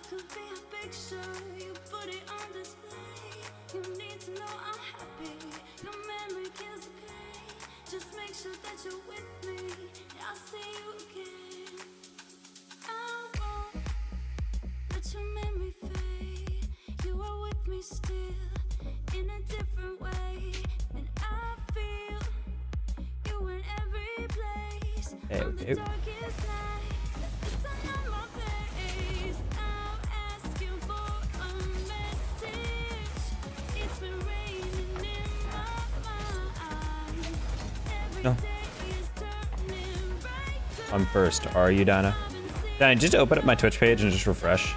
could be a picture, you put it on display. You need to know I'm happy. Your memory kills the pain. Just make sure that you're with me. I'll see you again. I won't let your memory fade. You are with me still in a different way. And I feel you in every place. On the darkest night, the sun on my face. I'm asking for a message. It's been raining in my mind. Every day is turning right. I'm first. Are you, Dana? Dana, just open up my Twitch page and just refresh.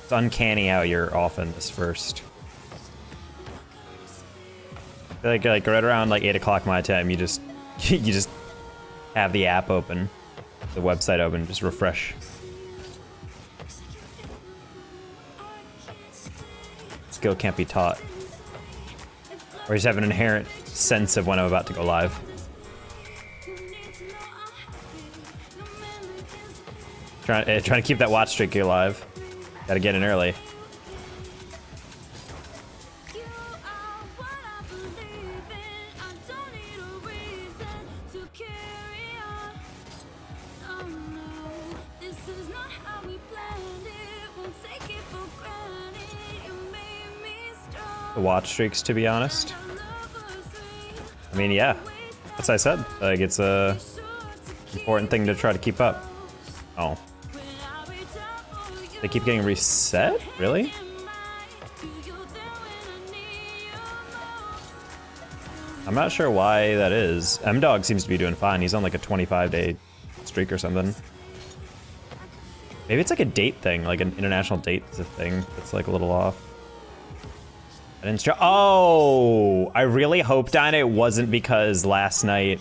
It's uncanny how you're often this first. I feel like right around like 8 o'clock my time, you just have the app open, the website open, just refresh. Skill can't be taught. Or just have an inherent sense of when I'm about to go live. Trying to keep that watch streak alive. Gotta get in early. The watch streaks, to be honest. I mean, yeah, that's what I said. Like, it's a important thing to try to keep up. Oh. They keep getting reset? Really? I'm not sure why that is. M-Dog seems to be doing fine. He's on like a 25-day streak or something. Maybe it's like a date thing, like an international date is a thing that's like a little off. I didn't oh, I really hope, Dinah, it wasn't because last night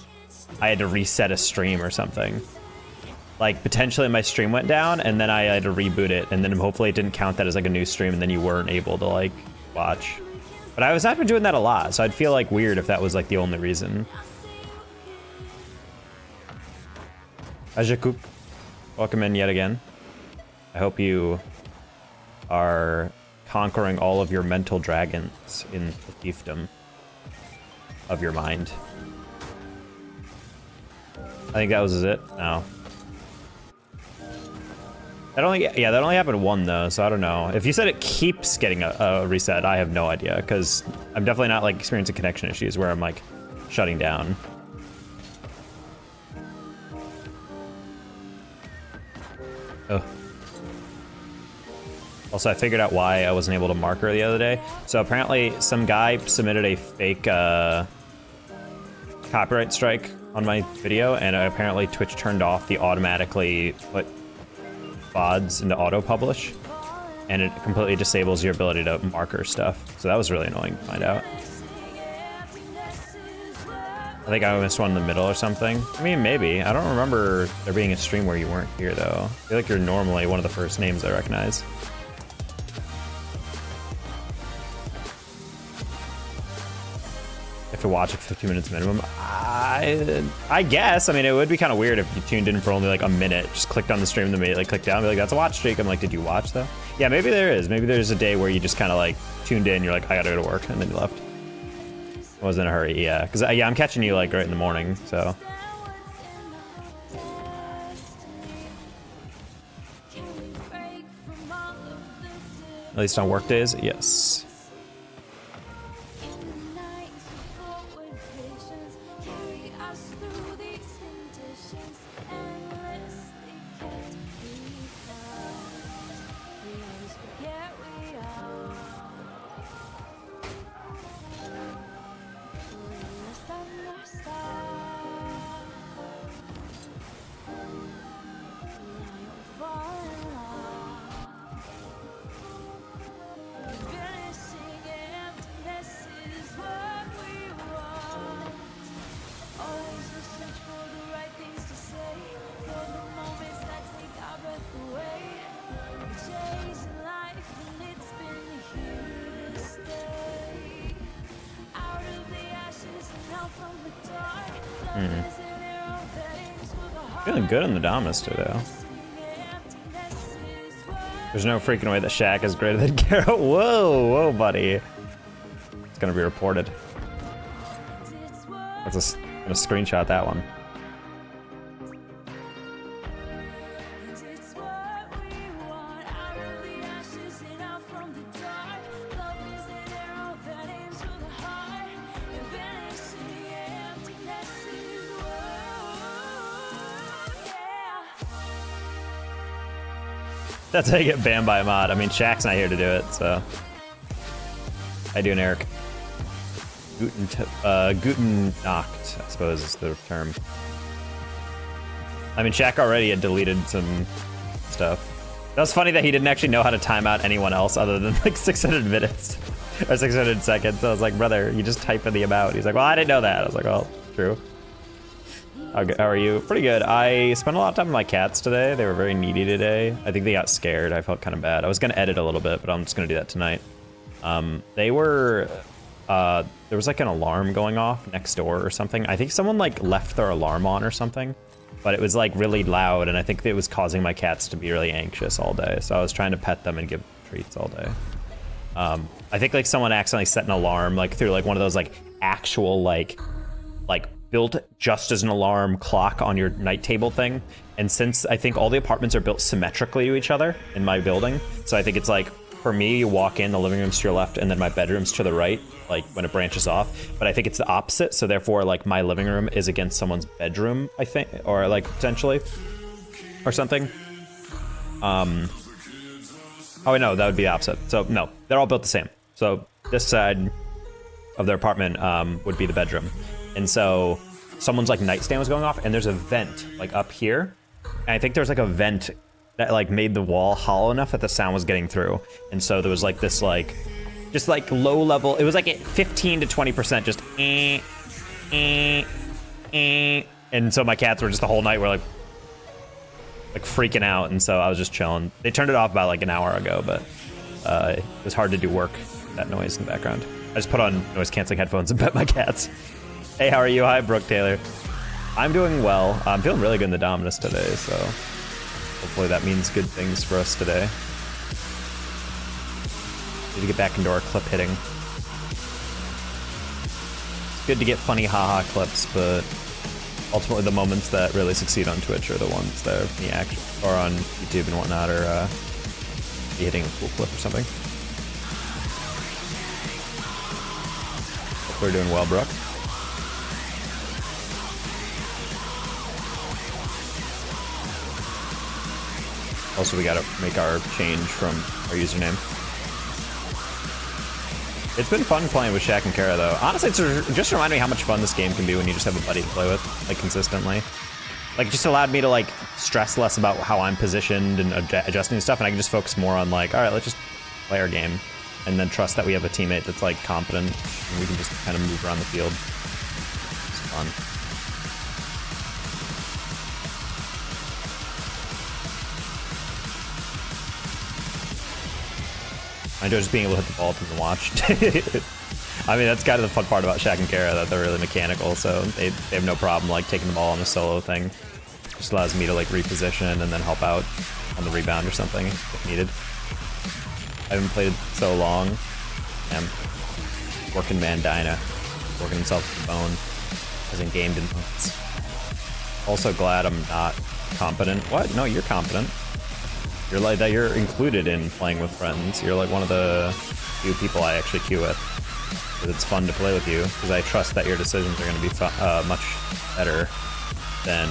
I had to reset a stream or something. Like, potentially my stream went down, and then I had to reboot it, and then hopefully it didn't count that as like a new stream, and then you weren't able to like watch. But I was not been doing that a lot, so I'd feel like weird if that was like the only reason. Ajakuk, welcome in yet again. I hope you are conquering all of your mental dragons in the fiefdom of your mind. I think that was it. No. That only happened one though, so I don't know. If you said it keeps getting a reset, I have no idea, because I'm definitely not like experiencing connection issues where I'm like shutting down. Oh. Also, I figured out why I wasn't able to mark her the other day. So apparently some guy submitted a fake copyright strike on my video, and apparently Twitch turned off the automatically put VODs into auto-publish, and it completely disables your ability to marker stuff. So that was really annoying to find out. I think I missed one in the middle or something. I mean, maybe. I don't remember there being a stream where you weren't here, though. I feel like you're normally one of the first names I recognize. To watch it 15 minutes minimum. I guess. I mean, it would be kind of weird if you tuned in for only like a minute, just clicked on the stream and then immediately clicked down and be like, that's a watch streak. I'm like, did you watch though? Yeah, maybe there is. Maybe there's a day where you just kind of like tuned in, you're like, I gotta go to work, and then you left. I wasn't in a hurry, yeah. Because yeah, I'm catching you like right in the morning, so. At least on work days, yes. Feeling good on the Dominus today, though. There's no freaking way that Shaq is greater than Garrett. Whoa, whoa, buddy. It's gonna be reported. I'm gonna screenshot that one. That's how you get banned by a mod. I mean, Shaq's not here to do it, so. I do an Eric. Guten Nacht, I suppose is the term. I mean, Shaq already had deleted some stuff. That was funny that he didn't actually know how to time out anyone else other than like 600 minutes or 600 seconds. I was like, brother, you just type in the amount. He's like, well, I didn't know that. I was like, well, true. How are you? Pretty good. I spent a lot of time with my cats today. They were very needy today. I think they got scared. I felt kind of bad. I was going to edit a little bit, but I'm just going to do that tonight. They were, there was like an alarm going off next door or something. I think someone like left their alarm on or something, but it was like really loud. And I think it was causing my cats to be really anxious all day. So I was trying to pet them and give treats all day. I think like someone accidentally set an alarm like through like one of those like actual like built just as an alarm clock on your night table thing. And since I think all the apartments are built symmetrically to each other in my building, so I think it's like, for me, you walk in, the living room's to your left, and then my bedroom's to the right, like when it branches off. But I think it's the opposite, so therefore, like my living room is against someone's bedroom, I think, or like potentially, or something. Oh, no, that would be the opposite. So no, they're all built the same. So this side of their apartment would be the bedroom. And so someone's like nightstand was going off, and there's a vent like up here. And I think there's like a vent that like made the wall hollow enough that the sound was getting through. And so there was like this like, just like low level, it was like at 15 to 20%, just And so my cats were just the whole night were like freaking out. And so I was just chilling. They turned it off about like an hour ago, but it was hard to do work, that noise in the background. I just put on noise canceling headphones and pet my cats. Hey, how are you? Hi, Brooke Taylor. I'm doing well. I'm feeling really good in the Dominus today, so hopefully that means good things for us today. Need to get back into our clip hitting. It's good to get funny haha clips, but ultimately the moments that really succeed on Twitch are the ones that are the action, or on YouTube and whatnot, or be hitting a cool clip or something. Hope we're doing well, Brooke. Also, we gotta make our change from our username. It's been fun playing with Shaq and Kara, though. Honestly, it's just reminded me how much fun this game can be when you just have a buddy to play with, like, consistently. Like, it just allowed me to, like, stress less about how I'm positioned and adjusting stuff, and I can just focus more on, like, all right, let's just play our game, and then trust that we have a teammate that's, like, competent, and we can just kind of move around the field. It's fun. I enjoy just being able to hit the ball and watch. I mean, that's kind of the fun part about Shaq and Kara, that they're really mechanical, so they have no problem like taking the ball on a solo thing. Just allows me to like reposition and then help out on the rebound or something if needed. I haven't played it so long. I'm working man Dinah, working himself to the bone. Hasn't gamed in months. Also glad I'm not competent. What? No, you're competent. You're like that. You're included in playing with friends. You're like one of the few people I actually queue with. Because it's fun to play with you. Because I trust that your decisions are going to be much better than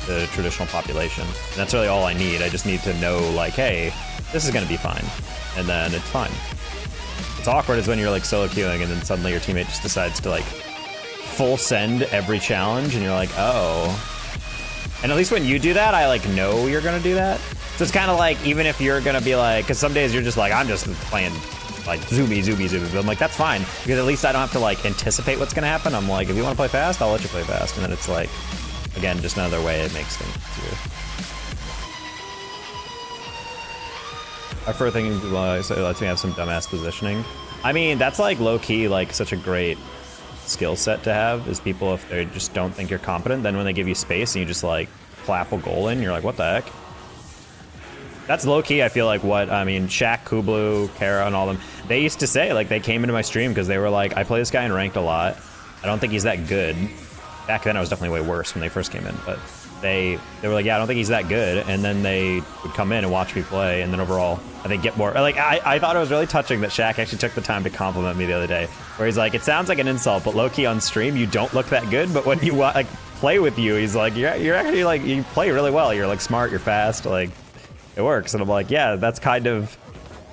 the traditional population. And that's really all I need. I just need to know, like, hey, this is going to be fine. And then it's fine. What's awkward is when you're like solo queuing and then suddenly your teammate just decides to like full send every challenge and you're like, oh. And at least when you do that, I like know you're going to do that. So it's kind of like, even if you're going to be like, because some days you're just like, I'm just playing like zoomy. But I'm like, that's fine. Because at least I don't have to like anticipate what's going to happen. I'm like, if you want to play fast, I'll let you play fast. And then it's like, again, just another way it makes things easier. I prefer thinking so it lets me have some dumbass positioning. I mean, that's like low-key, like such a great skill set to have, is people, if they just don't think you're competent, then when they give you space and you just like clap a goal in, you're like, what the heck? That's low-key, I feel like what, I mean, Shaq, Kublu, Kara, and all them, they used to say, like, they came into my stream because they were like, I play this guy in ranked a lot. I don't think he's that good. Back then, I was definitely way worse when they first came in, but they were like, yeah, I don't think he's that good. And then they would come in and watch me play, and then overall, I think get more, like, I thought it was really touching that Shaq actually took the time to compliment me the other day, where he's like, it sounds like an insult, but low-key on stream, you don't look that good, but when you, like, play with you, he's like, you're actually, like, you play really well. You're, like, smart, you're fast, like, it works. And I'm like, yeah, that's kind of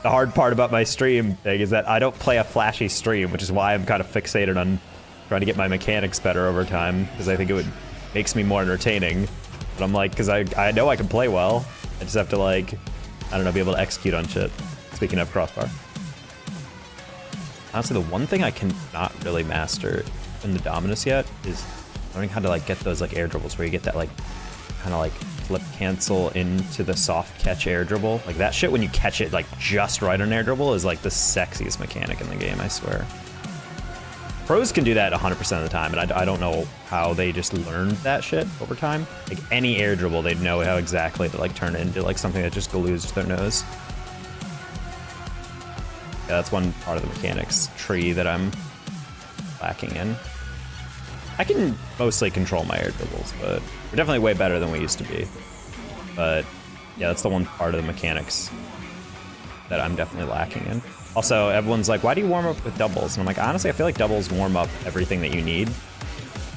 the hard part about my stream thing, is that I don't play a flashy stream, which is why I'm kind of fixated on trying to get my mechanics better over time, because I think it makes me more entertaining. But I'm like, because I know I can play well, I just have to, like, I don't know, be able to execute on shit. Speaking of crossbar. Honestly, the one thing I cannot really master in the Dominus yet is learning how to, like, get those, like, air dribbles where you get that, like, kind of, like, flip cancel into the soft catch air dribble. Like, that shit, when you catch it, like, just right on air dribble, is, like, the sexiest mechanic in the game, I swear. Pros can do that 100% of the time, and I don't know how they just learned that shit over time. Like, any air dribble, they'd know how exactly to, like, turn it into, like, something that just glues to their nose. Yeah, that's one part of the mechanics tree that I'm lacking in. I can mostly control my air dribbles, but we're definitely way better than we used to be. But yeah, that's the one part of the mechanics that I'm definitely lacking in. Also, everyone's like, why do you warm up with doubles? And I'm like, honestly, I feel like doubles warm up everything that you need,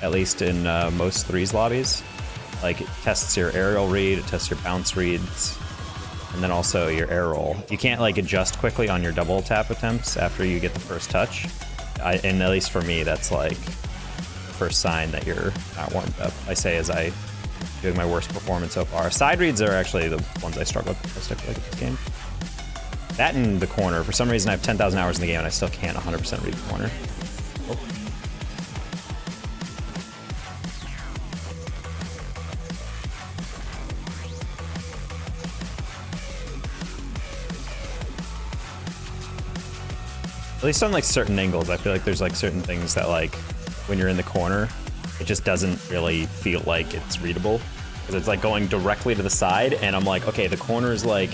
at least in most threes lobbies. Like, it tests your aerial read, it tests your bounce reads, and then also your air roll. You can't, like, adjust quickly on your double tap attempts after you get the first touch. And at least for me, that's like first sign that you're not warmed up. I say as I doing my worst performance so far. Side reads are actually the ones I struggle with most, I feel like, in this game. That in the corner. For some reason, I have 10,000 hours in the game and I still can't 100% read the corner. Oh. At least on, like, certain angles, I feel like there's, like, certain things that, like, when you're in the corner, it just doesn't really feel like it's readable. Because it's, like, going directly to the side, and I'm like, okay, the corner is, like,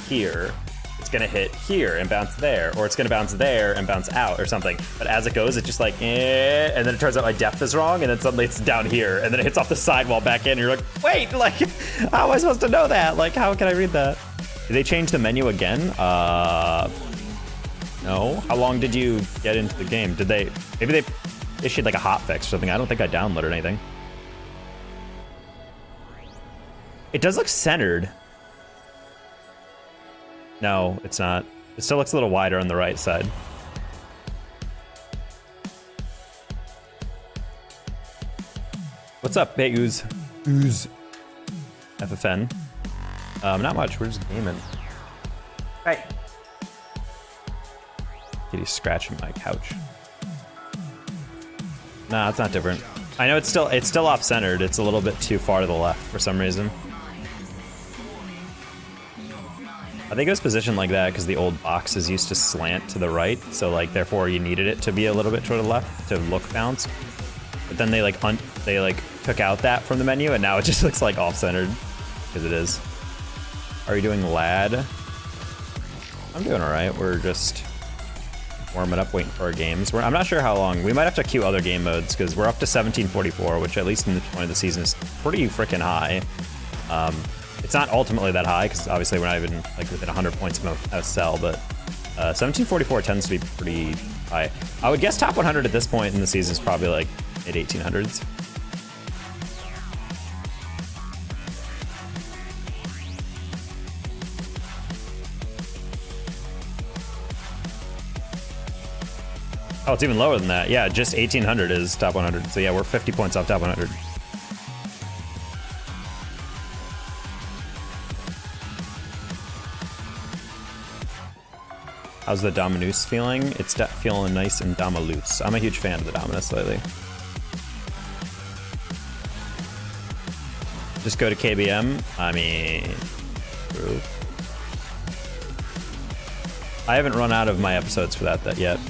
here. It's gonna hit here and bounce there, or it's gonna bounce there and bounce out or something. But as it goes, it's just like, and then it turns out my depth is wrong, and then suddenly it's down here, and then it hits off the sidewall back in, and you're like, wait, like, how am I supposed to know that? Like, how can I read that? Did they change the menu again? No. How long did you get into the game? Did they, maybe they issued like a hotfix or something? I don't think I downloaded anything. It does look centered. No, it's not. It still looks a little wider on the right side. What's up, hey, Ooze? Ooze. FFN. Not much, we're just gaming. Hey. Kitty's scratching my couch. Nah, it's not different. I know it's still off-centered. It's a little bit too far to the left for some reason. I think it was positioned like that because the old boxes used to slant to the right, so, like, therefore you needed it to be a little bit toward the left to look balanced. But then they took out that from the menu, and now it just looks like off-centered because it is. Are you doing lad? I'm doing all right. We're just warming up, waiting for our games. I'm not sure how long. We might have to queue other game modes because we're up to 1744, which at least in the point of the season is pretty freaking high. It's not ultimately that high because obviously we're not even like within 100 points of SL, but 1744 tends to be pretty high. I would guess top 100 at this point in the season is probably like mid 1800s. Oh, it's even lower than that. Yeah, just 1800 is top 100. So yeah, we're 50 points off top 100. How's the Dominus feeling? It's feeling nice and Domalus. I'm a huge fan of the Dominus lately. Just go to KBM. I mean, true. I haven't run out of my episodes for that yet.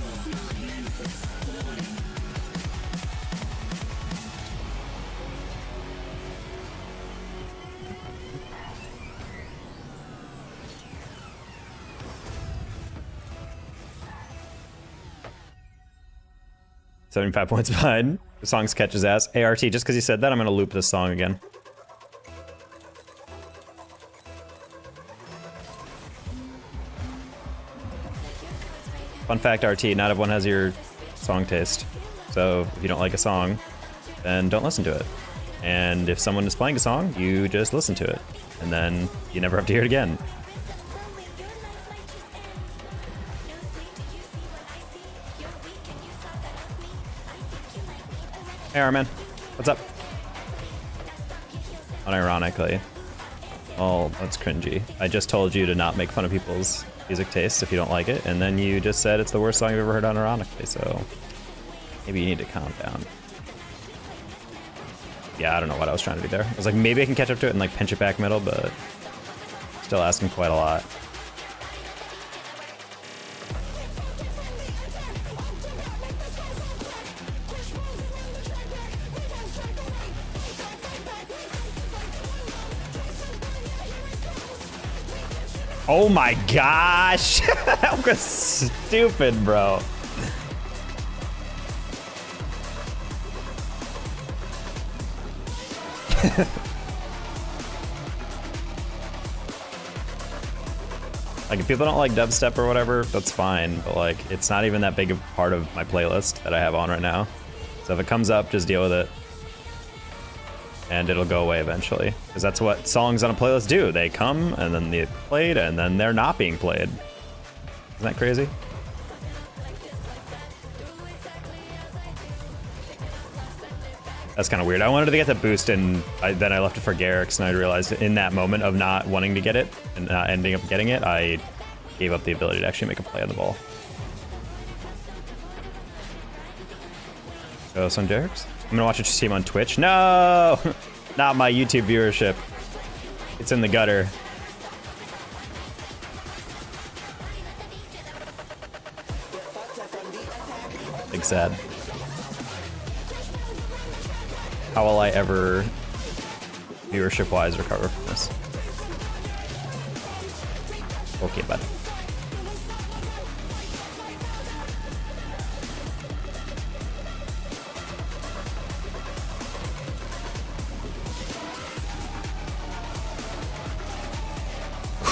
75 points behind. The song's catch his ass. ART, just because you said that, I'm gonna loop this song again. Fun fact, RT, not everyone has your song taste. So if you don't like a song, then don't listen to it. And if someone is playing a song, you just listen to it. And then you never have to hear it again. Hey Armin, what's up? Unironically. Oh, that's cringy. I just told you to not make fun of people's music tastes if you don't like it, and then you just said it's the worst song you've ever heard unironically, so maybe you need to calm down. Yeah, I don't know what I was trying to do there. I was like, maybe I can catch up to it and like pinch it back middle, but still asking quite a lot. Oh my gosh! That was stupid, bro. Like, if people don't like dubstep or whatever, that's fine, but like, it's not even that big a part of my playlist that I have on right now. So if it comes up, just deal with it. And it'll go away eventually. Because that's what songs on a playlist do. They come, and then they get played, and then they're not being played. Isn't that crazy? That's kind of weird. I wanted to get the boost, and then I left it for Garrix, and I realized in that moment of not wanting to get it, and not ending up getting it, I gave up the ability to actually make a play on the ball. Oh, son Garrix? I'm gonna watch your stream on Twitch. No! Not my YouTube viewership. It's in the gutter. Big sad. How will I ever, viewership-wise, recover from this? Okay, bud.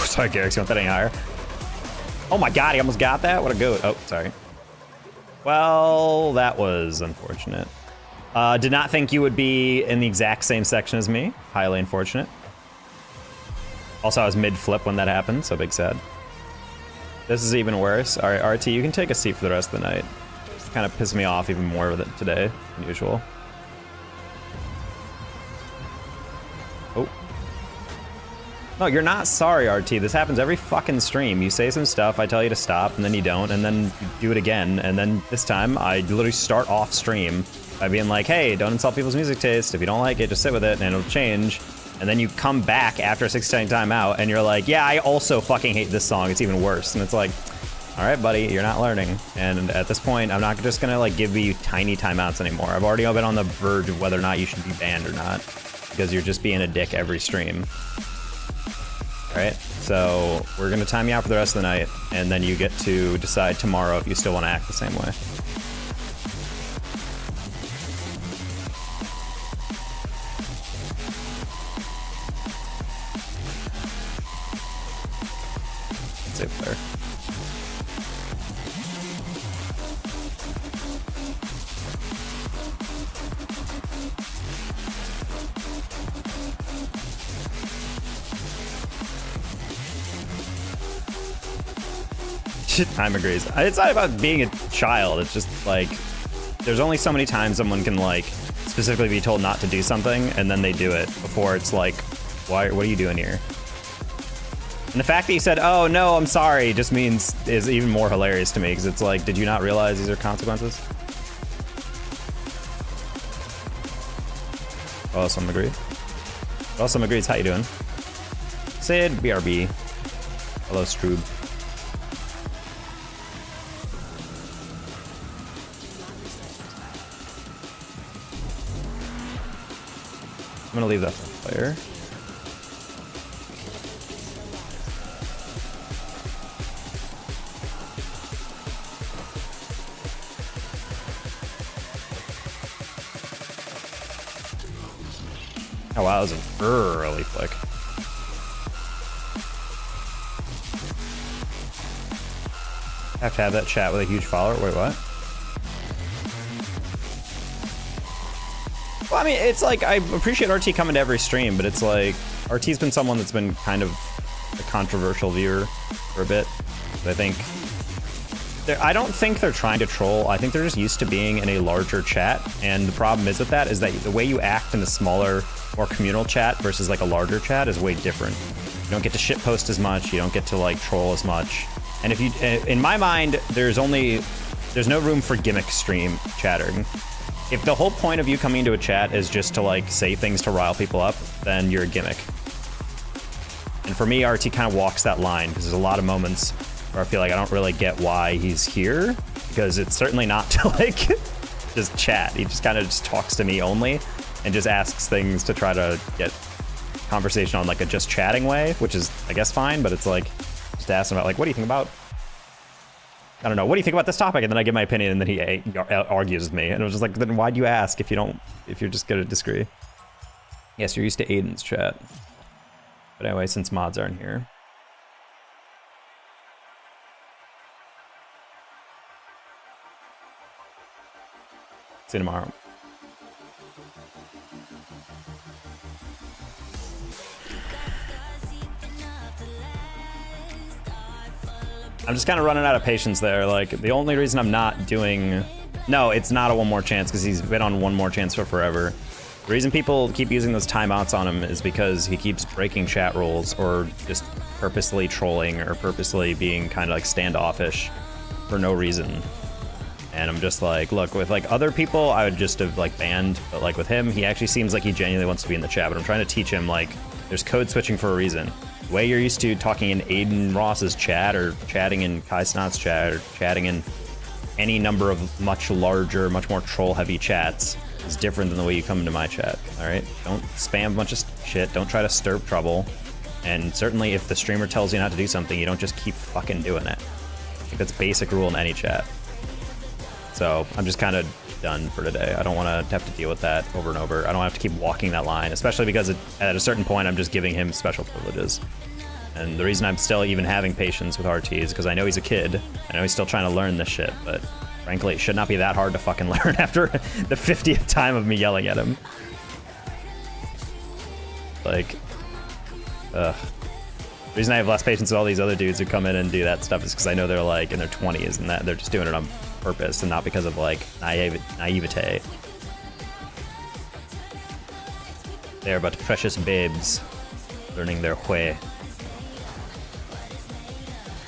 Sorry, Garrix, you want that any higher? Oh my god, he almost got that? What a goat. Oh, sorry. Well, that was unfortunate. Did not think you would be in the exact same section as me. Highly unfortunate. Also, I was mid-flip when that happened, so big sad. This is even worse. All right, RT, you can take a seat for the rest of the night. It's kind of pissed me off even more with it today than usual. Oh. No, you're not sorry, RT. This happens every fucking stream. You say some stuff, I tell you to stop, and then you don't, and then you do it again, and then this time, I literally start off stream by being like, hey, don't insult people's music taste. If you don't like it, just sit with it, and it'll change. And then you come back after a 6-second timeout, and you're like, yeah, I also fucking hate this song. It's even worse. And it's like, all right, buddy, you're not learning. And at this point, I'm not just gonna like give you tiny timeouts anymore. I've already been on the verge of whether or not you should be banned or not, because you're just being a dick every stream. All right, so we're gonna time you out for the rest of the night, and then you get to decide tomorrow if you still want to act the same way. Save player. Time agrees. It's not about being a child. It's just like, there's only so many times someone can like specifically be told not to do something, and then they do it before it's like, why? What are you doing here? And the fact that you said, oh no, I'm sorry, just means is even more hilarious to me, because it's like, did you not realize these are consequences? Oh, some agree. Well, some agrees. How you doing? Sid, BRB. Hello, Stroob. I'm gonna leave that for player. Oh wow, that was an early flick. Have to have that chat with a huge follower. Wait, what? Well, I mean, it's like, I appreciate RT coming to every stream, but it's like, RT's been someone that's been kind of a controversial viewer for a bit. But I think, I don't think they're trying to troll. I think they're just used to being in a larger chat. And the problem is with that is that the way you act in a smaller, more communal chat versus like a larger chat is way different. You don't get to shitpost as much. You don't get to like troll as much. And if you, in my mind, there's no room for gimmick stream chattering. If the whole point of you coming into a chat is just to like say things to rile people up, then you're a gimmick. And for me, RT kind of walks that line because there's a lot of moments where I feel like I don't really get why he's here, because it's certainly not to like just chat. He just kind of just talks to me only and just asks things to try to get conversation on like a just chatting way, which is I guess fine, but it's like just ask him about like, what do you think about, I don't know, what do you think about this topic? And then I give my opinion and then he argues with me. And I was just like, then why'd you ask if you're just gonna disagree? Yes, you're used to Aiden's chat. But anyway, since mods aren't here. See you tomorrow. I'm just kind of running out of patience there. Like, the only reason I'm not doing... No, it's not a one more chance, because he's been on one more chance for forever. The reason people keep using those timeouts on him is because he keeps breaking chat rules, or just purposely trolling, or purposely being kind of like standoffish for no reason. And I'm just like, look, with like other people, I would just have like banned, but like with him, he actually seems like he genuinely wants to be in the chat, but I'm trying to teach him like, there's code switching for a reason. The way you're used to talking in Aiden Ross's chat, or chatting in Kai Snot's chat, or chatting in any number of much larger, much more troll-heavy chats is different than the way you come into my chat, all right? Don't spam a bunch of shit, don't try to stir up trouble, and certainly if the streamer tells you not to do something, you don't just keep fucking doing it. I think that's basic rule in any chat. So I'm just kind of done for today. I don't want to have to deal with that over and over. I don't have to keep walking that line, especially because at a certain point, I'm just giving him special privileges. And the reason I'm still even having patience with RT is because I know he's a kid. I know he's still trying to learn this shit, but frankly, it should not be that hard to fucking learn after the 50th time of me yelling at him. Like, ugh. The reason I have less patience with all these other dudes who come in and do that stuff is because I know they're like in their 20s and that they're just doing it on purpose and not because of like naivete. They're but precious babes learning their way.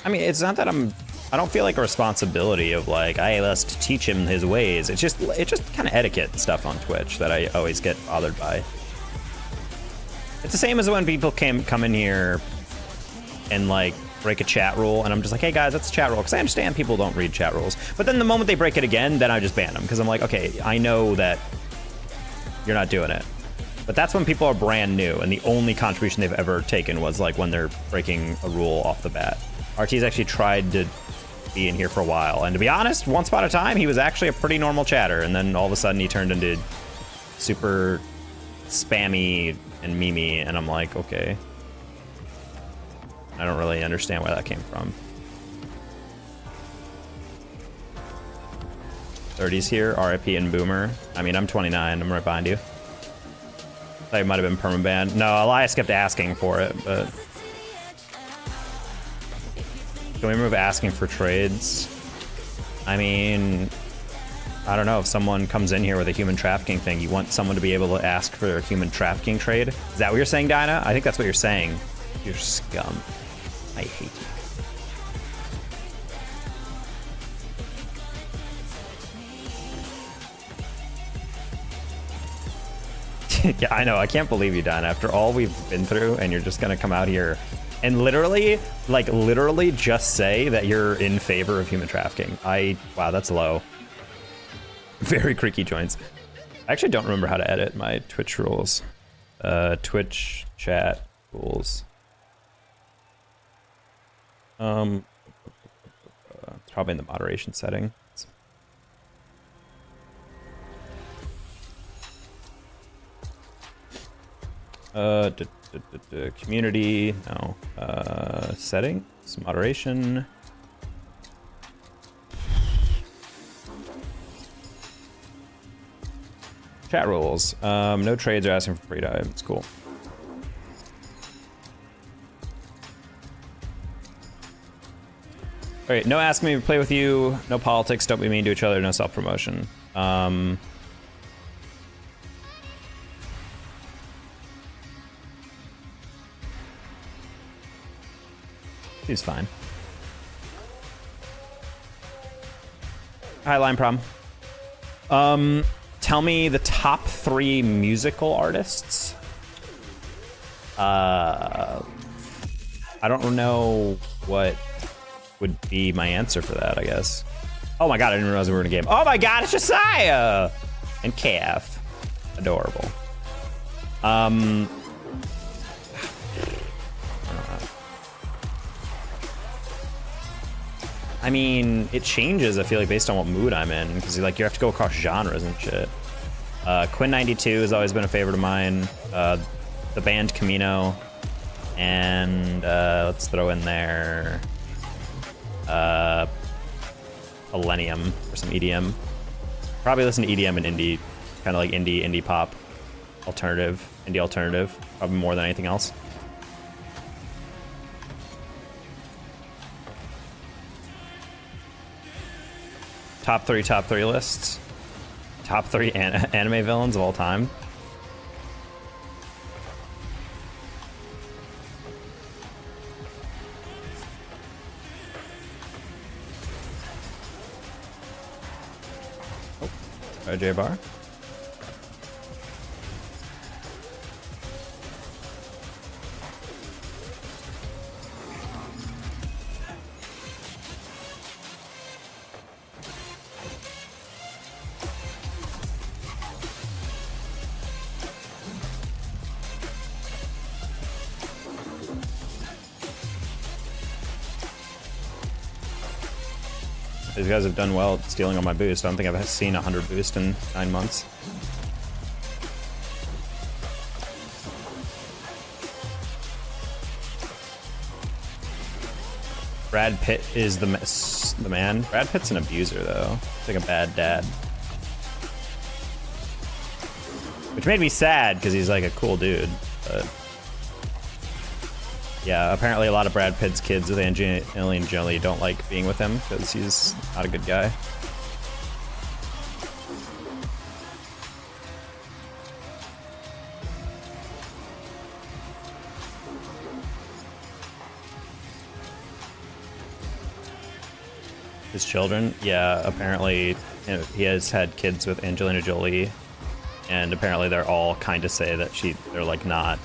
I mean, it's not that I don't feel like a responsibility of like, I must teach him his ways. It's just kind of etiquette stuff on Twitch that I always get bothered by. It's the same as when people come in here and like break a chat rule, and I'm just like, hey guys, that's a chat rule, because I understand people don't read chat rules. But then the moment they break it again, then I just ban them, because I'm like, okay, I know that you're not doing it. But that's when people are brand new, and the only contribution they've ever taken was like when they're breaking a rule off the bat. RT's actually tried to be in here for a while, and to be honest, once upon a time, he was actually a pretty normal chatter, and then all of a sudden he turned into super spammy and memey, and I'm like, okay. I don't really understand where that came from. 30s here, RIP and Boomer. I mean, I'm 29, I'm right behind you. Thought you might have been permabanned. No, Elias kept asking for it, but... Can we remove asking for trades? I mean, I don't know, if someone comes in here with a human trafficking thing, you want someone to be able to ask for a human trafficking trade? Is that what you're saying, Dinah? I think that's what you're saying. You're scum. I hate you. Yeah, I know. I can't believe you, Don. After all we've been through, and you're just gonna come out here and literally just say that you're in favor of human trafficking. Wow, that's low. Very creaky joints. I actually don't remember how to edit my Twitch rules. Twitch chat rules. It's probably in the moderation setting. Community, no. Settings, moderation. Chat rules. No trades are asking for free dive. It's cool. Alright, no asking me to play with you, no politics, don't be mean to each other, no self-promotion. He's fine. Hi, Line Prom. Tell me the top 3 musical artists. I don't know what would be my answer for that, I guess. Oh my god, I didn't realize we were in a game. Oh my god, it's Josiah! And Calf. Adorable. I mean, it changes, I feel like, based on what mood I'm in, because like you have to go across genres and shit. Quinn92 has always been a favorite of mine. The band Camino. And let's throw in there Millennium for some EDM. Probably listen to EDM and indie, kind of like indie pop, indie alternative, probably more than anything else. Top three lists. Top 3 anime villains of all time. J Bar. These guys have done well stealing all my boost. I don't think I've seen 100 boost in 9 months. Brad Pitt is the man. Brad Pitt's an abuser, though. He's like a bad dad. Which made me sad, because he's like a cool dude. But yeah, apparently a lot of Brad Pitt's kids with Angelina Jolie don't like being with him, because he's not a good guy. His children, yeah, apparently he has had kids with Angelina Jolie, and apparently they're all kind of say that they're like not,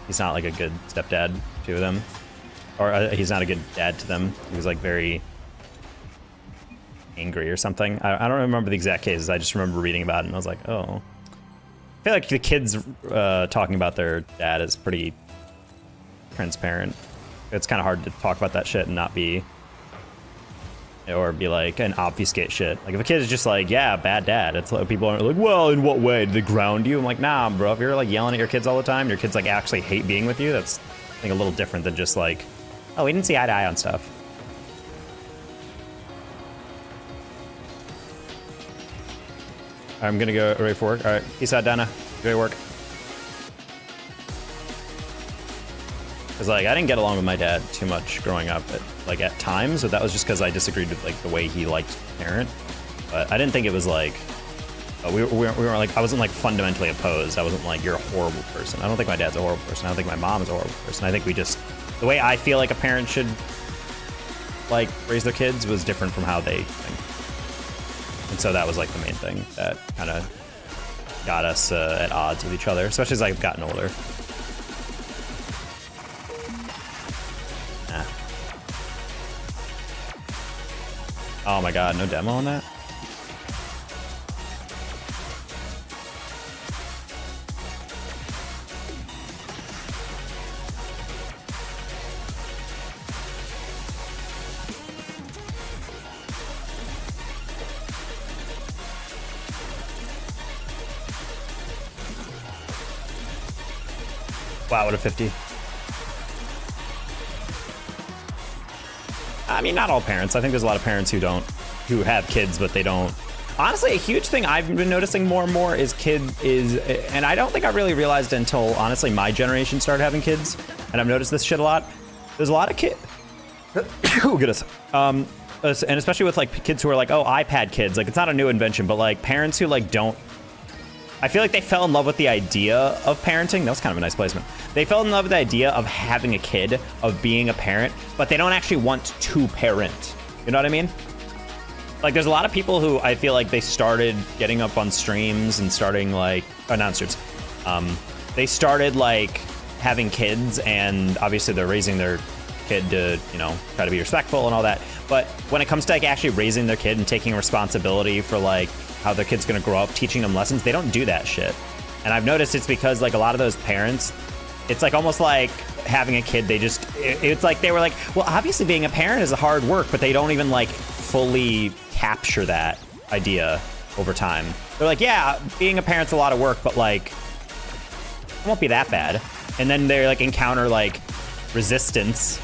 he's not like a good stepdad to them, or he's not a good dad to them. He was like very angry or something. I don't remember the exact cases. I just remember reading about it and I was like, oh. I feel like the kids talking about their dad is pretty transparent. It's kind of hard to talk about that shit and not be, or be like and obfuscate shit. Like if a kid is just like, yeah, bad dad, it's like people aren't like, well, in what way? Did they ground you? I'm like, nah, bro. If you're like yelling at your kids all the time, your kids like actually hate being with you, that's I think a little different than just like, oh, we didn't see eye to eye on stuff. I'm gonna go ready for work. All right, peace out, Dana. Great work. Because like I didn't get along with my dad too much growing up, at times, but that was just because I disagreed with like the way he liked to parent. But I didn't think it was like we weren't like, I wasn't like fundamentally opposed. I wasn't like, you're a horrible person. I don't think my dad's a horrible person. I don't think my mom is a horrible person. I think we just, the way I feel like a parent should like raise their kids was different from how they think. And so that was like the main thing that kind of got us at odds with each other, especially as I've gotten older. Oh my god, no demo on that? Wow, what a 50. I mean, not all parents. I think there's a lot of parents who have kids, but they don't. Honestly, a huge thing I've been noticing more and more and I don't think I really realized until, honestly, my generation started having kids, and I've noticed this shit a lot. There's a lot of kids. Oh, goodness. And especially with, like, kids who are like, oh, iPad kids. Like, it's not a new invention, but, like, parents who, like, don't. I feel like they fell in love with the idea of parenting. That was kind of a nice placement. They fell in love with the idea of having a kid, of being a parent, but they don't actually want to parent. You know what I mean? Like, there's a lot of people who I feel like they started getting up on streams and starting, like, announcers. They started, like, having kids, and obviously they're raising their kid to, you know, try to be respectful and all that. But when it comes to, like, actually raising their kid and taking responsibility for, like, how their kid's gonna grow up, teaching them lessons, they don't do that shit. And I've noticed it's because, like, a lot of those parents, it's like almost like having a kid, it's like they were like, well, obviously being a parent is a hard work, but they don't even, like, fully capture that idea over time. They're like, yeah, being a parent's a lot of work, but, like, it won't be that bad. And then they, like, encounter, like, resistance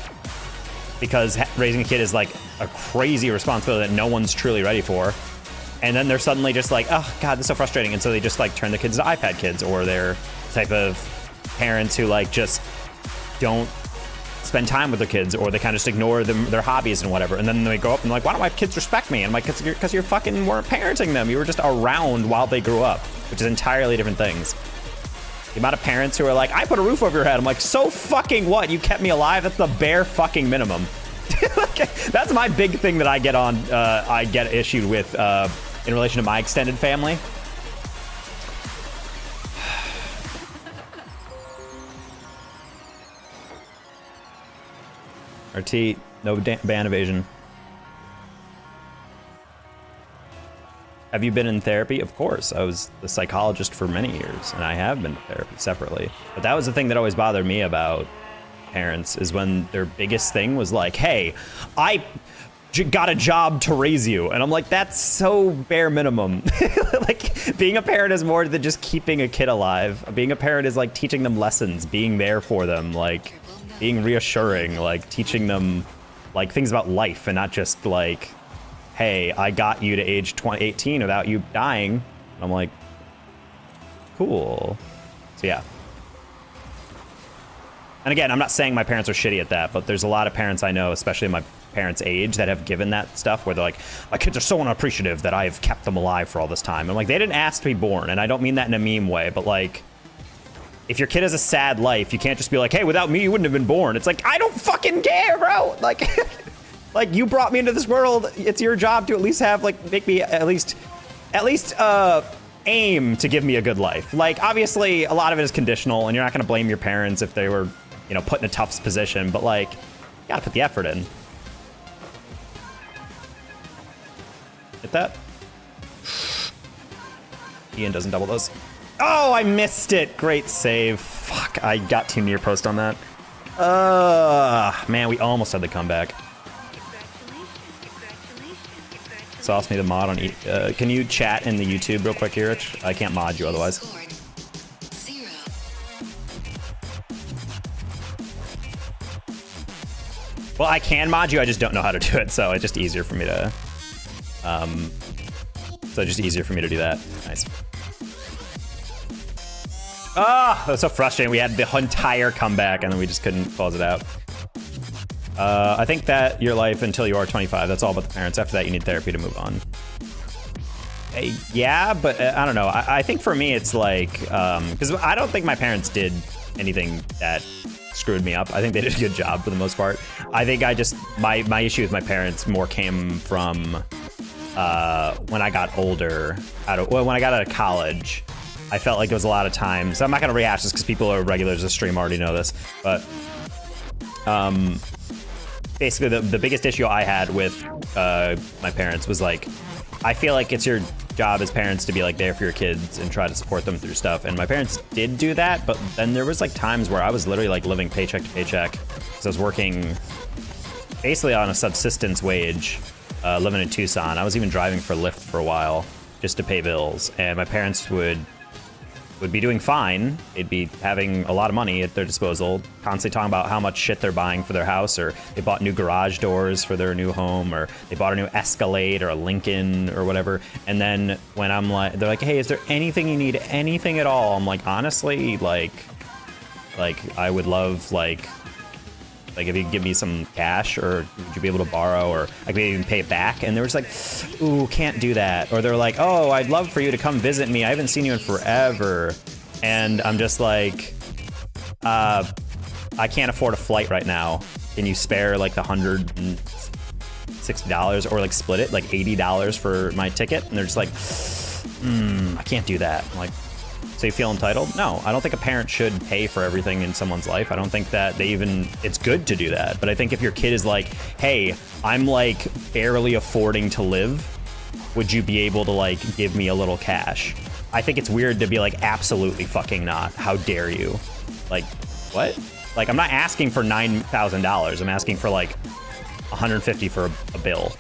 because raising a kid is, like, a crazy responsibility that no one's truly ready for. And then they're suddenly just like, oh, God, this is so frustrating. And so they just, like, turn the kids into iPad kids, or they're type of parents who, like, just don't spend time with their kids, or they kind of just ignore their hobbies and whatever. And then they grow up and like, why don't my kids respect me? And I'm like, because you fucking weren't parenting them. You were just around while they grew up, which is entirely different things. The amount of parents who are like, I put a roof over your head. I'm like, so fucking what? You kept me alive? That's the bare fucking minimum. That's my big thing that I get issued with in relation to my extended family. RT, no ban evasion. Have you been in therapy? Of course. I was a psychologist for many years, and I have been to therapy separately. But that was the thing that always bothered me about parents, is when their biggest thing was like, hey, I got a job to raise you. And I'm like, that's so bare minimum. Like, being a parent is more than just keeping a kid alive. Being a parent is like teaching them lessons, being there for them, like being reassuring, like teaching them like things about life, and not just like, hey, I got you to age 18 without you dying. And I'm like, cool. So yeah. And again, I'm not saying my parents are shitty at that, but there's a lot of parents I know, especially my parents' age, that have given that stuff where they're like, my kids are so unappreciative that I've kept them alive for all this time. I'm like, they didn't ask to be born. And I don't mean that in a meme way, but like, if your kid has a sad life, you can't just be like, hey, without me, you wouldn't have been born. It's like, I don't fucking care, bro. Like, like, you brought me into this world. It's your job to at least have, like, make me at least aim to give me a good life. Like, obviously, a lot of it is conditional, and you're not going to blame your parents if they were, you know, put in a tough position. But, like, you got to put the effort in. Hit that. Ian doesn't double those. Oh, I missed it. Great save. Fuck, I got too near post on that. Man, we almost had the comeback. Sauce need a mod on can you chat in the YouTube real quick here, Rich? I can't mod you otherwise. Well, I can mod you, I just don't know how to do it, so it's just easier for me to do that. Nice. Ah, that was so frustrating. We had the entire comeback and then we just couldn't close it out. I think that your life until you are 25, that's all about the parents. After that, you need therapy to move on. Yeah, but I don't know. I think for me, it's like, because I don't think my parents did anything that screwed me up. I think they did a good job for the most part. I think my issue with my parents more came from when I got older, when I got out of college. I felt like there was a lot of times, I'm not going to rehash this because people who are regulars of the stream already know this, but basically the biggest issue I had with my parents was like, I feel like it's your job as parents to be like there for your kids and try to support them through stuff. And my parents did do that, but then there was like times where I was literally like living paycheck to paycheck because I was working basically on a subsistence wage, living in Tucson. I was even driving for Lyft for a while just to pay bills. And my parents would would be doing fine. They'd be having a lot of money at their disposal, constantly talking about how much shit they're buying for their house, or they bought new garage doors for their new home, or they bought a new Escalade or a Lincoln or whatever. And then when I'm like, they're like, hey, is there anything you need, anything at all? I'm like, honestly, like I would love like if you could give me some cash, or would you be able to borrow, or I could even pay it back. And they were just like, ooh, can't do that. Or they're like, oh, I'd love for you to come visit me. I haven't seen you in forever. And I'm just like, I can't afford a flight right now. Can you spare like the $160, or like split it, like $80 for my ticket? And they're just like, I can't do that. I'm like, so you feel entitled? No, I don't think a parent should pay for everything in someone's life. I don't think that it's good to do that. But I think if your kid is like, hey, I'm like barely affording to live, would you be able to like give me a little cash? I think it's weird to be like, absolutely fucking not. How dare you? Like, what? Like, I'm not asking for $9,000. I'm asking for like $150 for a bill.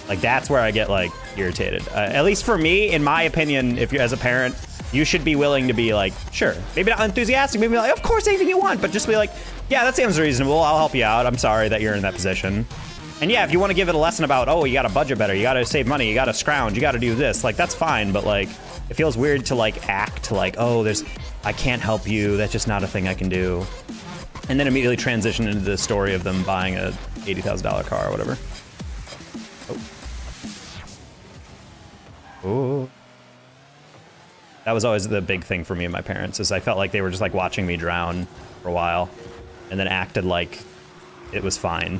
Like, that's where I get like irritated. At least for me, in my opinion, if you're as a parent, you should be willing to be like, sure, maybe not enthusiastic, maybe like, of course, anything you want, but just be like, yeah, that seems reasonable. I'll help you out. I'm sorry that you're in that position. And yeah, if you want to give it a lesson about, oh, you got to budget better, you got to save money, you got to scrounge, you got to do this, like, that's fine. But like, it feels weird to like act like, oh, I can't help you. That's just not a thing I can do. And then immediately transition into the story of them buying a $80,000 car or whatever. Oh. That was always the big thing for me and my parents, is I felt like they were just like watching me drown for a while and then acted like it was fine.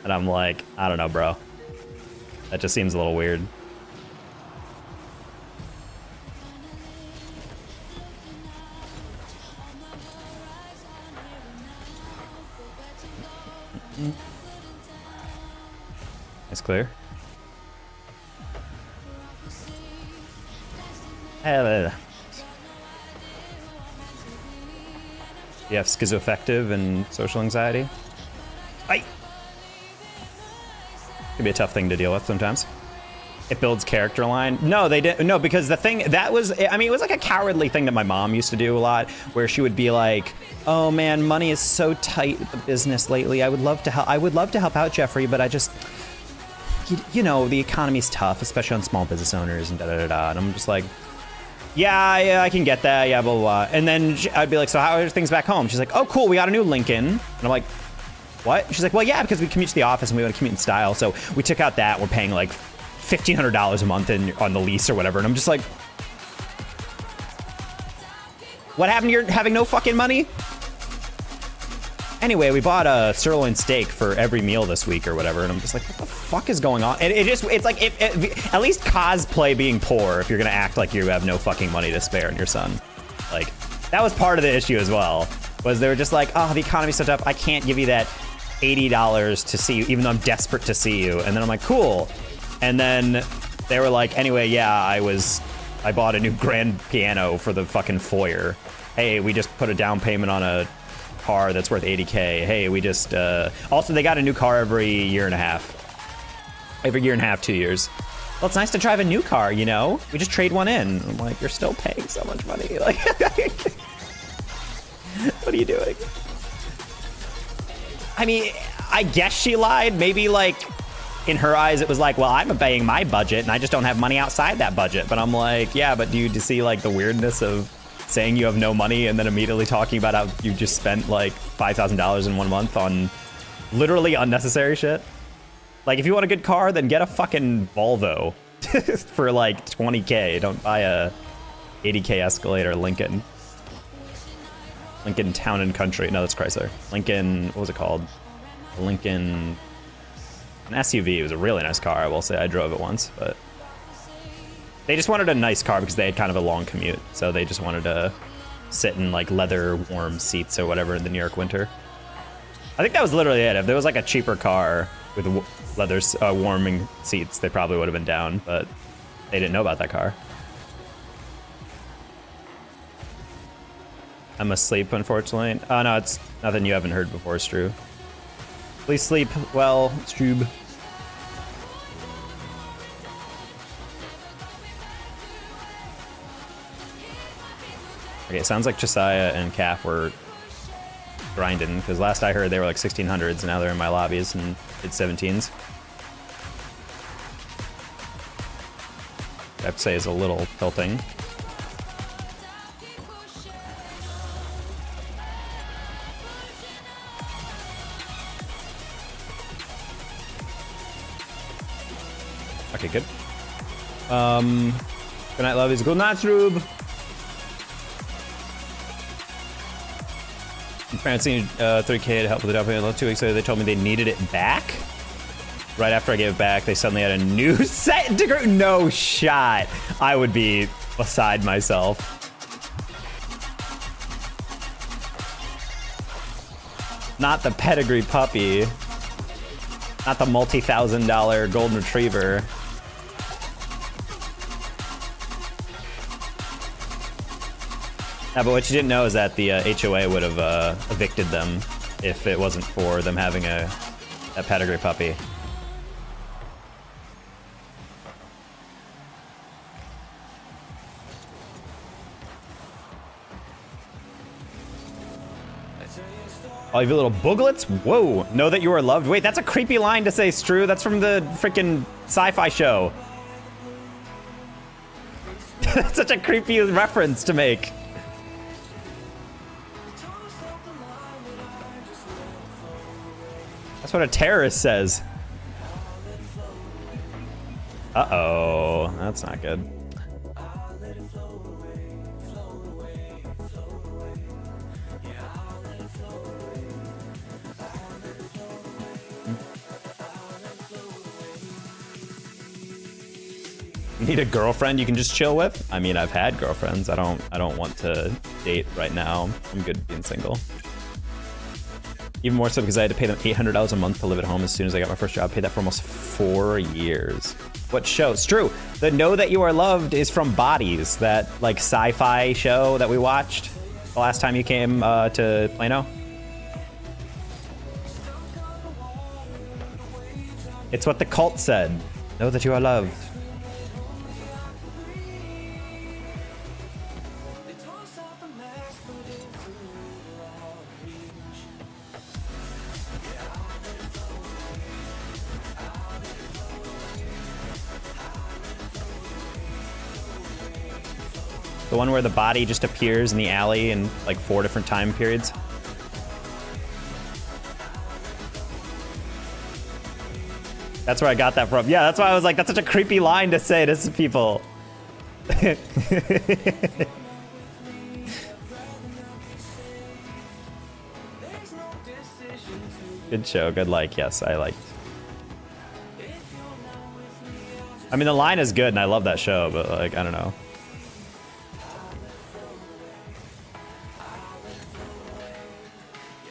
And I'm like, I don't know, bro. That just seems a little weird. It's clear. You have schizoaffective and social anxiety. Could be a tough thing to deal with sometimes. It builds character line. No, they didn't. No, because the thing that was, I mean, it was like a cowardly thing that my mom used to do a lot, where she would be like, "Oh man, money is so tight at the business lately. I would love to help. I would love to help out Jeffrey, but I just, you know, the economy's tough, especially on small business owners and da da da da." And I'm just like, yeah, I can get that. Yeah, blah, blah, blah. And then I'd be like, so how are things back home? She's like, oh, cool. We got a new Lincoln. And I'm like, what? She's like, well, yeah, because we commute to the office and we want to commute in style. So we took out that. We're paying like $1,500 a month on the lease or whatever. And I'm just like, what happened to your having no fucking money? Anyway, we bought a sirloin steak for every meal this week or whatever, and I'm just like, what the fuck is going on? And it's like, at least cosplay being poor if you're gonna act like you have no fucking money to spare in your son. Like, that was part of the issue as well, was they were just like, oh, the economy's so tough, I can't give you that $80 to see you, even though I'm desperate to see you. And then I'm like, cool. And then they were like, anyway, yeah, I bought a new grand piano for the fucking foyer. Hey, we just put a down payment on a car that's worth $80K. Hey, we just also they got a new car every year and a half, 2 years. Well, it's nice to drive a new car, you know, we just trade one in. I'm like, you're still paying so much money, like what are you doing? I mean, I guess she lied. Maybe like in her eyes it was like, well, I'm obeying my budget and I just don't have money outside that budget. But I'm like, yeah, but do you see like the weirdness of saying you have no money and then immediately talking about how you just spent like $5,000 in 1 month on literally unnecessary shit? Like, if you want a good car, then get a fucking Volvo for like 20K. Don't buy a 80K Escalade or Lincoln Town and Country. No, that's Chrysler. Lincoln, what was it called? Lincoln, an SUV. It was a really nice car, I will say. I drove it once, but they just wanted a nice car because they had kind of a long commute. So they just wanted to sit in like leather warm seats or whatever in the New York winter. I think that was literally it. If there was like a cheaper car with leather warming seats, they probably would have been down, but they didn't know about that car. I'm asleep, unfortunately. Oh no, it's nothing you haven't heard before, Stru. Please sleep well, Strube. Okay, it sounds like Josiah and Calf were grinding, because last I heard they were like 1600s, and now they're in my lobbies and mid 17s. I have to say is a little tilting. Okay, good. Good night, lovies. Good night, Rube. Parents need 3K to help with the down payment. 2 weeks later, they told me they needed it back. Right after I gave it back, they suddenly had a new set to grow. No shot. I would be beside myself. Not the pedigree puppy. Not the multi-$1,000 golden retriever. Yeah, but what you didn't know is that the HOA would have evicted them if it wasn't for them having a pedigree puppy. All you little booglets? Whoa, know that you are loved. Wait, that's a creepy line to say, Stru. That's from the freaking sci-fi show. That's such a creepy reference to make. That's what a terrorist says. Uh-oh, that's not good. Need a girlfriend you can just chill with? I mean, I've had girlfriends. I don't want to date right now. I'm good being single. Even more so because I had to pay them $800 a month to live at home as soon as I got my first job. Paid that for almost 4 years. What show? It's true. The Know That You Are Loved is from Bodies, that like sci-fi show that we watched the last time you came to Plano. It's what the cult said. Know that you are loved. The one where the body just appears in the alley in like 4 different time periods. That's where I got that from. Yeah, that's why I was like, that's such a creepy line to say to people. Good show, good like, yes, I liked. I mean, the line is good and I love that show, but like, I don't know.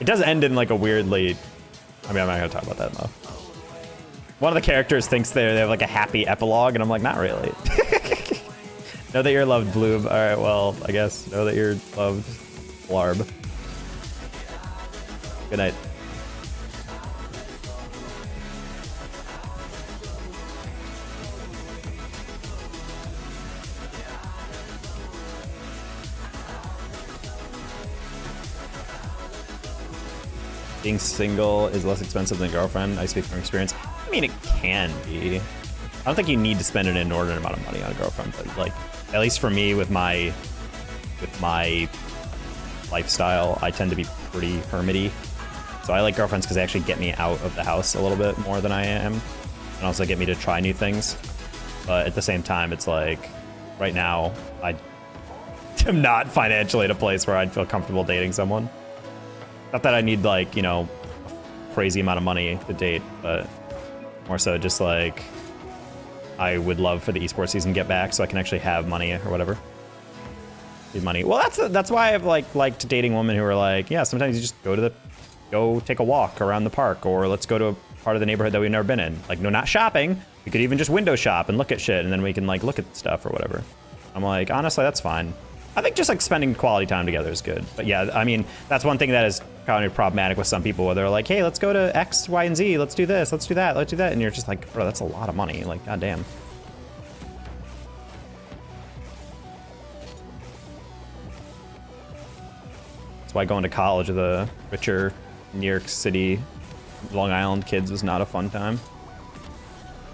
It does end in like a weirdly, I mean, I'm not gonna talk about that though. One of the characters thinks they have like a happy epilogue, and I'm like, not really. Know that you're loved, Bloob. All right, well, I guess know that you're loved, Blarb. Good night. Being single is less expensive than a girlfriend. I speak from experience. I mean, it can be. I don't think you need to spend an inordinate amount of money on a girlfriend, but like, at least for me, with my lifestyle, I tend to be pretty hermity. So I like girlfriends because they actually get me out of the house a little bit more than I am, and also get me to try new things. But at the same time, it's like, right now, I am not financially at a place where I'd feel comfortable dating someone. Not that I need, like, you know, a crazy amount of money to date, but more so just like, I would love for the esports season to get back so I can actually have money or whatever. Need money. Well, that's why I've liked dating women who are like, yeah, sometimes you just go take a walk around the park, or let's go to a part of the neighborhood that we've never been in. Like, no, not shopping. We could even just window shop and look at shit, and then we can like look at stuff or whatever. I'm like, honestly, that's fine. I think just like spending quality time together is good. But yeah, I mean, that's one thing that is kind of problematic with some people, where they're like, hey, let's go to X, Y, and Z. Let's do this. Let's do that. Let's do that. And you're just like, bro, that's a lot of money. Like, goddamn. That's why going to college with the richer New York City, Long Island kids was not a fun time.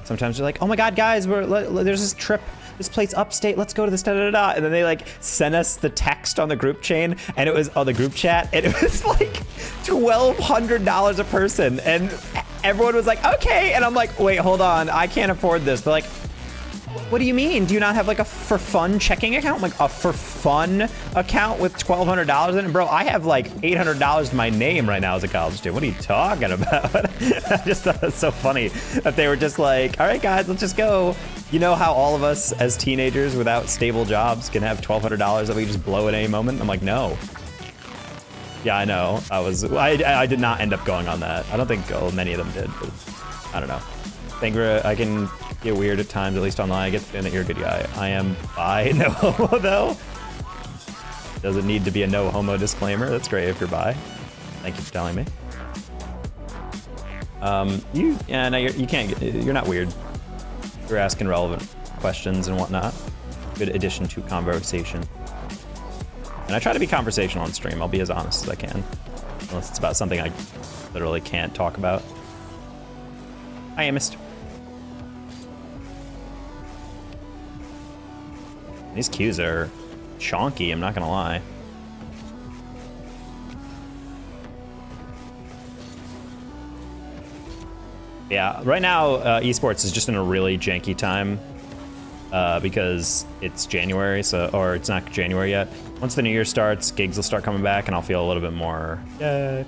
Sometimes they're like, oh my God, guys, there's this trip. This place upstate, let's go to this da-da-da-da. And then they like sent us the text on the group chain, and it was on the group chat, and it was like $1,200 a person. And everyone was like, okay. And I'm like, wait, hold on, I can't afford this. They're like, what do you mean? Do you not have like a for fun checking account? I'm like, a for fun account with $1,200 in it? Bro, I have like $800 to my name right now as a college student. What are you talking about? I just thought it was so funny that they were just like, all right, guys, let's just go. You know how all of us as teenagers without stable jobs can have $1,200 that we just blow at any moment? I'm like, no. Yeah, I know. I did not end up going on that. I don't think many of them did, but I don't know. I can get weird at times, at least online. I get the feeling that you're a good guy. I am bi, no homo though. Doesn't need to be a no homo disclaimer. That's great if you're bi. Thank you for telling me. You're not weird. You're asking relevant questions and whatnot. Good addition to conversation. And I try to be conversational on stream. I'll be as honest as I can. Unless it's about something I literally can't talk about. I am missed. These queues are chonky, I'm not gonna lie. Yeah, right now, esports is just in a really janky time because it's January, or it's not January yet. Once the new year starts, gigs will start coming back, and I'll feel a little bit more, yay.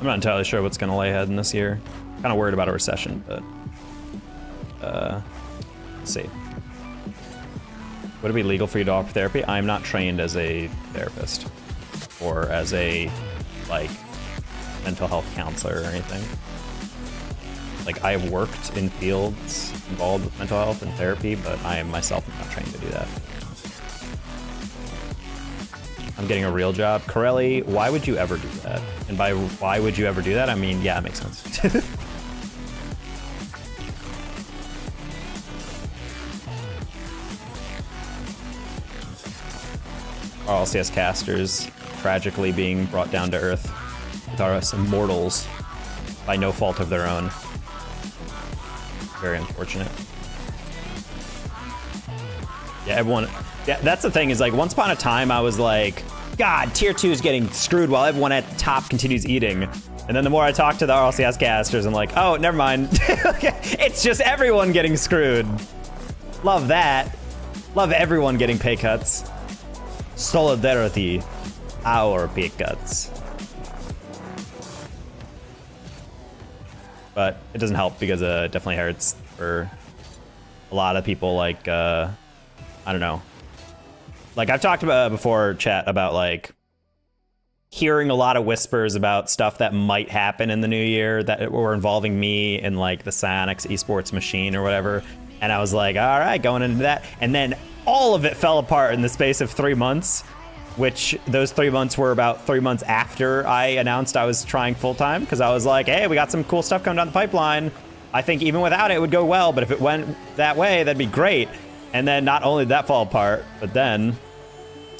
I'm not entirely sure what's gonna lay ahead in this year. Kind of worried about a recession, but let's see. Would it be legal for you to offer therapy? I'm not trained as a therapist or as a like mental health counselor or anything. Like, I've worked in fields involved with mental health and therapy, but I myself am not trained to do that. I'm getting a real job. Corelli, why would you ever do that? And by why would you ever do that, I mean, yeah, it makes sense. Our LCS casters tragically being brought down to earth with us immortals by no fault of their own. Very unfortunate. Yeah, everyone... Yeah, that's the thing, is like, once upon a time I was like, God, tier 2 is getting screwed while everyone at the top continues eating. And then the more I talk to the RLCS casters, I'm like, oh, never mind. It's just everyone getting screwed. Love that. Love everyone getting pay cuts. Solidarity, our pay cuts. But it doesn't help because it definitely hurts for a lot of people. Like, I don't know. Like, I've talked about before, chat, about like hearing a lot of whispers about stuff that might happen in the new year that were involving me and like the Psyonix esports machine or whatever. And I was like, all right, going into that. And then all of it fell apart in the space of 3 months, which those 3 months were about 3 months after I announced I was trying full time, because I was like, hey, we got some cool stuff coming down the pipeline. I think even without it, it would go well, but if it went that way, that'd be great. And then not only did that fall apart, but then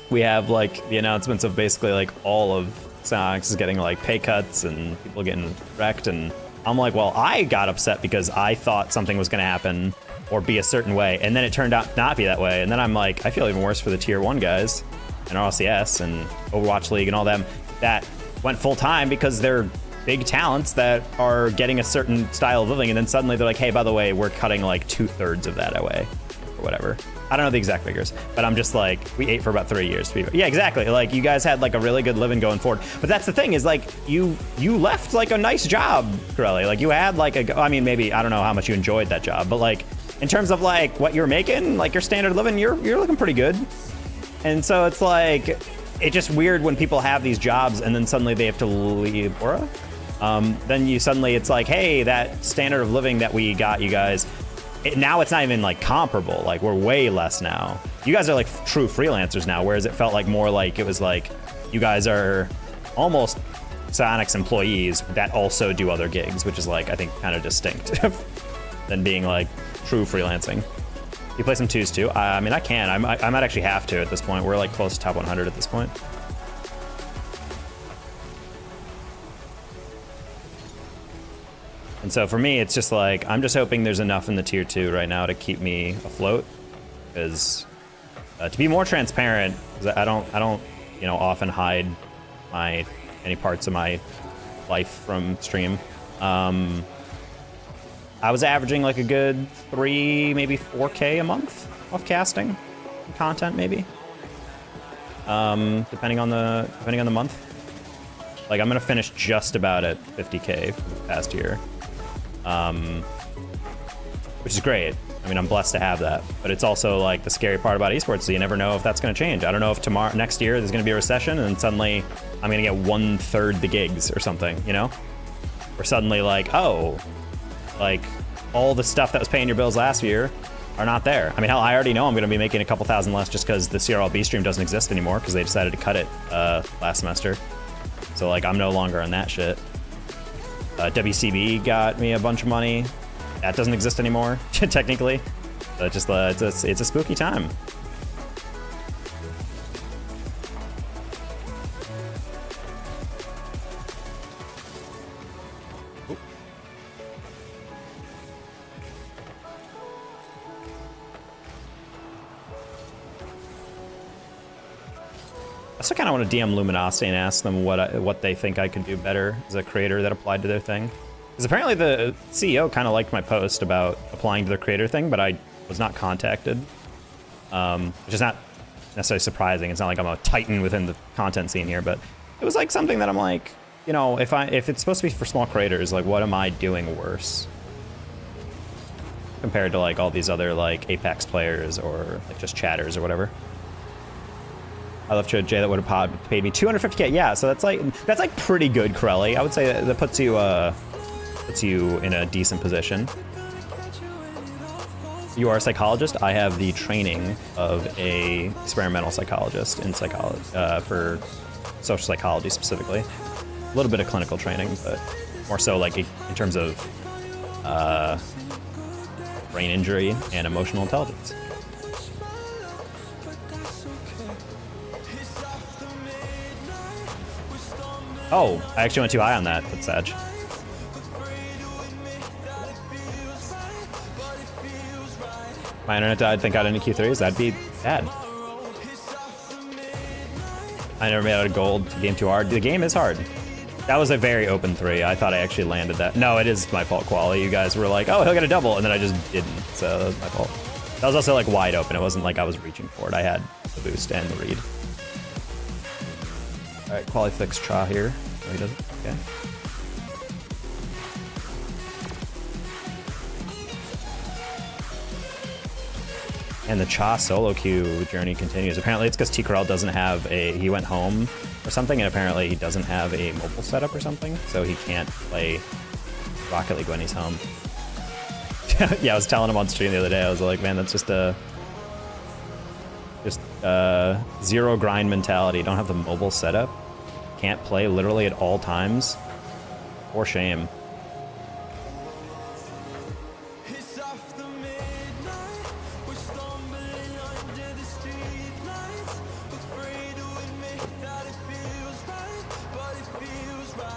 we have like the announcements of basically like all of Psyonix is getting like pay cuts and people getting wrecked. And I'm like, well, I got upset because I thought something was going to happen or be a certain way. And then it turned out not be that way. And then I'm like, I feel even worse for the tier 1 guys and RLCS and Overwatch League and all them that went full time because they're big talents that are getting a certain style of living. And then suddenly they're like, hey, by the way, we're cutting like 2/3 of that away or whatever. I don't know the exact figures, but I'm just like, we ate for about 3 years. Yeah, exactly. Like, you guys had like a really good living going forward. But that's the thing, is like, you left like a nice job, Corelli. Like, you had like I mean, maybe, I don't know how much you enjoyed that job, but like, in terms of like what you're making, like your standard of living, you're looking pretty good. And so it's like, it's just weird when people have these jobs and then suddenly they have to leave Aura. Then it's like, hey, that standard of living that we got you guys, now it's not even like comparable. Like, we're way less now. You guys are like true freelancers now, whereas it felt like more like it was like you guys are almost Psyonix employees that also do other gigs, which is like, I think, kind of distinct than being like true freelancing. You play some 2s too? I mean, I can. I might actually have to at this point. We're like close to top 100 at this point. And so for me, it's just like, I'm just hoping there's enough in the tier 2 right now to keep me afloat. Because to be more transparent, because I don't, you know, often hide any parts of my life from stream. I was averaging like a good 3, maybe 4K a month off casting content, maybe. Depending on the month. Like I'm gonna finish just about at 50K for the past year. Which is great. I mean, I'm blessed to have that, but it's also like the scary part about esports. So you never know if that's going to change. I don't know if next year there's going to be a recession and suddenly I'm going to get 1/3 the gigs or something, you know? Or suddenly like, oh, like all the stuff that was paying your bills last year are not there. I mean, hell, I already know I'm going to be making a couple thousand less just because the CRLB stream doesn't exist anymore because they decided to cut it last semester. So like, I'm no longer on that shit. WCB got me a bunch of money. That doesn't exist anymore, technically. But just it's a spooky time. I still kind of want to DM Luminosity and ask them what they think I could do better as a creator that applied to their thing. Because apparently the CEO kind of liked my post about applying to their creator thing, but I was not contacted, which is not necessarily surprising. It's not like I'm a titan within the content scene here, but it was like something that I'm like, you know, if it's supposed to be for small creators, like what am I doing worse compared to like all these other like Apex players or like just chatters or whatever. I love Jay that would have paid me 250K. Yeah, so that's like pretty good, Corelli. I would say that puts you in a decent position. You are a psychologist. I have the training of a experimental psychologist in psychology for social psychology specifically. A little bit of clinical training, but more so like in terms of brain injury and emotional intelligence. Oh, I actually went too high on that. That's sad. My internet died, thank God, into Q3s. That'd be bad. I never made out of gold. Game too hard. The game is hard. That was a very open 3. I thought I actually landed that. No, it is my fault, Quali. You guys were like, oh, he'll get a double, and then I just didn't. So that was my fault. That was also like wide open. It wasn't like I was reaching for it. I had the boost and the read. All right, Quali fix Cha here. Oh, he doesn't. Okay. And the Cha solo queue journey continues. Apparently it's because T-Corral doesn't have he went home or something, and apparently he doesn't have a mobile setup or something, so he can't play Rocket League when he's home. Yeah, I was telling him on stream the other day, I was like, man, that's just zero grind mentality. Don't have the mobile setup. Can't play literally at all times. For shame.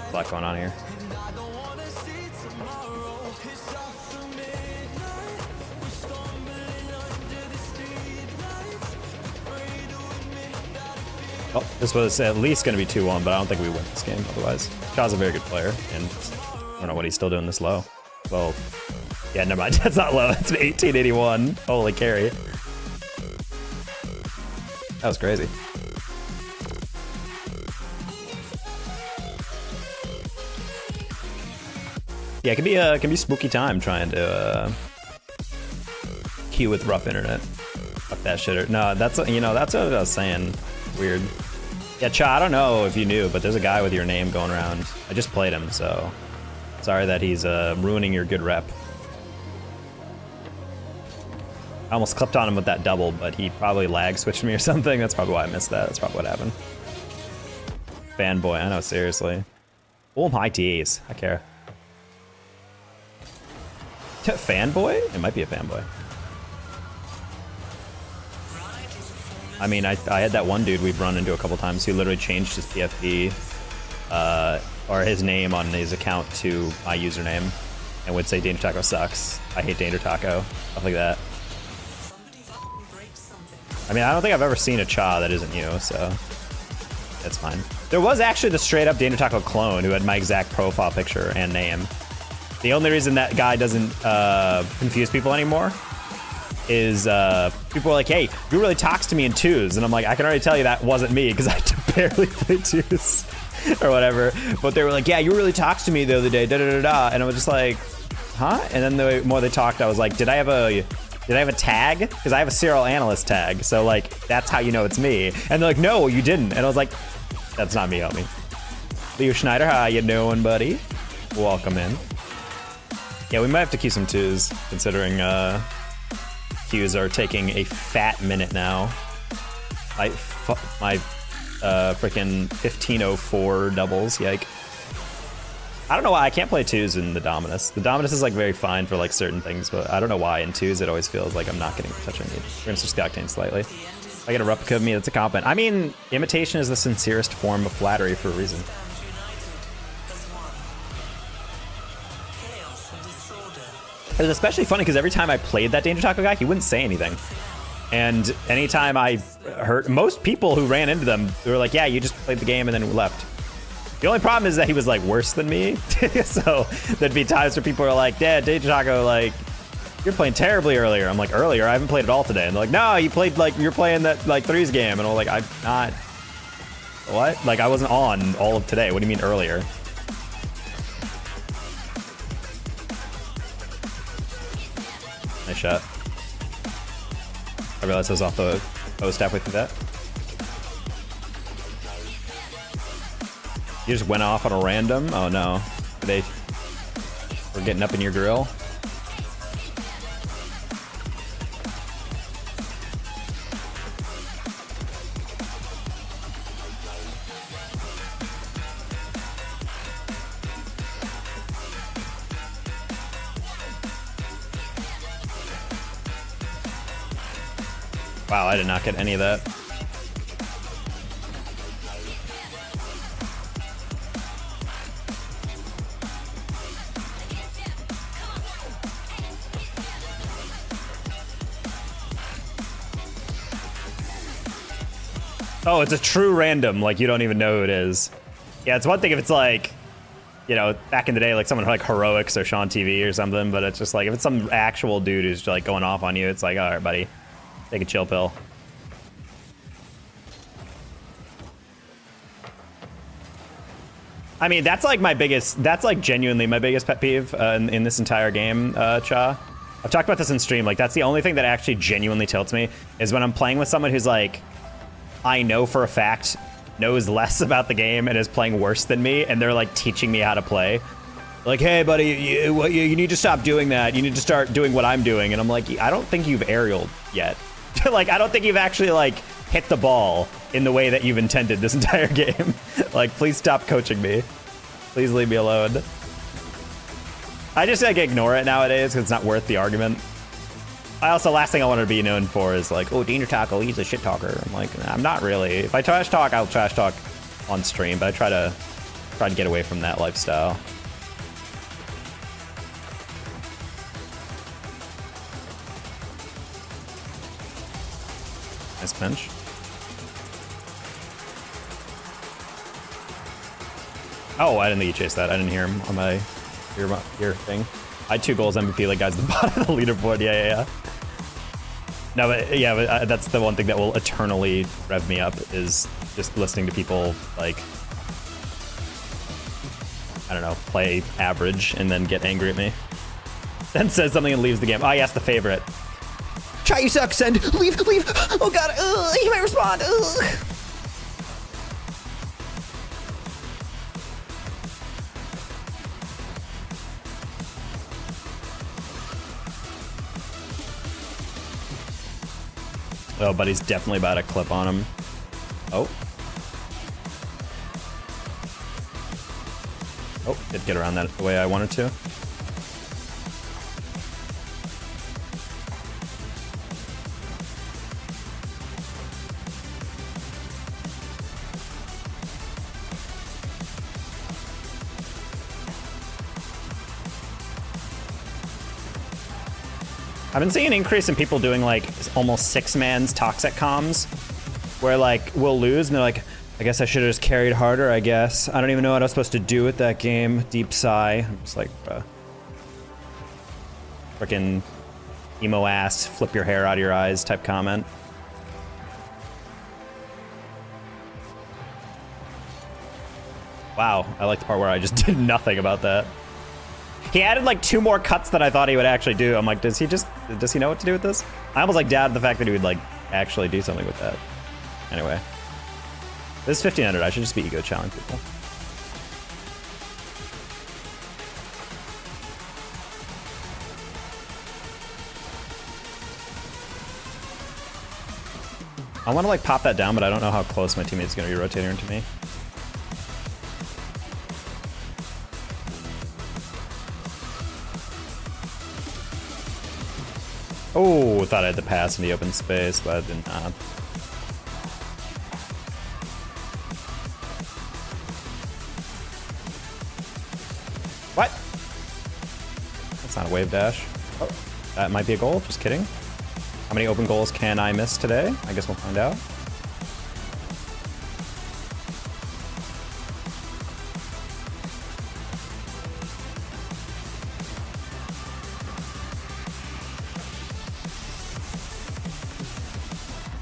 A lot going on here. Oh, this was at least going to be 2-1, but I don't think we win this game otherwise. Cha's a very good player, and I don't know what he's still doing this low. Well, yeah, never mind. That's not low. That's an 1881. Holy carry. That was crazy. Yeah, it can be spooky time trying to queue with rough internet. Fuck that shit. No, that's what I was saying. Weird. Yeah, Cha, I don't know if you knew, but there's a guy with your name going around. I just played him, so sorry that he's ruining your good rep. I almost clipped on him with that double, but he probably lag switched me or something. That's probably why I missed that. That's probably what happened. Fanboy, I know, seriously. Oh, my T's. I care. Fanboy? It might be a fanboy. I mean, I had that one dude we've run into a couple times who literally changed his PFP or his name on his account to my username and would say Danger Taco sucks. I hate Danger Taco. Stuff like that. I mean, I don't think I've ever seen a Cha that isn't you, so that's fine. There was actually the straight up Danger Taco clone who had my exact profile picture and name. The only reason that guy doesn't confuse people anymore is people are like, hey, you really talks to me in twos. And I'm like, I can already tell you that wasn't me because I barely play twos or whatever. But they were like, yeah, you really talks to me the other day, da da da da. And I was just like, huh? And then the more they talked, I was like, did I have a tag? Because I have a serial analyst tag. So like, that's how you know it's me. And they're like, no, you didn't. And I was like, that's not me, homie. Leo Schneider, how you doing, buddy? Welcome in. Yeah, we might have to keep some twos considering queues are taking a fat minute now. My freaking 1504 doubles, yike. I don't know why I can't play twos in the Dominus. The Dominus is like very fine for like certain things, but I don't know why in twos it always feels like I'm not getting the touch I need. We're gonna switch Octane slightly. If I get a replica of me, that's a compliment. I mean, imitation is the sincerest form of flattery for a reason. It was especially funny because every time I played that Danger Taco guy, he wouldn't say anything. And anytime I heard, most people who ran into them, they were like, yeah, you just played the game and then left. The only problem is that he was like worse than me. So there'd be times where people are like, yeah, Danger Taco, like, you're playing terribly earlier. I'm like, earlier? I haven't played at all today. And they're like, no, you played like, you're playing that like threes game. And I'm like, I'm not, what? Like I wasn't on all of today. What do you mean earlier? Nice shot. I realized I was off the post halfway through that. You just went off on a random? Oh no. We're getting up in your grill. Wow, I did not get any of that. Oh, it's a true random, like you don't even know who it is. Yeah, it's one thing if it's like, you know, back in the day, like someone like Heroics or Sean TV or something, but it's just like, if it's some actual dude who's like going off on you, it's like, all right, buddy. Take a chill pill. I mean, that's like my biggest, that's like genuinely my biggest pet peeve in this entire game, Cha. I've talked about this in stream, like that's the only thing that actually genuinely tilts me, is when I'm playing with someone who's like, I know for a fact, knows less about the game and is playing worse than me, and they're like teaching me how to play. Like, hey, buddy, you need to stop doing that. You need to start doing what I'm doing. And I'm like, I don't think you've aerialed yet. Like, I don't think you've actually, like, hit the ball in the way that you've intended this entire game. Like, please stop coaching me. Please leave me alone. I just, like, ignore it nowadays because it's not worth the argument. I also, last thing I wanted to be known for is, like, oh, Danger Taco, he's a shit talker. I'm like, I'm not really. If I trash talk, I'll trash talk on stream, but I try to get away from that lifestyle. Nice pinch. Oh, I didn't think you chased that. I didn't hear him on my ear thing. I had 2 goals MVP, like guys at the bottom of the leaderboard. Yeah. No, but yeah, but that's the one thing that will eternally rev me up, is just listening to people like, I don't know, play average and then get angry at me. Then says something and leaves the game. Oh, yes, the favorite. Try, you suck, send, leave, oh god, he might respond, Oh, buddy's definitely about to clip on him. Oh. Oh, did get around that the way I wanted to. I've been seeing an increase in people doing like almost 6-man's toxic comms, where like we'll lose and they're like, I guess I should have just carried harder, I guess. I don't even know what I was supposed to do with that game. Deep sigh. I'm just like, frickin' emo ass, flip your hair out of your eyes type comment. Wow, I like the part where I just did nothing about that. He added like 2 more cuts than I thought he would actually do. I'm like, does he know what to do with this? I almost like doubted the fact that he would like actually do something with that. Anyway. This is 1500, I should just be ego challenge people. I want to like pop that down, but I don't know how close my teammate's gonna be rotating into me. Oh, thought I had to pass in the open space, but I did not. What? That's not a wave dash. Oh, that might be a goal, just kidding. How many open goals can I miss today? I guess we'll find out.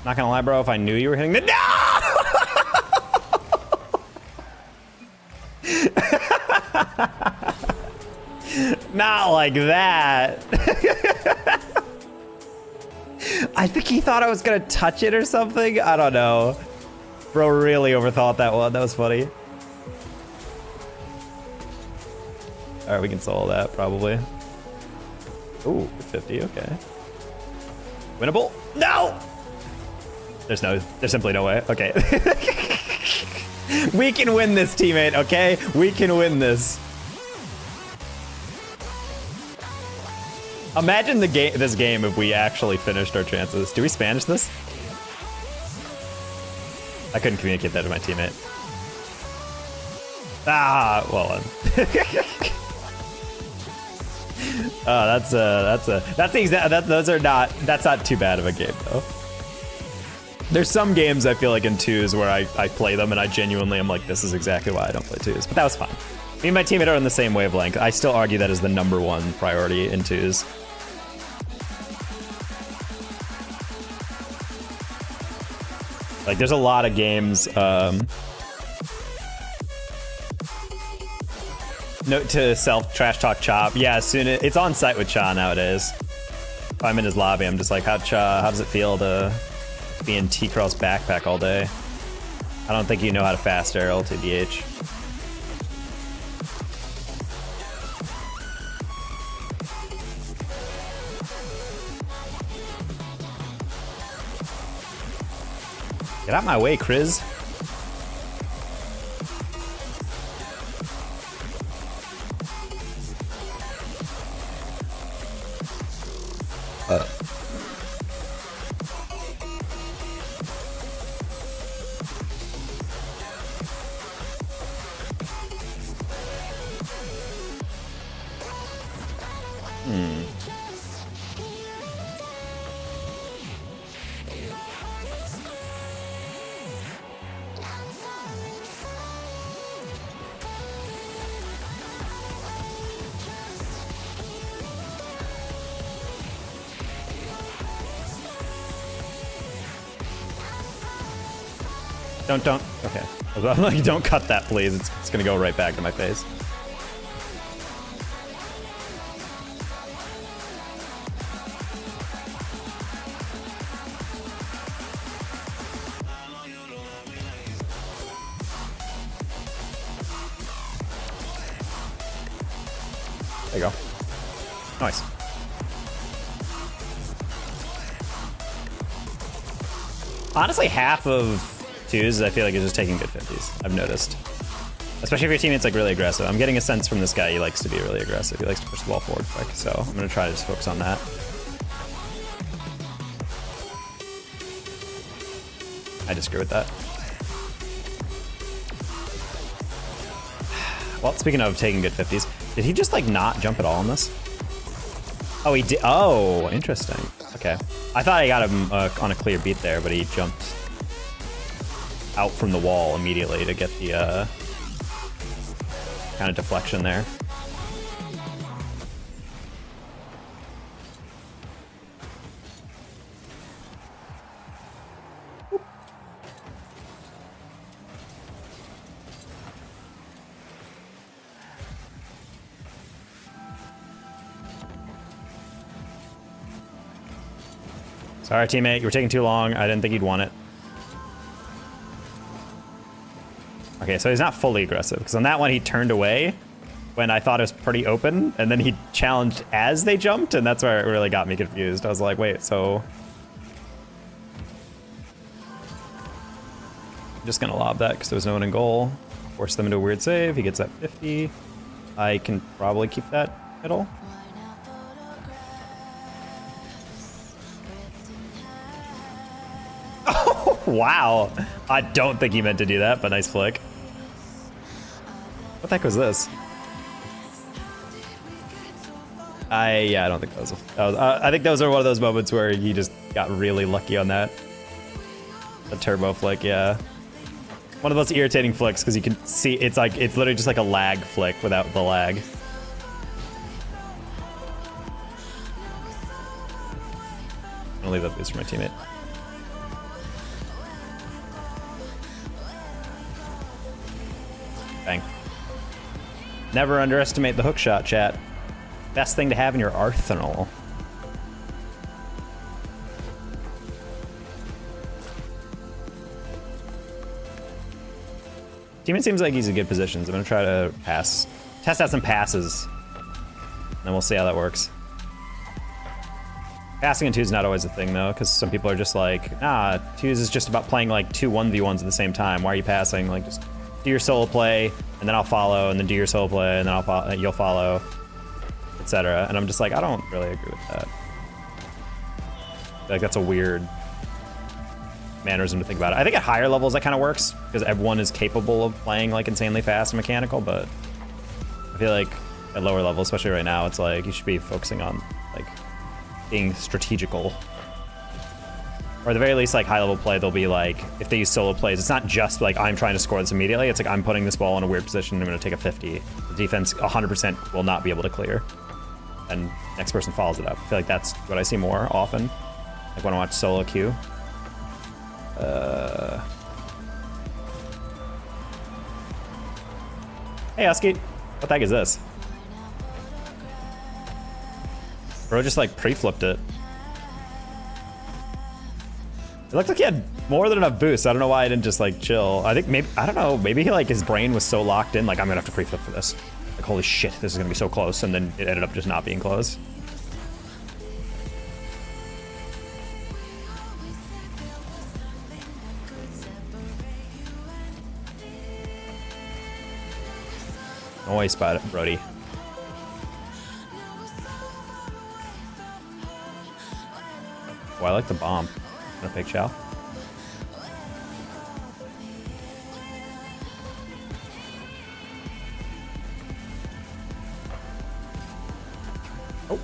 Not gonna lie, bro, if I knew you were hitting the— No! Not like that. I think he thought I was gonna touch it or something. I don't know. Bro really overthought that one. That was funny. All right, we can solo that probably. Ooh, 50, okay. Winnable? No! There's simply no way. Okay. We can win this, teammate, okay? We can win this. Imagine this game if we actually finished our chances. Do we Spanish this? I couldn't communicate that to my teammate. Ah, well that's not too bad of a game though. There's some games I feel like in twos where I play them and I genuinely am like, this is exactly why I don't play twos. But that was fine. Me and my teammate are on the same wavelength. I still argue that is the #1 priority in twos. Like, there's a lot of games. Note to self, trash talk Chop. Yeah, it's on site with Cha nowadays. If I'm in his lobby, I'm just like, how does it feel to be in T-Crawl's backpack all day? I don't think you know how to fast arrow to DH. Get out my way, Chris. Don't. Okay. I'm like, don't cut that, please. It's gonna go right back to my face. There you go. Nice. Honestly, half of twos, I feel like, is just taking good 50s. I've noticed. Especially if your teammate's like really aggressive. I'm getting a sense from this guy he likes to be really aggressive. He likes to push the ball forward quick. So I'm gonna try to just focus on that. I disagree with that. Well, speaking of taking good 50s, did he just like not jump at all on this? Oh, he did. Oh, interesting. Okay. I thought I got him on a clear beat there, but he jumped out from the wall immediately to get the kind of deflection there. Sorry, teammate, you were taking too long. I didn't think he'd want it. Okay, so he's not fully aggressive, because on that one he turned away when I thought it was pretty open, and then he challenged as they jumped, and that's where it really got me confused. I was like, wait, so... I'm just gonna lob that because there was no one in goal. Force them into a weird save. He gets that 50. I can probably keep that middle. Wow. I don't think he meant to do that, but nice flick. What the heck was this? Yeah, I don't think that was I think those are one of those moments where he just got really lucky on that. A turbo flick, yeah. One of those irritating flicks because you can see it's literally just like a lag flick without the lag. I'm gonna leave that boost for my teammate. Bang. Never underestimate the hook shot, chat. Best thing to have in your arsenal. Teammate seems like he's in good positions. I'm gonna try to test out some passes, and then we'll see how that works. Passing in 2 is not always a thing though, because some people are just like, nah, 2s is just about playing like 2 1v1s at the same time. Why are you passing? Like, just do your solo play, and then I'll follow, and then do your solo play, and then you'll follow, etc. And I'm just like, I don't really agree with that. I feel like that's a weird mannerism to think about it. I think at higher levels that kind of works, because everyone is capable of playing like insanely fast and mechanical, but I feel like at lower levels, especially right now, it's like you should be focusing on like being strategical. Or at the very least, like high level play, they'll be like, if they use solo plays, it's not just like I'm trying to score this immediately. It's like I'm putting this ball in a weird position and I'm going to take a 50. The defense 100% will not be able to clear. And next person follows it up. I feel like that's what I see more often. Like when I watch solo queue. Hey, Husky. What the heck is this? Bro just like pre-flipped it. It looked like he had more than enough boost. I don't know why I didn't just like chill. I think maybe, I don't know, maybe he like his brain was so locked in, like I'm gonna have to pre-flip for this. Like holy shit, this is gonna be so close, and then it ended up just not being close. Don't worry about it, Brody. Oh, I like the bomb. Gonna fake chow. Oh.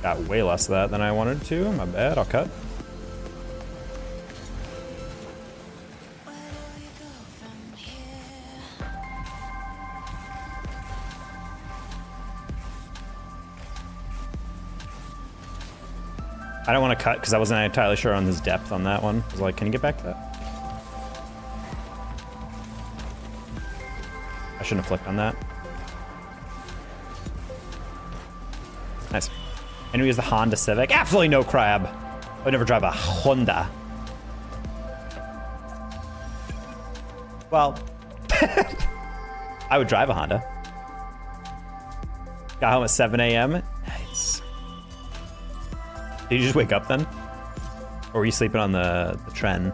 Got way less of that than I wanted to. My bad, I'll cut. I don't want to cut because I wasn't entirely sure on his depth on that one. I was like, can you get back to that? I shouldn't have flicked on that. Nice. And we use the Honda Civic. Absolutely no crab. I would never drive a Honda. Well, I would drive a Honda. Got home at 7 a.m. Nice. Did you just wake up then? Or were you sleeping on the tren?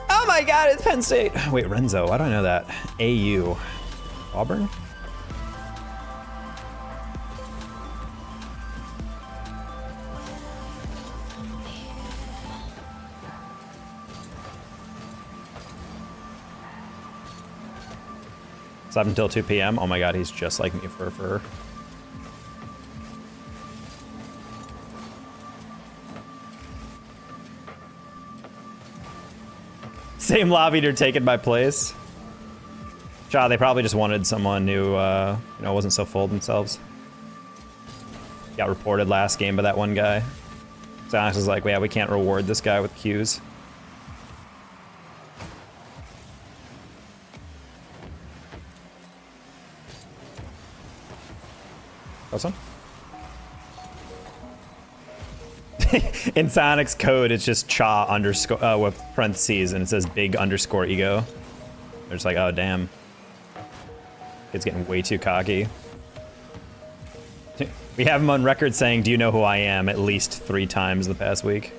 Oh my god, it's Penn State. Wait, Renzo, why do I know that? AU. Auburn? Slept until 2 p.m. Oh my god, he's just like me for. Same lobby to taken my place. They probably just wanted someone who, wasn't so full themselves. Got reported last game by that one guy. Psyonix was like, yeah, we can't reward this guy with Qs. What's on? In Psyonix code, it's just cha underscore with parentheses, and it says big underscore ego. They're just like, oh damn, kid's getting way too cocky. We have him on record saying, "Do you know who I am?" at least 3 times the past week.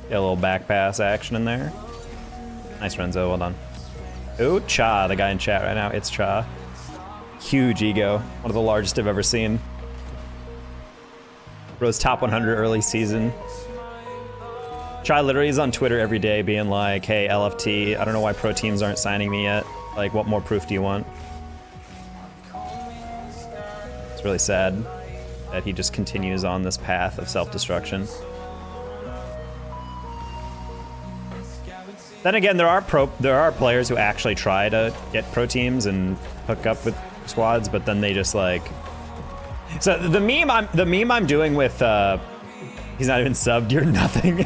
Get a little back pass action in there. Nice, Renzo. Well done. Ooh, Cha, the guy in chat right now. It's Cha. Huge ego. One of the largest I've ever seen. Rose top 100 early season. Cha literally is on Twitter every day being like, hey, LFT, I don't know why pro teams aren't signing me yet. Like, what more proof do you want? It's really sad that he just continues on this path of self-destruction. Then again, there are players who actually try to get pro teams and hook up with squads, but then they just like. So the meme I'm doing with he's not even subbed. You're nothing.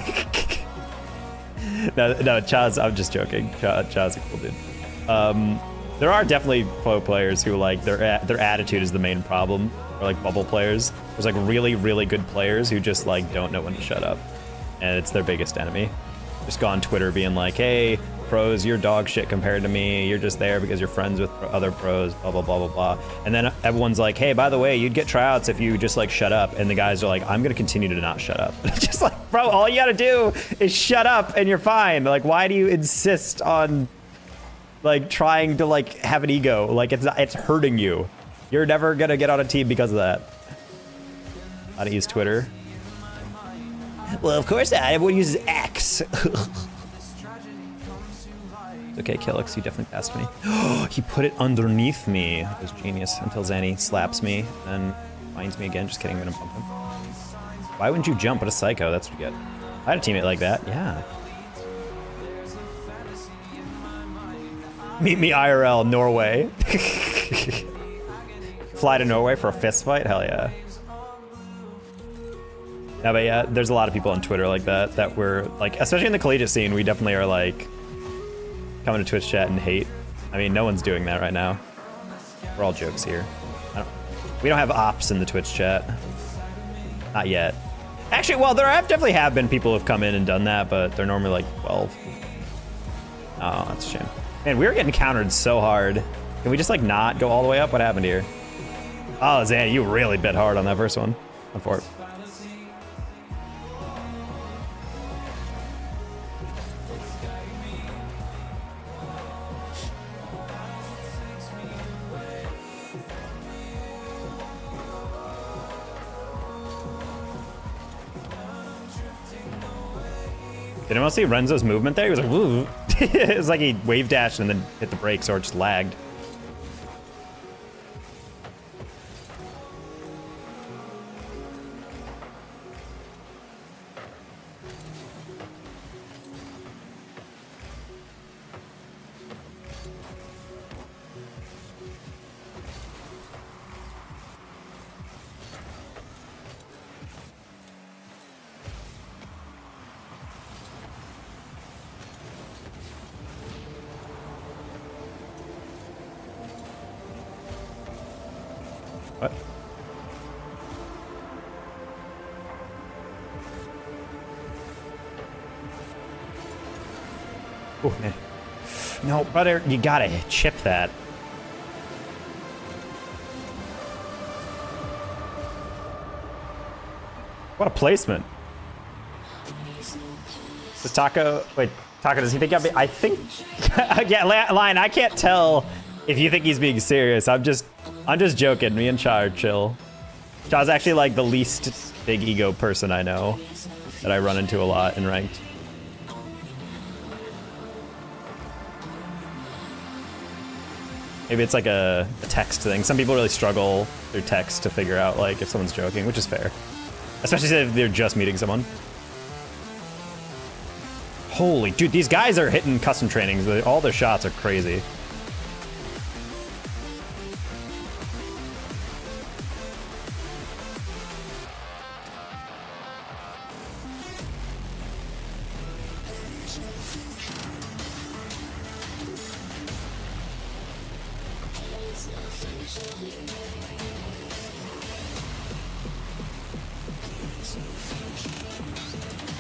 no, Chaz. I'm just joking. Chaz a cool dude. There are definitely pro players who like their attitude is the main problem, or like bubble players. There's like really good players who just like don't know when to shut up, and it's their biggest enemy. Just go on Twitter being like, hey, pros, you're dog shit compared to me. You're just there because you're friends with other pros, blah, blah, blah, blah, blah. And then everyone's like, hey, by the way, you'd get tryouts if you just like shut up. And the guys are like, I'm going to continue to not shut up. Just like, bro, all you got to do is shut up and you're fine. Like, why do you insist on like trying to like have an ego? Like it's hurting you. You're never going to get on a team because of that. How to use Twitter. Well, of course not. Everyone uses X. Okay, Killix, you definitely passed me. He put it underneath me. It was genius until Zanny slaps me and finds me again. Just kidding, I'm gonna bump him. Why wouldn't you jump? What a psycho, that's what you get. I had a teammate like that, yeah. Meet me IRL, Norway. Fly to Norway for a fist fight? Hell yeah. Yeah, but yeah, there's a lot of people on Twitter like that we're like, especially in the collegiate scene, we definitely are like coming to Twitch chat and hate. I mean, no one's doing that right now. We're all jokes here. We don't have ops in the Twitch chat. Not yet. Actually, well, there definitely have been people who've come in and done that, but they're normally like 12. Oh, that's a shame. Man, we were getting countered so hard. Can we just like not go all the way up? What happened here? Oh, Zan, you really bit hard on that first one. Go for it. Did anyone see Renzo's movement there? He was like, woo. It was like he wave dashed and then hit the brakes or just lagged. What? Oh, man. No, brother, you gotta chip that. What a placement. Does Taco... Wait, Taco, does he think I think... Yeah, Lion, I can't tell if you think he's being serious. I'm just joking. Me and Char are chill. Cha's actually like the least big ego person I know that I run into a lot in ranked. Maybe it's like a text thing. Some people really struggle through text to figure out like if someone's joking, which is fair. Especially if they're just meeting someone. Holy dude, these guys are hitting custom trainings. All their shots are crazy.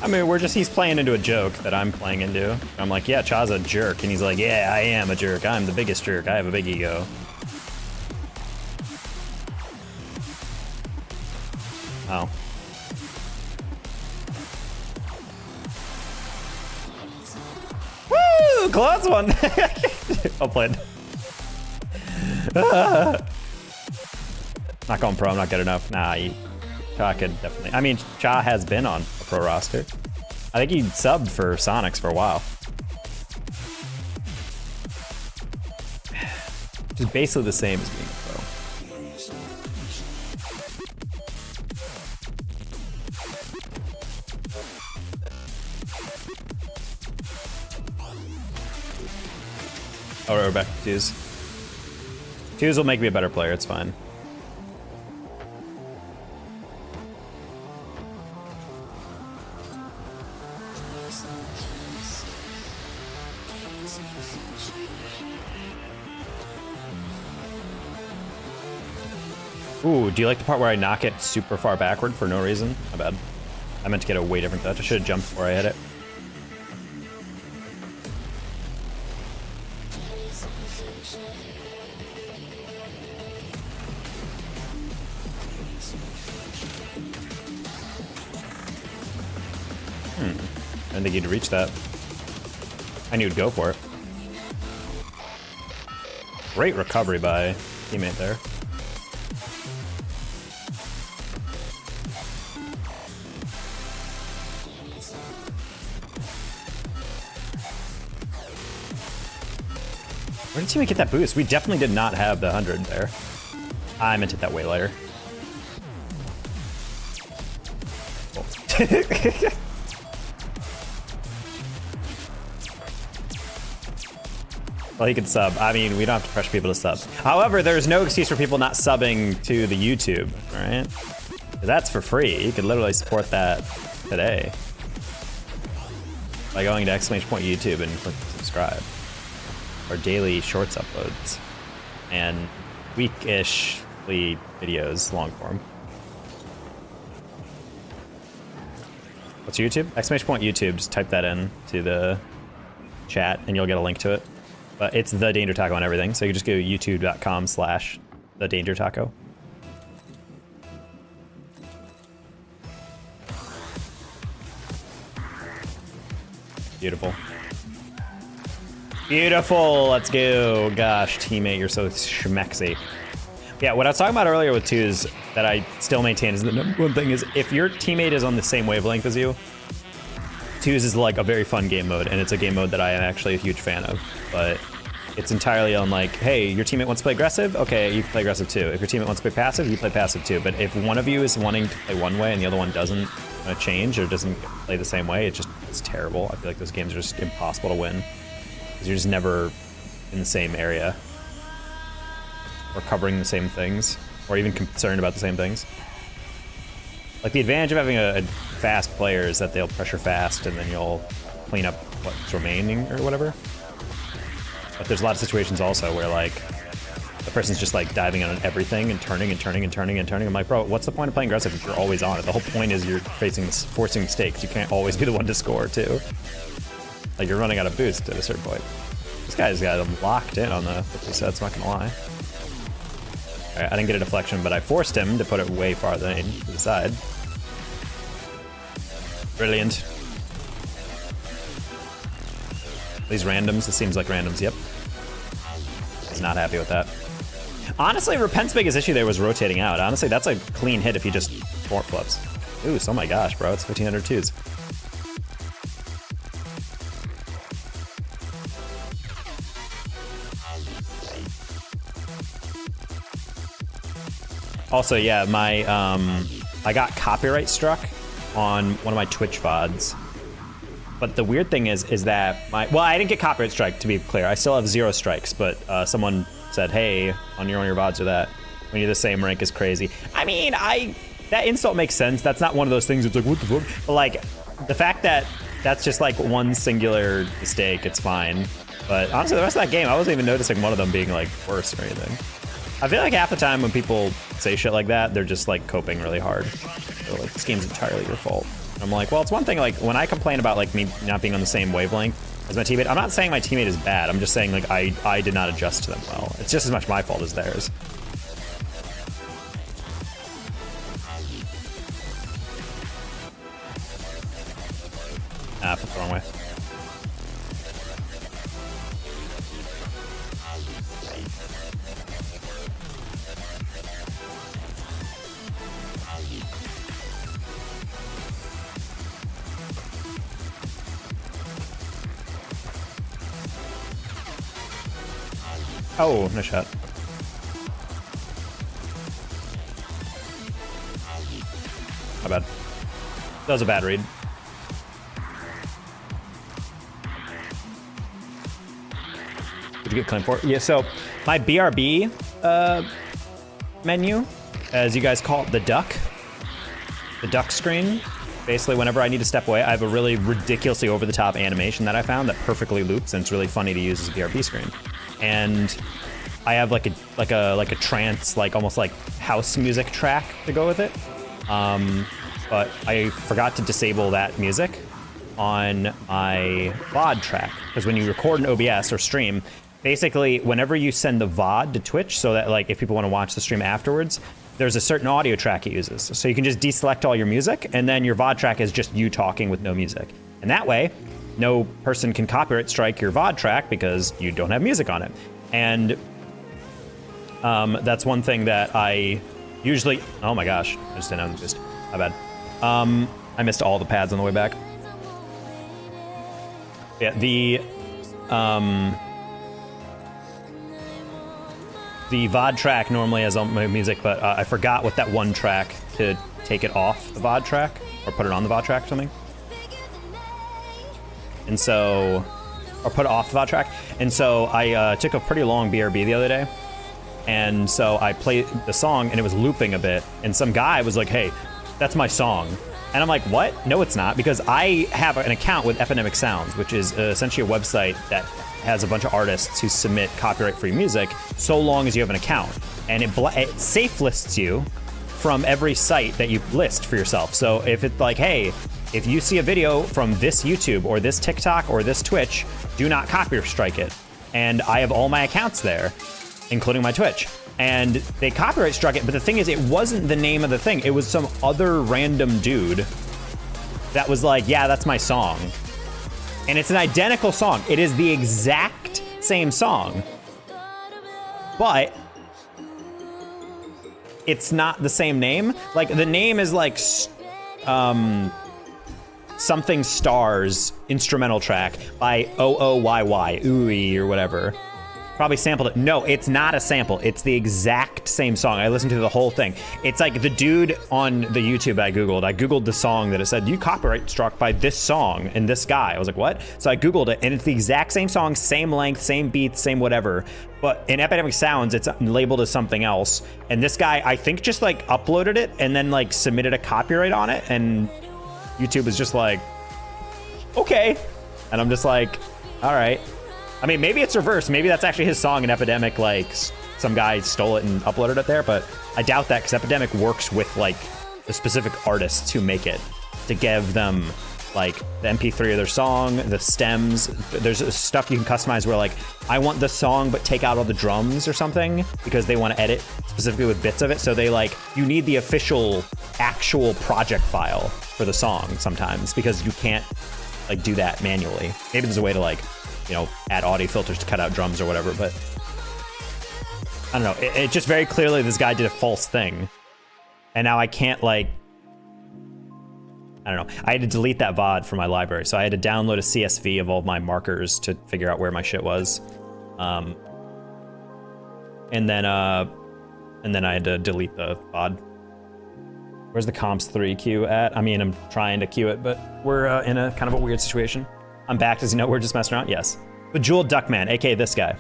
I mean, he's playing into a joke that I'm playing into. I'm like, yeah, Cha's a jerk. And he's like, yeah, I am a jerk. I'm the biggest jerk. I have a big ego. Oh. Woo! Close one! I'll play it. Not going pro, I'm not good enough. Nah, Cha could definitely. I mean, Cha has been on a pro roster. I think he subbed for Psyonix for a while. Which is basically the same as being a pro. Oh, we're back to twos. Twos will make me a better player, it's fine. Ooh, do you like the part where I knock it super far backward for no reason? My bad. I meant to get a way different touch. I should have jumped before I hit it. I didn't think he'd reach that. I knew he'd go for it. Great recovery by teammate there. Where did teammate get that boost? We definitely did not have the 100 there. I meant to hit that way later. Oh. Well, he could sub. I mean, we don't have to pressure people to sub. However, there's no excuse for people not subbing to the YouTube, all right? That's for free. You could literally support that today by going to !YouTube and click subscribe. Or daily shorts uploads and week-ishly videos, long form. What's YouTube? !YouTube. Just type that in to the chat and you'll get a link to it. But it's The Danger Taco on everything, so you just go youtube.com/TheDangerTaco. Beautiful. Beautiful, let's go. Gosh, teammate, you're so schmexy. Yeah, what I was talking about earlier with twos that I still maintain is the number one thing is if your teammate is on the same wavelength as you, twos is like a very fun game mode, and it's a game mode that I am actually a huge fan of. But it's entirely on like, hey, your teammate wants to play aggressive? Okay, you can play aggressive too. If your teammate wants to play passive, you play passive too. But if one of you is wanting to play one way and the other one doesn't change or doesn't play the same way, it's terrible. I feel like those games are just impossible to win. Because you're just never in the same area. Or covering the same things. Or even concerned about the same things. Like the advantage of having a fast player is that they'll pressure fast and then you'll clean up what's remaining or whatever. But there's a lot of situations also where like the person's just like diving on everything and turning and turning and turning and turning. I'm like, bro, what's the point of playing aggressive if you're always on it? The whole point is you're forcing mistakes. You can't always be the one to score too. Like you're running out of boost at a certain point. This guy's got him locked in on the 50 sets, not gonna lie. Alright, I didn't get a deflection, but I forced him to put it way farther in to the side. Brilliant. These randoms, it seems like randoms, yep. He's not happy with that. Honestly, Repent's biggest issue there was rotating out. Honestly, that's a clean hit if he just fort flips. Ooh, so my gosh, bro, it's 1500 twos. Also, yeah, my I got copyright struck on one of my Twitch VODs. But the weird thing is that well, I didn't get copyright strike, to be clear. I still have 0 strikes, but someone said, hey, on your VODs or that, when you're the same rank is crazy. I mean, that insult makes sense. That's not one of those things that's like, what the fuck? But like, the fact that that's just like one singular mistake, it's fine. But honestly, the rest of that game, I wasn't even noticing one of them being like worse or anything. I feel like half the time when people say shit like that, they're just like coping really hard. They're like, this game's entirely your fault. And I'm like, well, it's one thing, like when I complain about like me not being on the same wavelength as my teammate, I'm not saying my teammate is bad. I'm just saying like I did not adjust to them well. It's just as much my fault as theirs. Ah, flipped the wrong way. Oh, no shot. My bad. That was a bad read. Did you get claimed for it? Yeah, so my BRB menu, as you guys call it, the duck screen. Basically, whenever I need to step away, I have a really ridiculously over-the-top animation that I found that perfectly loops, and it's really funny to use as a BRB screen. And I have like a trance, like almost like house music track to go with it. But I forgot to disable that music on my VOD track, because when you record an OBS or stream, basically whenever you send the VOD to Twitch, so that like if people want to watch the stream afterwards, there's a certain audio track it uses. So you can just deselect all your music, and then your VOD track is just you talking with no music. And that way, no person can copyright strike your VOD track because you don't have music on it. And that's one thing that I usually... Oh my gosh, I just didn't know. My bad. I missed all the pads on the way back. Yeah, the VOD track normally has all my music, but I forgot with that one track to take it off the VOD track, or put it on the VOD track or something. And so, or put it off the VOD track. And so I took a pretty long BRB the other day. And so I played the song and it was looping a bit. And some guy was like, hey, that's my song. And I'm like, what? No, it's not, because I have an account with Epidemic Sounds, which is essentially a website that has a bunch of artists who submit copyright-free music so long as you have an account. And it safe lists you from every site that you list for yourself. So if it's like, hey, if you see a video from this YouTube or this TikTok or this Twitch, do not copyright strike it. And I have all my accounts there, including my Twitch. And they copyright struck it, but the thing is, it wasn't the name of the thing. It was some other random dude that was like, yeah, that's my song. And it's an identical song. It is the exact same song, but it's not the same name. Like, the name is like something stars instrumental track by OOYY, Ooey or whatever. Probably sampled it. No, it's not a sample. It's the exact same song. I listened to the whole thing. It's like the dude on the YouTube I Googled the song that it said, you copyright struck by this song and this guy. I was like, what? So I Googled it, and it's the exact same song, same length, same beats, same whatever. But in Epidemic Sounds, it's labeled as something else. And this guy, I think, just like uploaded it and then like submitted a copyright on it. And YouTube is just like, okay. And I'm just like, all right. I mean, maybe it's reversed. Maybe that's actually his song, and Epidemic, like, some guy stole it and uploaded it there, but I doubt that, because Epidemic works with, like, the specific artists who make it to give them, like, the MP3 of their song, the stems. There's stuff you can customize where, like, I want the song but take out all the drums or something, because they want to edit specifically with bits of it. So they, like, you need the official, actual project file for the song sometimes, because you can't, like, do that manually. Maybe there's a way to, like, you know, add audio filters to cut out drums or whatever, but I don't know. It just very clearly this guy did a false thing. And now I can't, like, I don't know. I had to delete that VOD from my library. So I had to download a CSV of all of my markers to figure out where my shit was. And then I had to delete the VOD. Where's the comps 3 queue at? I mean, I'm trying to queue it, but we're in a kind of a weird situation. I'm back. Does he know we're just messing around? Yes. Bejeweled Duckman, aka this guy.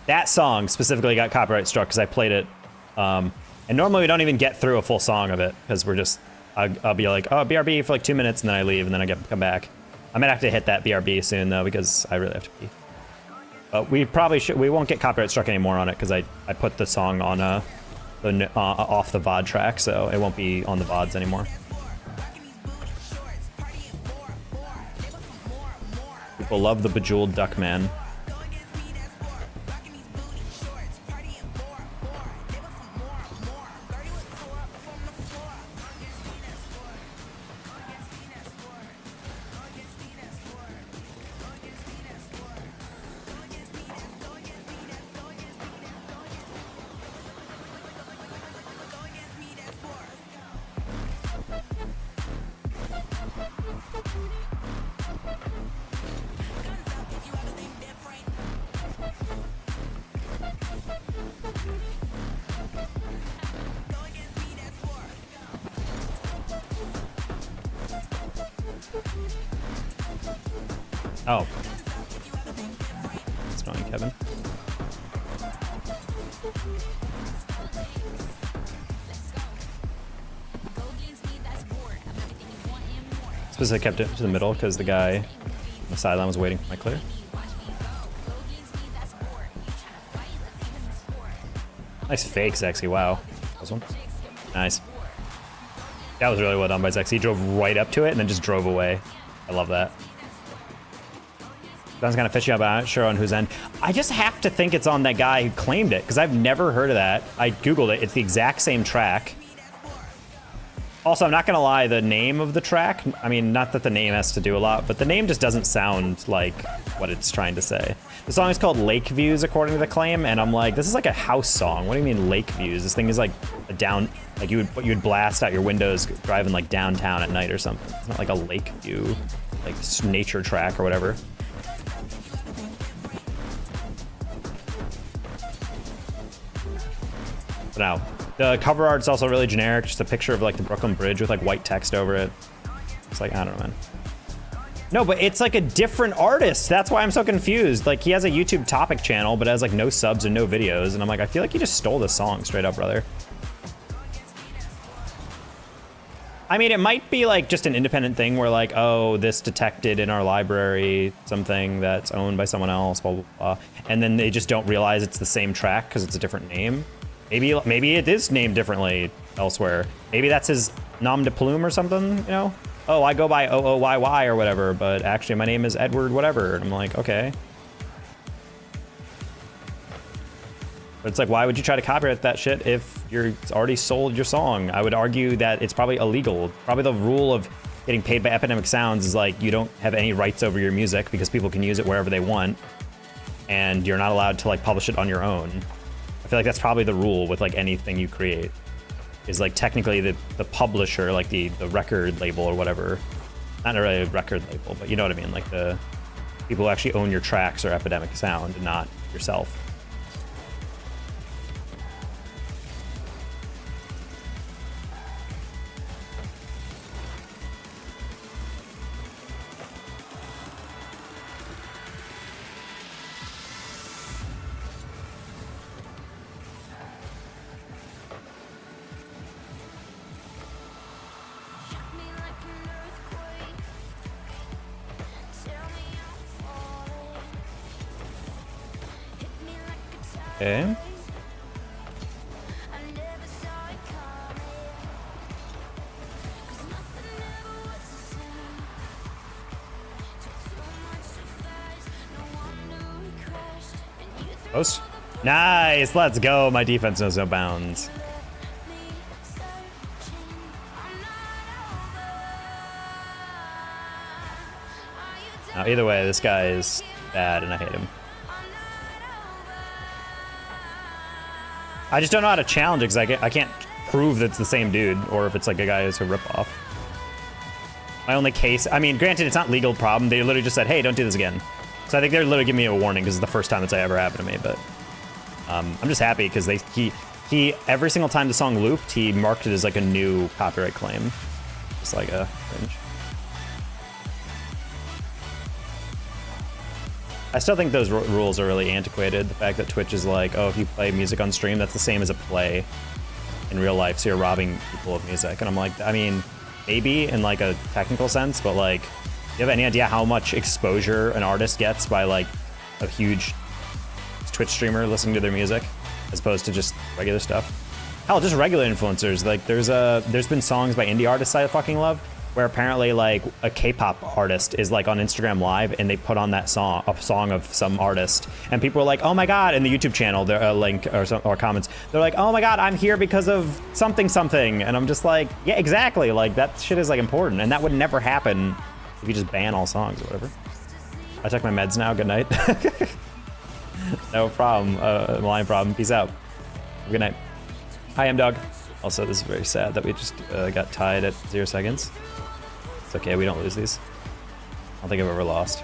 That song specifically got copyright struck because I played it. And normally we don't even get through a full song of it because we're just, I'll be like, oh, BRB for like 2 minutes and then I leave and then I come back. I might have to hit that BRB soon though because I really have to pee. But we probably should, we won't get copyright struck anymore on it because I put the song on off the VOD track, so it won't be on the VODs anymore. People love the Bejeweled Duckman. Oh. That's annoying, Kevin. Suppose I kept it to the middle because the guy on the sideline was waiting for my clear. Nice fake, Zexy. Wow. That was one. Nice. That was really well done by Zexy. He drove right up to it and then just drove away. I love that. Sounds kind of fishy, but I'm not sure on whose end. I just have to think it's on that guy who claimed it, because I've never heard of that. I Googled it. It's the exact same track. Also, I'm not going to lie, the name of the track, I mean, not that the name has to do a lot, but the name just doesn't sound like what it's trying to say. The song is called Lake Views, according to the claim, and I'm like, this is like a house song. What do you mean Lake Views? This thing is like a down, like you would blast out your windows driving like downtown at night or something. It's not like a lake view, like nature track or whatever. Now, the cover art's also really generic, just a picture of like the Brooklyn Bridge with like white text over it. It's like, I don't know, man. No, but it's like a different artist. That's why I'm so confused. Like, he has a YouTube topic channel, but has like no subs and no videos. And I'm like, I feel like you just stole the song straight up, brother. I mean, it might be like just an independent thing where like, oh, this detected in our library something that's owned by someone else, blah, blah, blah. And then they just don't realize it's the same track because it's a different name. Maybe it is named differently elsewhere. Maybe that's his nom de plume or something, you know? Oh, I go by OOYY or whatever, but actually my name is Edward whatever. And I'm like, okay. But it's like, why would you try to copyright that shit if you're already sold your song? I would argue that it's probably illegal. Probably the rule of getting paid by Epidemic Sounds is like, you don't have any rights over your music because people can use it wherever they want. And you're not allowed to like publish it on your own. I feel like that's probably the rule with like anything you create, is like technically the publisher, like the record label or whatever, not really a record label, but you know what I mean, like the people who actually own your tracks are Epidemic Sound and not yourself. Okay. Post. Nice, let's go. My defense knows no bounds. Now, either way, this guy is bad and I hate him. I just don't know how to challenge it because I can't prove that it's the same dude or if it's like a guy who's a ripoff. My only case, I mean, granted, it's not legal problem. They literally just said, hey, don't do this again. So I think they're literally giving me a warning because it's the first time it's ever happened to me. But I'm just happy because he every single time the song looped, he marked it as like a new copyright claim. Just like a cringe. I still think those rules are really antiquated. The fact that Twitch is like, oh, if you play music on stream, that's the same as a play in real life, so you're robbing people of music. And I'm like, I mean, maybe in like a technical sense, but like, do you have any idea how much exposure an artist gets by like a huge Twitch streamer listening to their music as opposed to just regular stuff? Hell, just regular influencers. Like there's been songs by indie artists I fucking love where apparently like a K-pop artist is like on Instagram Live and they put on that song, a song of some artist, and people are like, oh my god, in the YouTube channel, there a link or comments, they're like, oh my god, I'm here because of something something, and I'm just like, yeah, exactly, like that shit is like important, and that would never happen if you just ban all songs or whatever. I took my meds now. Good night. No problem. Line problem. Peace out. Good night. Hi, M-Dog. Also, this is very sad that we just got tied at 0 seconds. It's okay, we don't lose these. I don't think I've ever lost.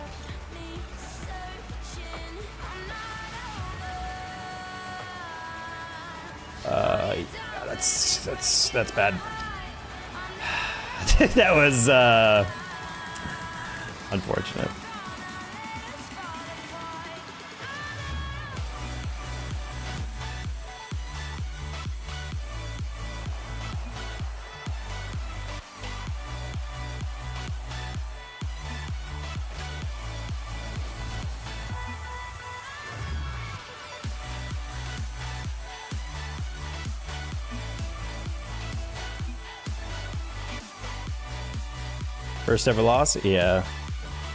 Yeah, that's bad. That was unfortunate. First ever loss? Yeah.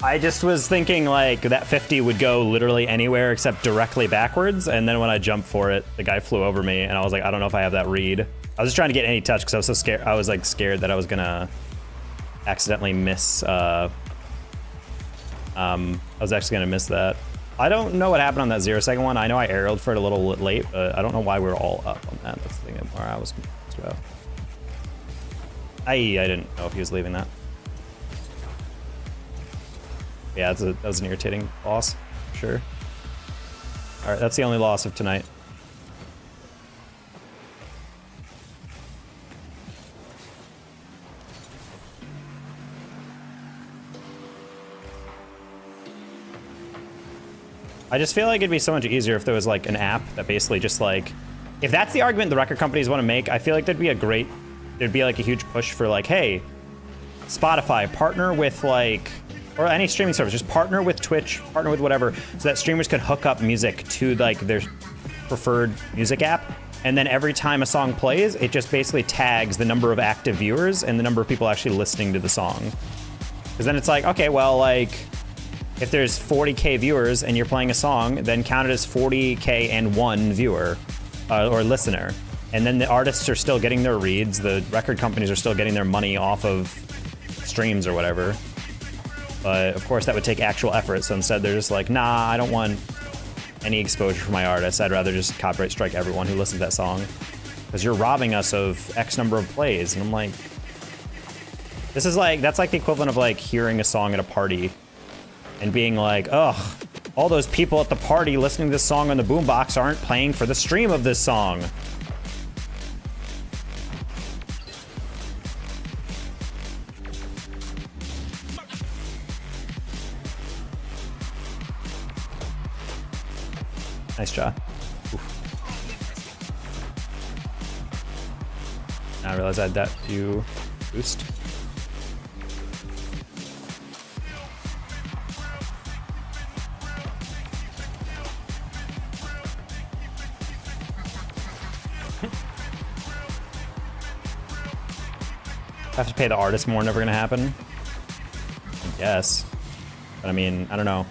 I just was thinking like that 50 would go literally anywhere except directly backwards, and then when I jumped for it, the guy flew over me, and I was like, I don't know if I have that read. I was just trying to get any touch because I was so scared. I was like scared that I was gonna accidentally miss. I was actually gonna miss that. I don't know what happened on that 0 second one. I know I aerialed for it a little late, but I don't know why we were all up on that. That's the thing where I was confused about. I didn't know if he was leaving that. Yeah, that was an irritating loss, for sure. All right, that's the only loss of tonight. I just feel like it'd be so much easier if there was like an app that basically just like, if that's the argument the record companies want to make, I feel like there'd be like a huge push for like, hey, Spotify, partner with like, or any streaming service, just partner with Twitch, partner with whatever, so that streamers could hook up music to like their preferred music app. And then every time a song plays, it just basically tags the number of active viewers and the number of people actually listening to the song. Because then it's like, okay, well, like, if there's 40K viewers and you're playing a song, then count it as 40K and 1 viewer or listener. And then the artists are still getting their reads, the record companies are still getting their money off of streams or whatever. But of course that would take actual effort, so instead they're just like, nah, I don't want any exposure for my artists. I'd rather just copyright strike everyone who listens to that song. Because you're robbing us of X number of plays. And I'm like, this is like, that's like the equivalent of like hearing a song at a party and being like, ugh, all those people at the party listening to this song on the boombox aren't playing for the stream of this song. Nice shot. Now I realize I had that to boost. Have to pay the artist more, never gonna happen. I guess. But I mean, I don't know.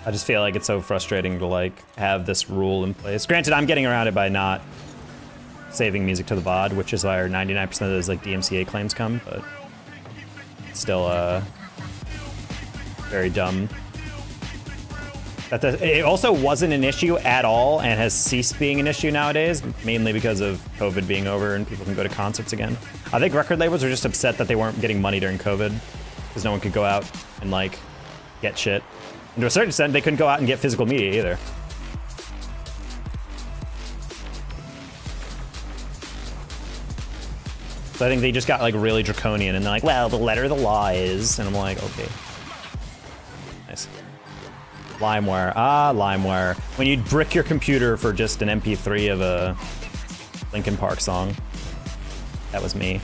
I just feel like it's so frustrating to like have this rule in place. Granted, I'm getting around it by not saving music to the VOD, which is where 99% of those like DMCA claims come, but still very dumb. It also wasn't an issue at all and has ceased being an issue nowadays, mainly because of COVID being over and people can go to concerts again. I think record labels are just upset that they weren't getting money during COVID because no one could go out and like get shit. And to a certain extent, they couldn't go out and get physical media either. So I think they just got like really draconian and they're like, well, the letter of the law is, and I'm like, okay. Nice. LimeWire, LimeWire. When you'd brick your computer for just an MP3 of a Linkin Park song. That was me.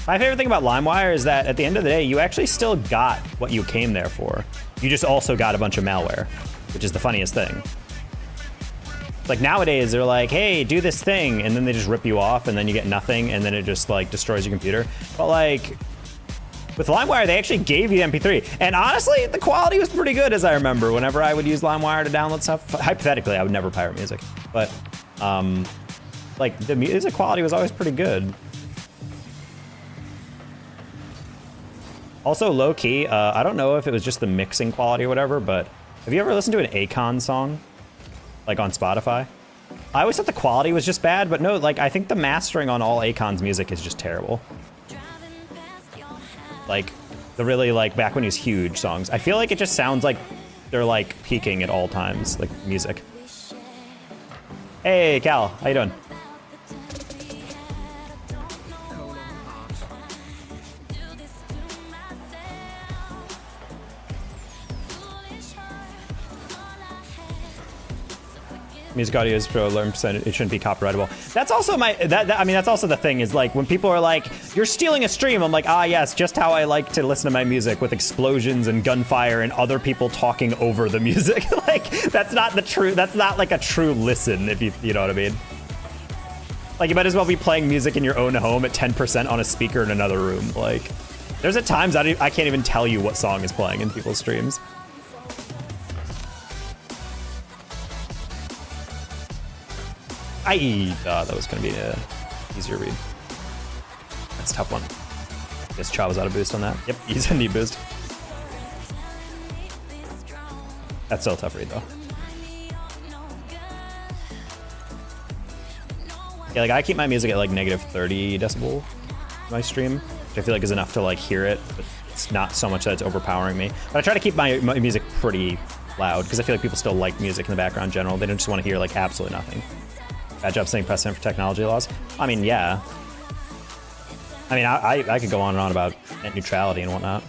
My favorite thing about LimeWire is that at the end of the day, you actually still got what you came there for. You just also got a bunch of malware, which is the funniest thing. Like nowadays, they're like, hey, do this thing, and then they just rip you off, and then you get nothing, and then it just like destroys your computer. But like, with LimeWire, they actually gave you MP3. And honestly, the quality was pretty good, as I remember. Whenever I would use LimeWire to download stuff, hypothetically, I would never pirate music. But like the music quality was always pretty good. Also, low key, I don't know if it was just the mixing quality or whatever, but have you ever listened to an Akon song? Like on Spotify? I always thought the quality was just bad, but no, like I think the mastering on all Akon's music is just terrible. Like the really like back when he was huge songs. I feel like it just sounds like they're like peaking at all times, like music. Hey Cal, how you doing? Music audio is pro 11%. It shouldn't be copyrightable. That's also my. I mean, that's also the thing is like when people are like, "You're stealing a stream." I'm like, ah, yes, just how I like to listen to my music with explosions and gunfire and other people talking over the music. Like that's not the true. That's not like a true listen. If you know what I mean. Like you might as well be playing music in your own home at 10% on a speaker in another room. Like there's at times I can't even tell you what song is playing in people's streams. I thought that was going to be a easier read. That's a tough one. I guess Cha was out of boost on that. Yep, he's in knee boost. That's still a tough read though. Yeah, like I keep my music at like negative 30 decibel in my stream, which I feel like is enough to like hear it, but it's not so much that it's overpowering me. But I try to keep my music pretty loud because I feel like people still like music in the background in general. They don't just want to hear like absolutely nothing. Bad job setting precedent for technology laws. I mean, yeah. I mean, I could go on and on about net neutrality and whatnot.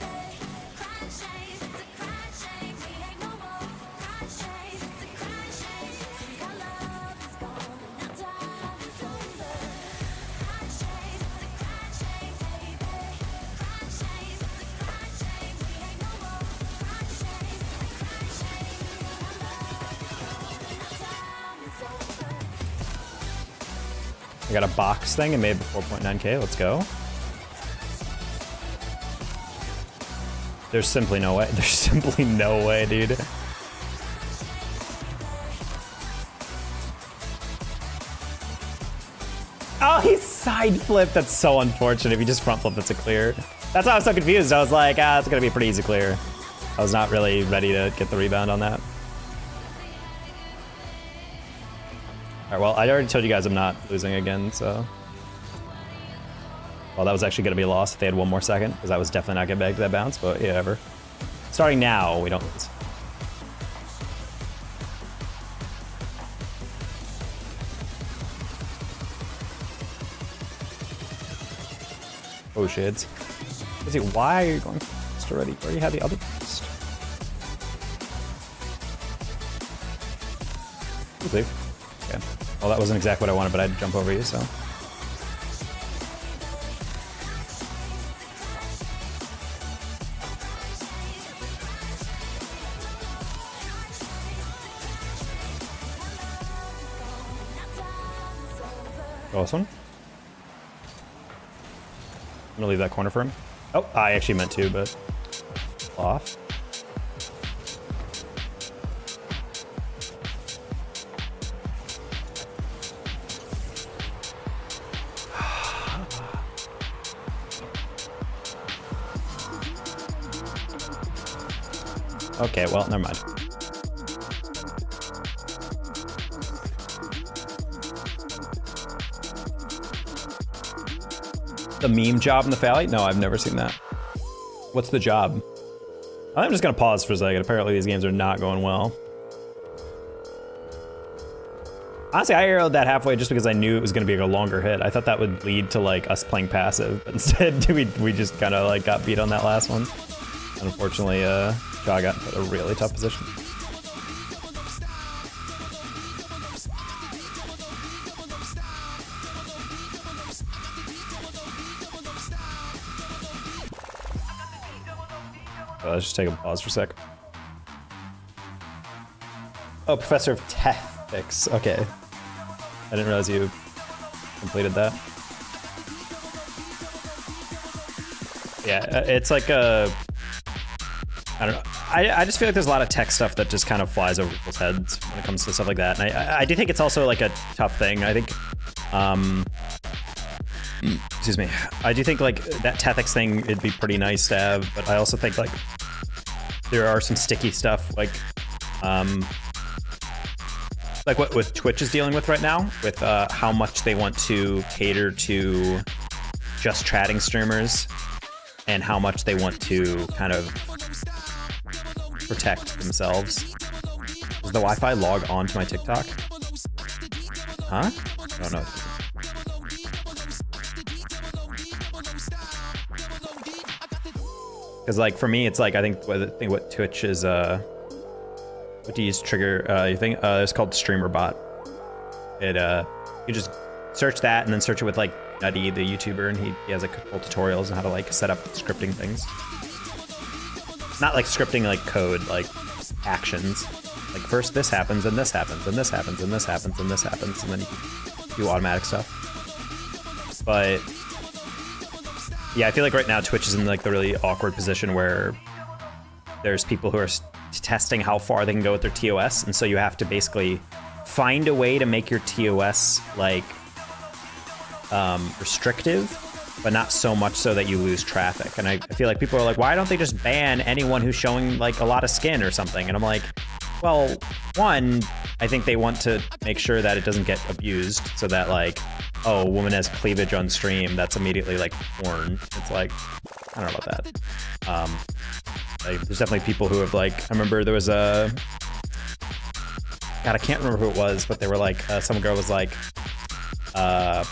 I got a box thing and made 4.9K. Let's go. There's simply no way. There's simply no way, dude. Oh, he side flipped. That's so unfortunate. If he just front flipped, it's a clear. That's why I was so confused. I was like, it's gonna be a pretty easy clear. I was not really ready to get the rebound on that. Alright, well, I already told you guys I'm not losing again, so... Well, that was actually going to be a loss if they had one more second, because I was definitely not getting back to that bounce, but yeah, whatever. Starting now, we don't lose. Oh, shits. Izzy, why are you going first already? You already had the other first. Leave. Okay. Well, that wasn't exactly what I wanted, but I had to jump over you, so. Awesome. I'm gonna leave that corner for him. Oh, I actually meant to, but off. Okay, well, never mind. The meme job in the Valley? No, I've never seen that. What's the job? I'm just gonna pause for a second. Apparently these games are not going well. Honestly, I arrowed that halfway just because I knew it was gonna be a longer hit. I thought that would lead to like us playing passive, but instead we just kind of like got beat on that last one. And unfortunately, Shaw got in a really tough position. Let's just take a pause for a sec. Oh, Professor of Tactics. Okay. I didn't realize you completed that. Yeah, it's like a... I don't know. I just feel like there's a lot of tech stuff that just kind of flies over people's heads when it comes to stuff like that. And I do think it's also like a tough thing. I think... excuse me. I do think like that Tactics thing, it'd be pretty nice to have, but I also think like there are some sticky stuff like what Twitch is dealing with right now with how much they want to cater to just chatting streamers and how much they want to kind of protect themselves. Does the Wi-Fi log on to my TikTok? Huh? I don't know. Because like for me, it's like I think what Twitch is. What do you use to trigger your thing? It's called Streamer Bot. It you just search that and then search it with like Nutty, the YouTuber, and he has like full tutorials on how to like set up scripting things. Not like scripting like code, like actions. Like first this happens, and this happens, and this happens, and this happens, and this happens, and then you can do automatic stuff. But yeah, I feel like right now Twitch is in like the really awkward position where there's people who are testing how far they can go with their TOS, and so you have to basically find a way to make your TOS like restrictive, but not so much so that you lose traffic. And I feel like people are like, why don't they just ban anyone who's showing like a lot of skin or something? And I'm like, well, one, I think they want to make sure that it doesn't get abused, so that like, oh, a woman has cleavage on stream, that's immediately like porn. It's like, I don't know about that. Like, there's definitely people who have like, I remember there was a, God, I can't remember who it was, but they were like, some girl was like, I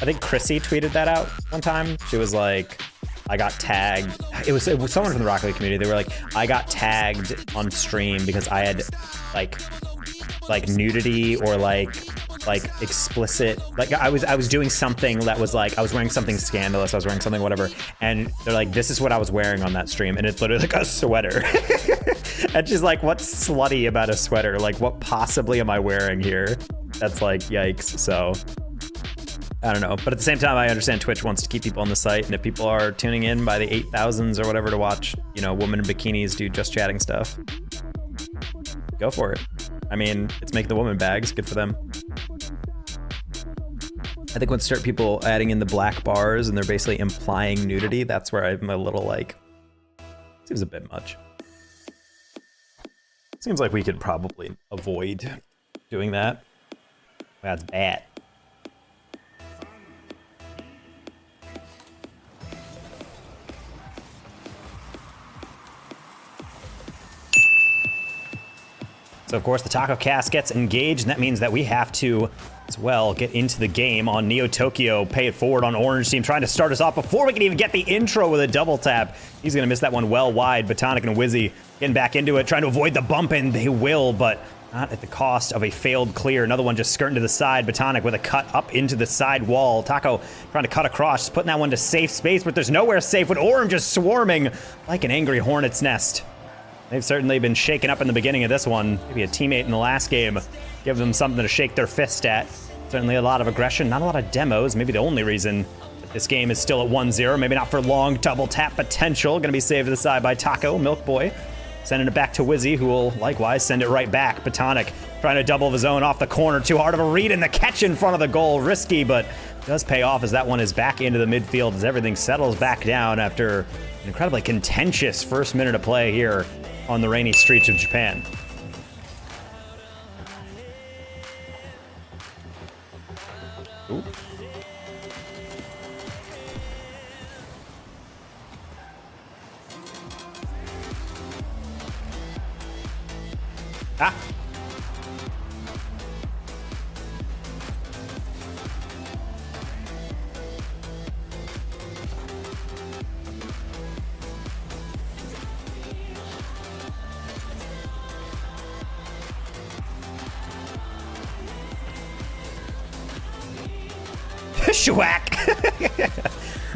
think Chrissy tweeted that out one time. She was like, I got tagged. It was someone from the Rocket League community. They were like, I got tagged on stream because I had like nudity or like explicit, like I was doing something that was like, I was wearing something scandalous, I was wearing something whatever, and they're like, this is what I was wearing on that stream, and it's literally like a sweater. And she's like, what's slutty about a sweater? Like, what possibly am I wearing here? That's like, yikes. So I don't know, but at the same time, I understand Twitch wants to keep people on the site, and if people are tuning in by the 8,000s or whatever to watch, you know, women in bikinis do just chatting stuff, go for it. I mean, it's making the woman bags, good for them. I think when start people adding in the black bars and they're basically implying nudity, that's where I'm a little like, seems a bit much. Seems like we could probably avoid doing that. That's bad. So of course the Taco Cast gets engaged, and that means that we have to, as well, get into the game on Neo Tokyo, pay it forward on Orange Team, trying to start us off before we can even get the intro with a double tap. He's gonna miss that one well wide. Batonic and Wizzy getting back into it, trying to avoid the bump, and they will, but not at the cost of a failed clear. Another one just skirting to the side. Batonic with a cut up into the side wall. Taco trying to cut across, just putting that one to safe space, but there's nowhere safe with Orange just swarming like an angry hornet's nest. They've certainly been shaken up in the beginning of this one. Maybe a teammate in the last game give them something to shake their fist at. Certainly a lot of aggression, not a lot of demos. Maybe the only reason that this game is still at 1-0. Maybe not for long. Double tap potential. Gonna be saved to the side by Taco. Milk Boy sending it back to Wizzy, who will likewise send it right back. Batonic trying to double his own off the corner. Too hard of a read, and the catch in front of the goal. Risky, but does pay off as that one is back into the midfield as everything settles back down after incredibly contentious first minute of play here on the rainy streets of Japan. Ooh. Ah! Shwack!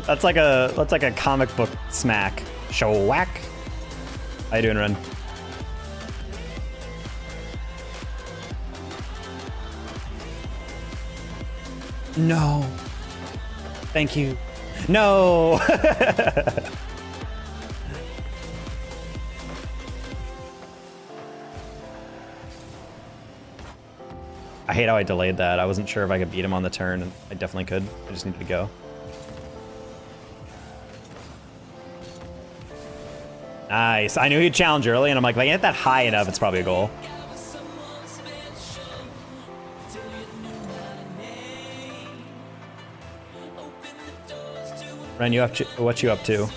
That's like a comic book smack. Shwack. How you doing, Ren? No. Thank you. No. I hate how I delayed that. I wasn't sure if I could beat him on the turn, and I definitely could. I just needed to go. Nice. I knew he'd challenge early, and I'm like, if I get that high enough, it's probably a goal. Ren, what you up to?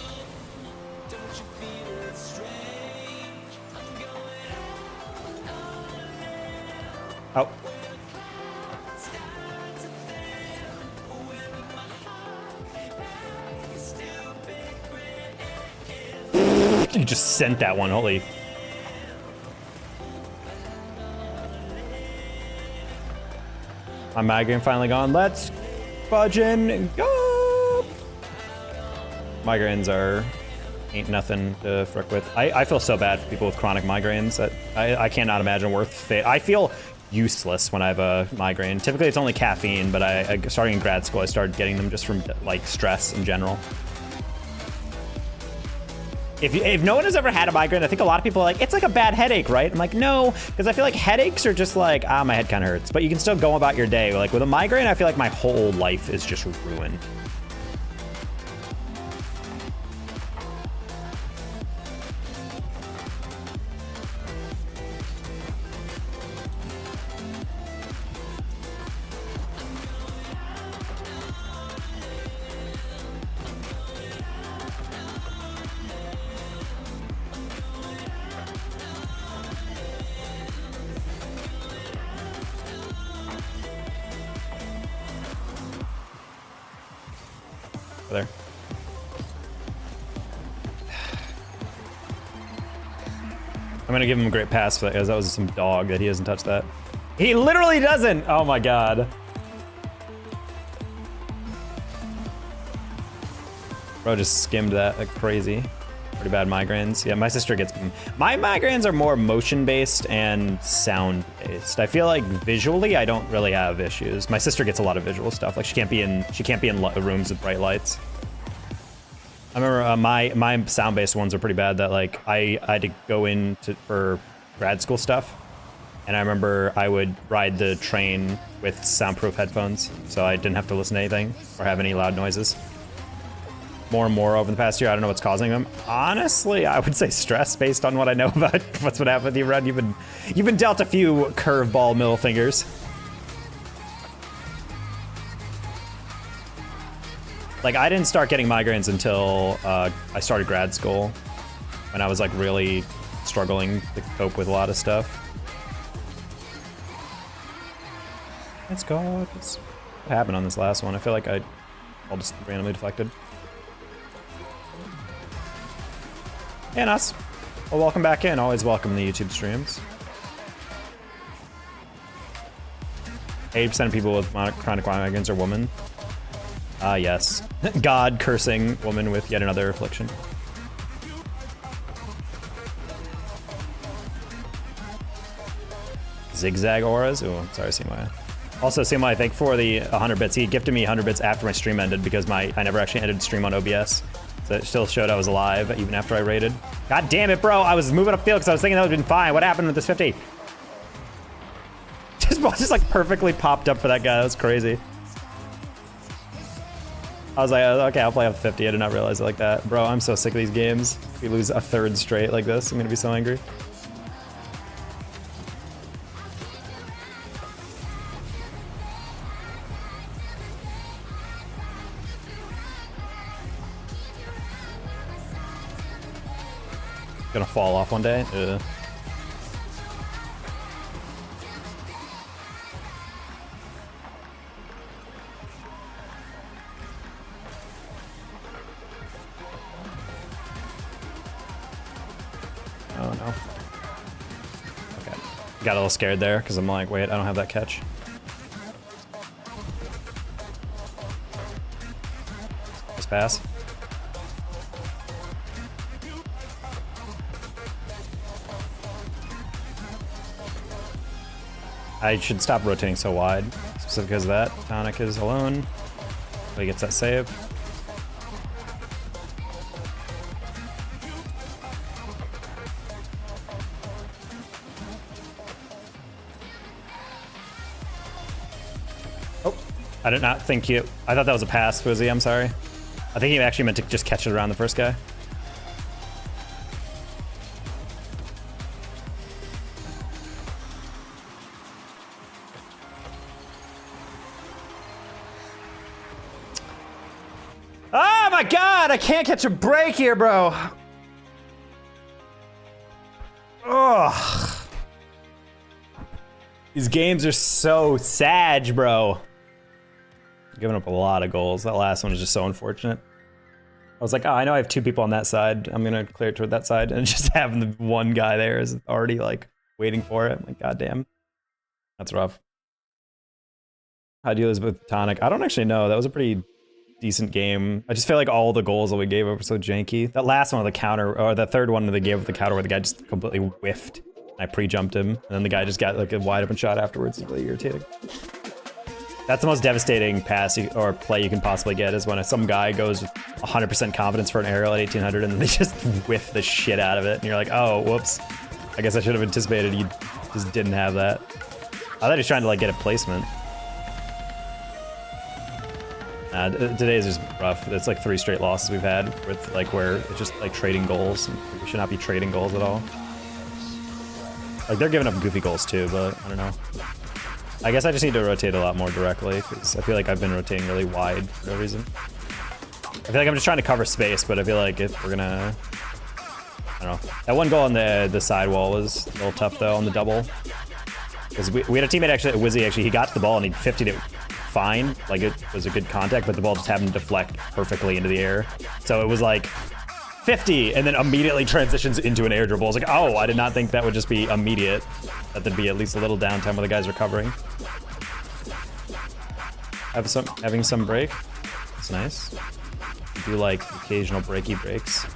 Oh. You just sent that one, holy. My migraine finally gone. Let's fudgin' go. Migraines ain't nothing to frick with. I feel so bad for people with chronic migraines that I cannot imagine worth fate. I feel useless when I have a migraine. Typically it's only caffeine, but starting in grad school, I started getting them just from like stress in general. If no one has ever had a migraine, I think a lot of people are like, it's like a bad headache, right? I'm like, no, because I feel like headaches are just like, my head kind of hurts. But you can still go about your day. Like with a migraine, I feel like my whole life is just ruined. There. I'm gonna give him a great pass for that, because that was some dog that he doesn't touch that. He literally doesn't! Oh my god. Bro just skimmed that like crazy. Pretty bad migraines. Yeah, my sister gets them. My migraines are more motion-based and sound-based. I feel like visually, I don't really have issues. My sister gets a lot of visual stuff. Like she can't be in rooms with bright lights. I remember my sound-based ones are pretty bad. That like I had to go in for grad school stuff, and I remember I would ride the train with soundproof headphones, so I didn't have to listen to anything or have any loud noises. More and more over the past year. I don't know what's causing them. Honestly, I would say stress based on what I know about what's been happening with you, Red. You've been dealt a few curveball middle fingers. Like I didn't start getting migraines until I started grad school, when I was like really struggling to cope with a lot of stuff. Let's go. What happened on this last one? I feel like I'll just randomly deflected. And us. Well, welcome back in. Always welcome the YouTube streams. 80% of people with chronic migraines are women. Yes. God cursing woman with yet another affliction. Zigzag auras. Oh, sorry, CMI. Also, CMI, thank you for the 100 bits. He gifted me 100 bits after my stream ended because I never actually ended stream on OBS. So it still showed I was alive even after I raided. God damn it, bro. I was moving upfield because I was thinking that would have been fine. What happened with this 50? Just like perfectly popped up for that guy. That was crazy. I was like, okay, I'll play off 50. I did not realize it like that. Bro, I'm so sick of these games. If we lose a third straight like this, I'm gonna be so angry. Gonna fall off one day. Ugh. Oh no. Okay. Got a little scared there because I'm like, wait, I don't have that catch. Just pass. I should stop rotating so wide, specifically because of that. Tonic is alone. So he gets that save. Oh, I did not think you. I thought that was a pass, Fuzzy. I'm sorry. I think he actually meant to just catch it around the first guy. Oh my god, I can't catch a break here, bro. Ugh. These games are so sad, bro. Giving up a lot of goals. That last one was just so unfortunate. I was like, oh, I know I have two people on that side. I'm gonna clear it toward that side, and just having the one guy there is already like waiting for it. I'm like, goddamn. That's rough. How do you lose with Tonic? I don't actually know. That was a pretty decent game. I just feel like all the goals that we gave up were so janky. That last one with the counter, or the third one that they gave with the counter where the guy just completely whiffed. I pre-jumped him, and then the guy just got like a wide open shot afterwards. It's really irritating. That's the most devastating pass or play you can possibly get, is when some guy goes with 100% confidence for an aerial at 1800 and then they just whiff the shit out of it. And you're like, oh, whoops. I guess I should have anticipated you just didn't have that. I thought he was trying to like get a placement. Today is just rough. It's like 3 straight losses we've had with like where it's just like trading goals. We should not be trading goals at all. Like they're giving up goofy goals too, but I don't know. I guess I just need to rotate a lot more directly because I feel like I've been rotating really wide for no reason. I feel like I'm just trying to cover space, but I feel like if we're gonna, I don't know. That one goal on the sidewall was a little tough though on the double. Because we had a teammate actually, Wizzy actually, he got to the ball and he 50'd it fine. Like it was a good contact, but the ball just happened to deflect perfectly into the air. So it was like 50 and then immediately transitions into an air dribble. I was like, oh, I did not think that would just be immediate. That there'd be at least a little downtime where the guy's recovering. Having some break. That's nice. I do like occasional breaky breaks.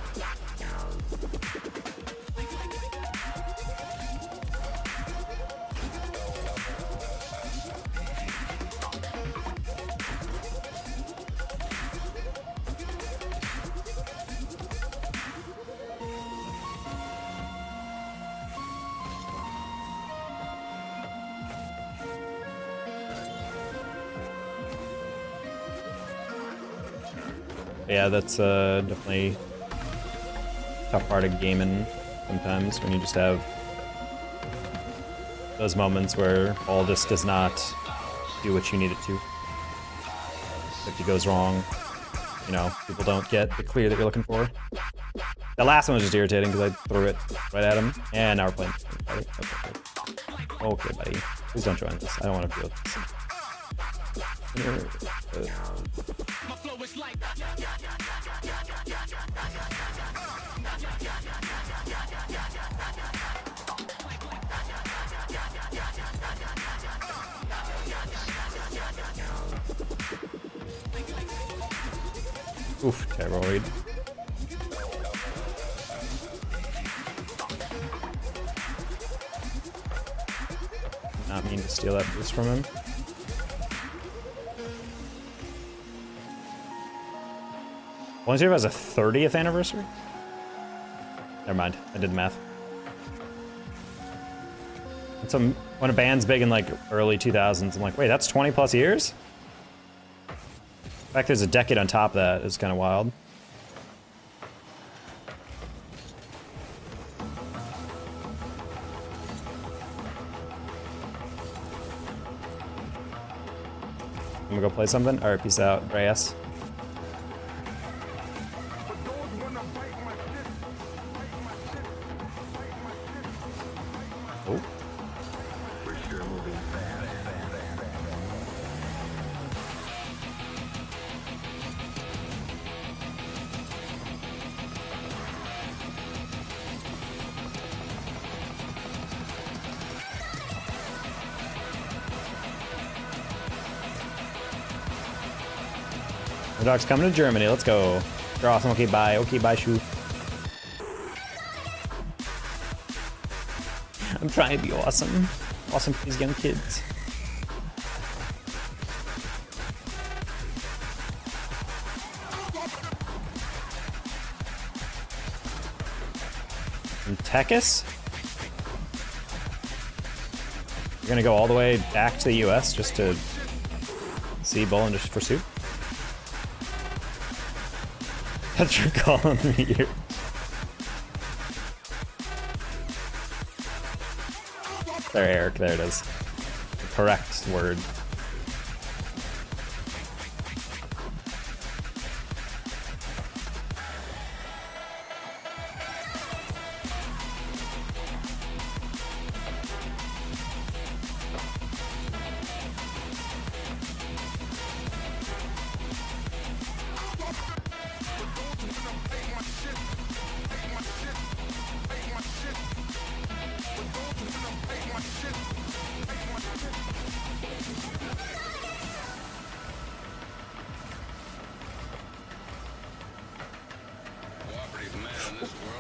Yeah, that's definitely a tough part of gaming sometimes, when you just have those moments where all just does not do what you need it to. If it goes wrong, you know, people don't get the clear that you're looking for. The last one was just irritating because I threw it right at him, and now we're playing. Okay, buddy. Please don't join this. I don't want to feel this. Oof, terrible read. Not mean to steal that boost from him. Once has a 30th anniversary? Never mind, I did the math. And when a band's big in like early 2000s, I'm like, wait, that's 20 plus years? fact, there's a decade on top of that is kind of wild. I'm gonna go play something. Alright, peace out, Reyes. Oh. The dog's coming to Germany. Let's go. You're awesome. Okay, bye. Okay, bye, Shu. I'm trying to be awesome. Awesome for these young kids. And Tekis? You're gonna go all the way back to the US just to see Bull and just pursue? That's for calling me here. There, Eric, there it is. The correct word.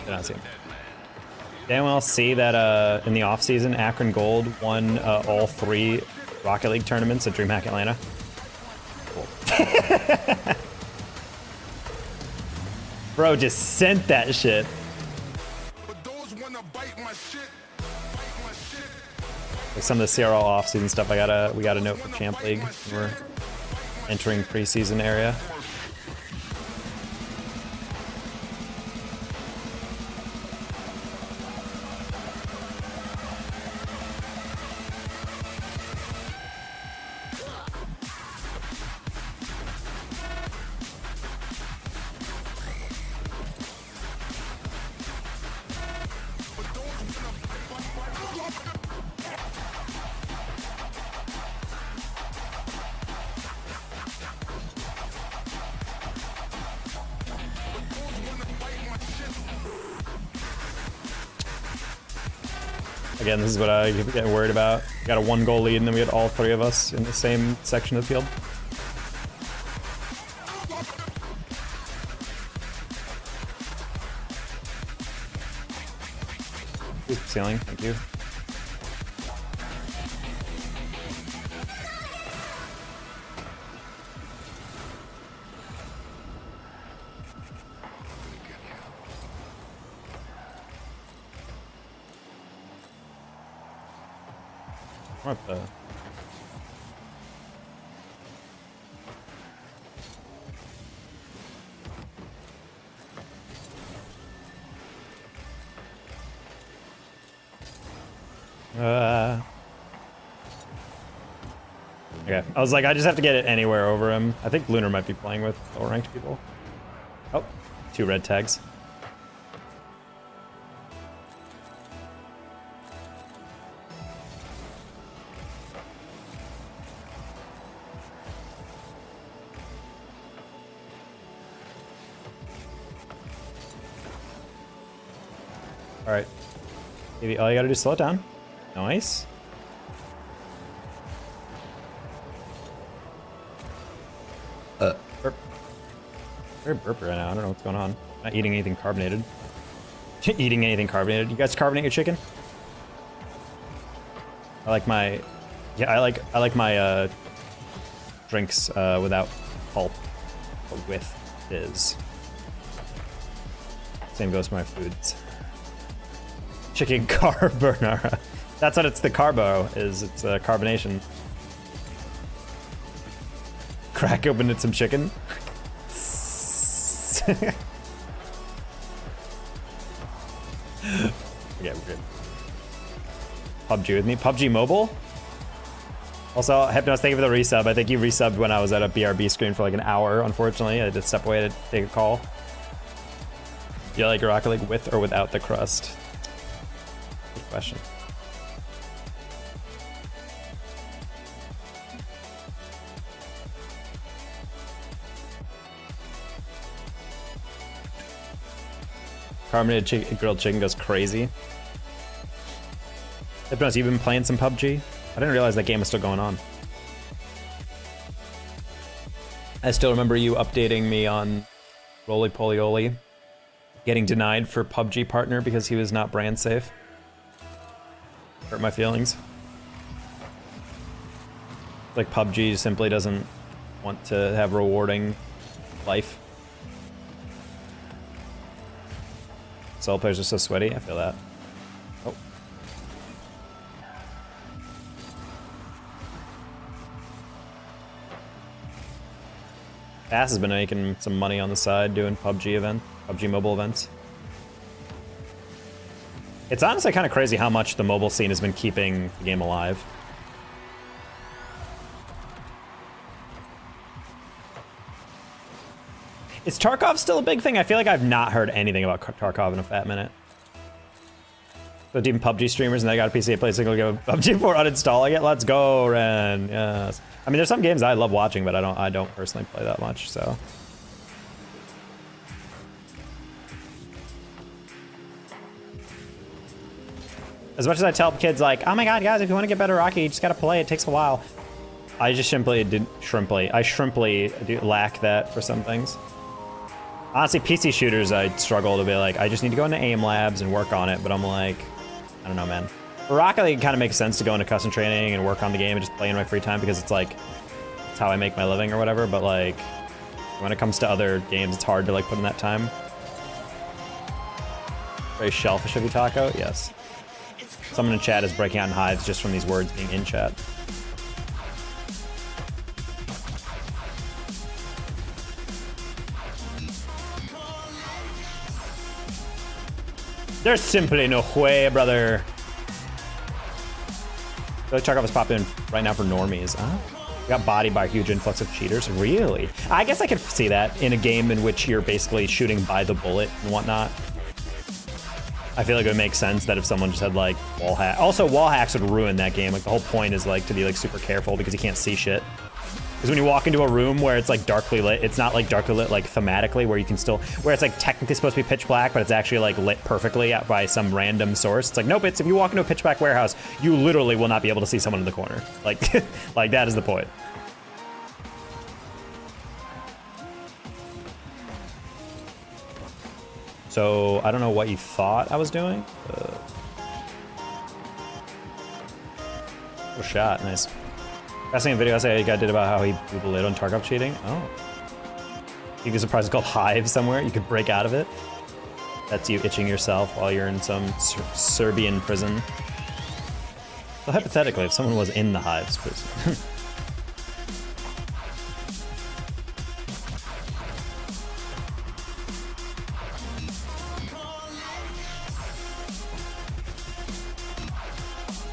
Did not see him. Did anyone else see that in the offseason, Akron Gold won all 3 Rocket League tournaments at DreamHack Atlanta? Cool. Bro just sent that shit. Like some of the CRL offseason stuff, we got a note for Champ League. We're entering preseason area. Again, this is what I get worried about. We got a 1-goal lead, and then we had all 3 of us in the same section of the field. Oops, ceiling, thank you. What the? Okay, I was like, I just have to get it anywhere over him. I think Lunar might be playing with lower ranked people. Oh, 2 red tags. All right, maybe all you gotta do is slow it down. Nice. Burp. Very burpy right now. I don't know what's going on. Not eating anything carbonated. Eating anything carbonated. You guys carbonate your chicken? I like my, yeah, I like my drinks without pulp, but with fizz. Same goes for my foods. Chicken carbonara. That's what it's, the carbo is. It's carbonation. Crack open some chicken. Okay, we're good. PUBG with me. PUBG Mobile? Also, Hypnos, thank you for the resub. I think you resubbed when I was at a BRB screen for like an hour, unfortunately. I had to step away to take a call. You like Rocket League with or without the crust? Good question. Carbonated grilled chicken goes crazy. Hypnos, you've been playing some PUBG? I didn't realize that game was still going on. I still remember you updating me on Roly Poly Oly getting denied for PUBG partner because he was not brand safe. Hurt my feelings. Like PUBG simply doesn't want to have rewarding life. Solo players are so sweaty, I feel that. Oh. Bass has been making some money on the side doing PUBG mobile events. It's honestly kind of crazy how much the mobile scene has been keeping the game alive. Is Tarkov still a big thing? I feel like I've not heard anything about Tarkov in a fat minute. So even PUBG streamers and they got a PC to play single game of PUBG before uninstalling it. Let's go, Ren. Yes. I mean, there's some games I love watching, but I don't personally play that much. So. As much as I tell kids like, oh my god, guys, if you want to get better Rocky, you just gotta play. It takes a while. I just simply lack that for some things. Honestly, PC shooters, I struggle to be like, I just need to go into aim labs and work on it, but I'm like, I don't know, man. For Rocket League, it kind of makes sense to go into custom training and work on the game and just play in my free time because it's like, it's how I make my living or whatever, but like, when it comes to other games, it's hard to like put in that time. Very shellfish of you, Taco? Yes. Someone in chat is breaking out in hives just from these words being in chat. There's simply no way, brother. Tarkov is popping right now for normies. Huh? Got bodied by a huge influx of cheaters. Really? I guess I could see that in a game in which you're basically shooting by the bullet and whatnot. I feel like it would make sense that if someone just had like wall hack. Also, wall hacks would ruin that game. Like the whole point is like to be like super careful because you can't see shit. Because when you walk into a room where it's like darkly lit, it's not like darkly lit like thematically where you can still, where it's like technically supposed to be pitch black, but it's actually like lit perfectly by some random source. It's like, nope, if you walk into a pitch black warehouse, you literally will not be able to see someone in the corner. Like, like that is the point. So I don't know what you thought I was doing. Oh, shot, nice. Fascinating video I guy did about how he blew the lid on Tarkov cheating. Oh. You get surprised it's called Hive somewhere. You could break out of it. That's you itching yourself while you're in some Serbian prison. So hypothetically, if someone was in the Hive's prison.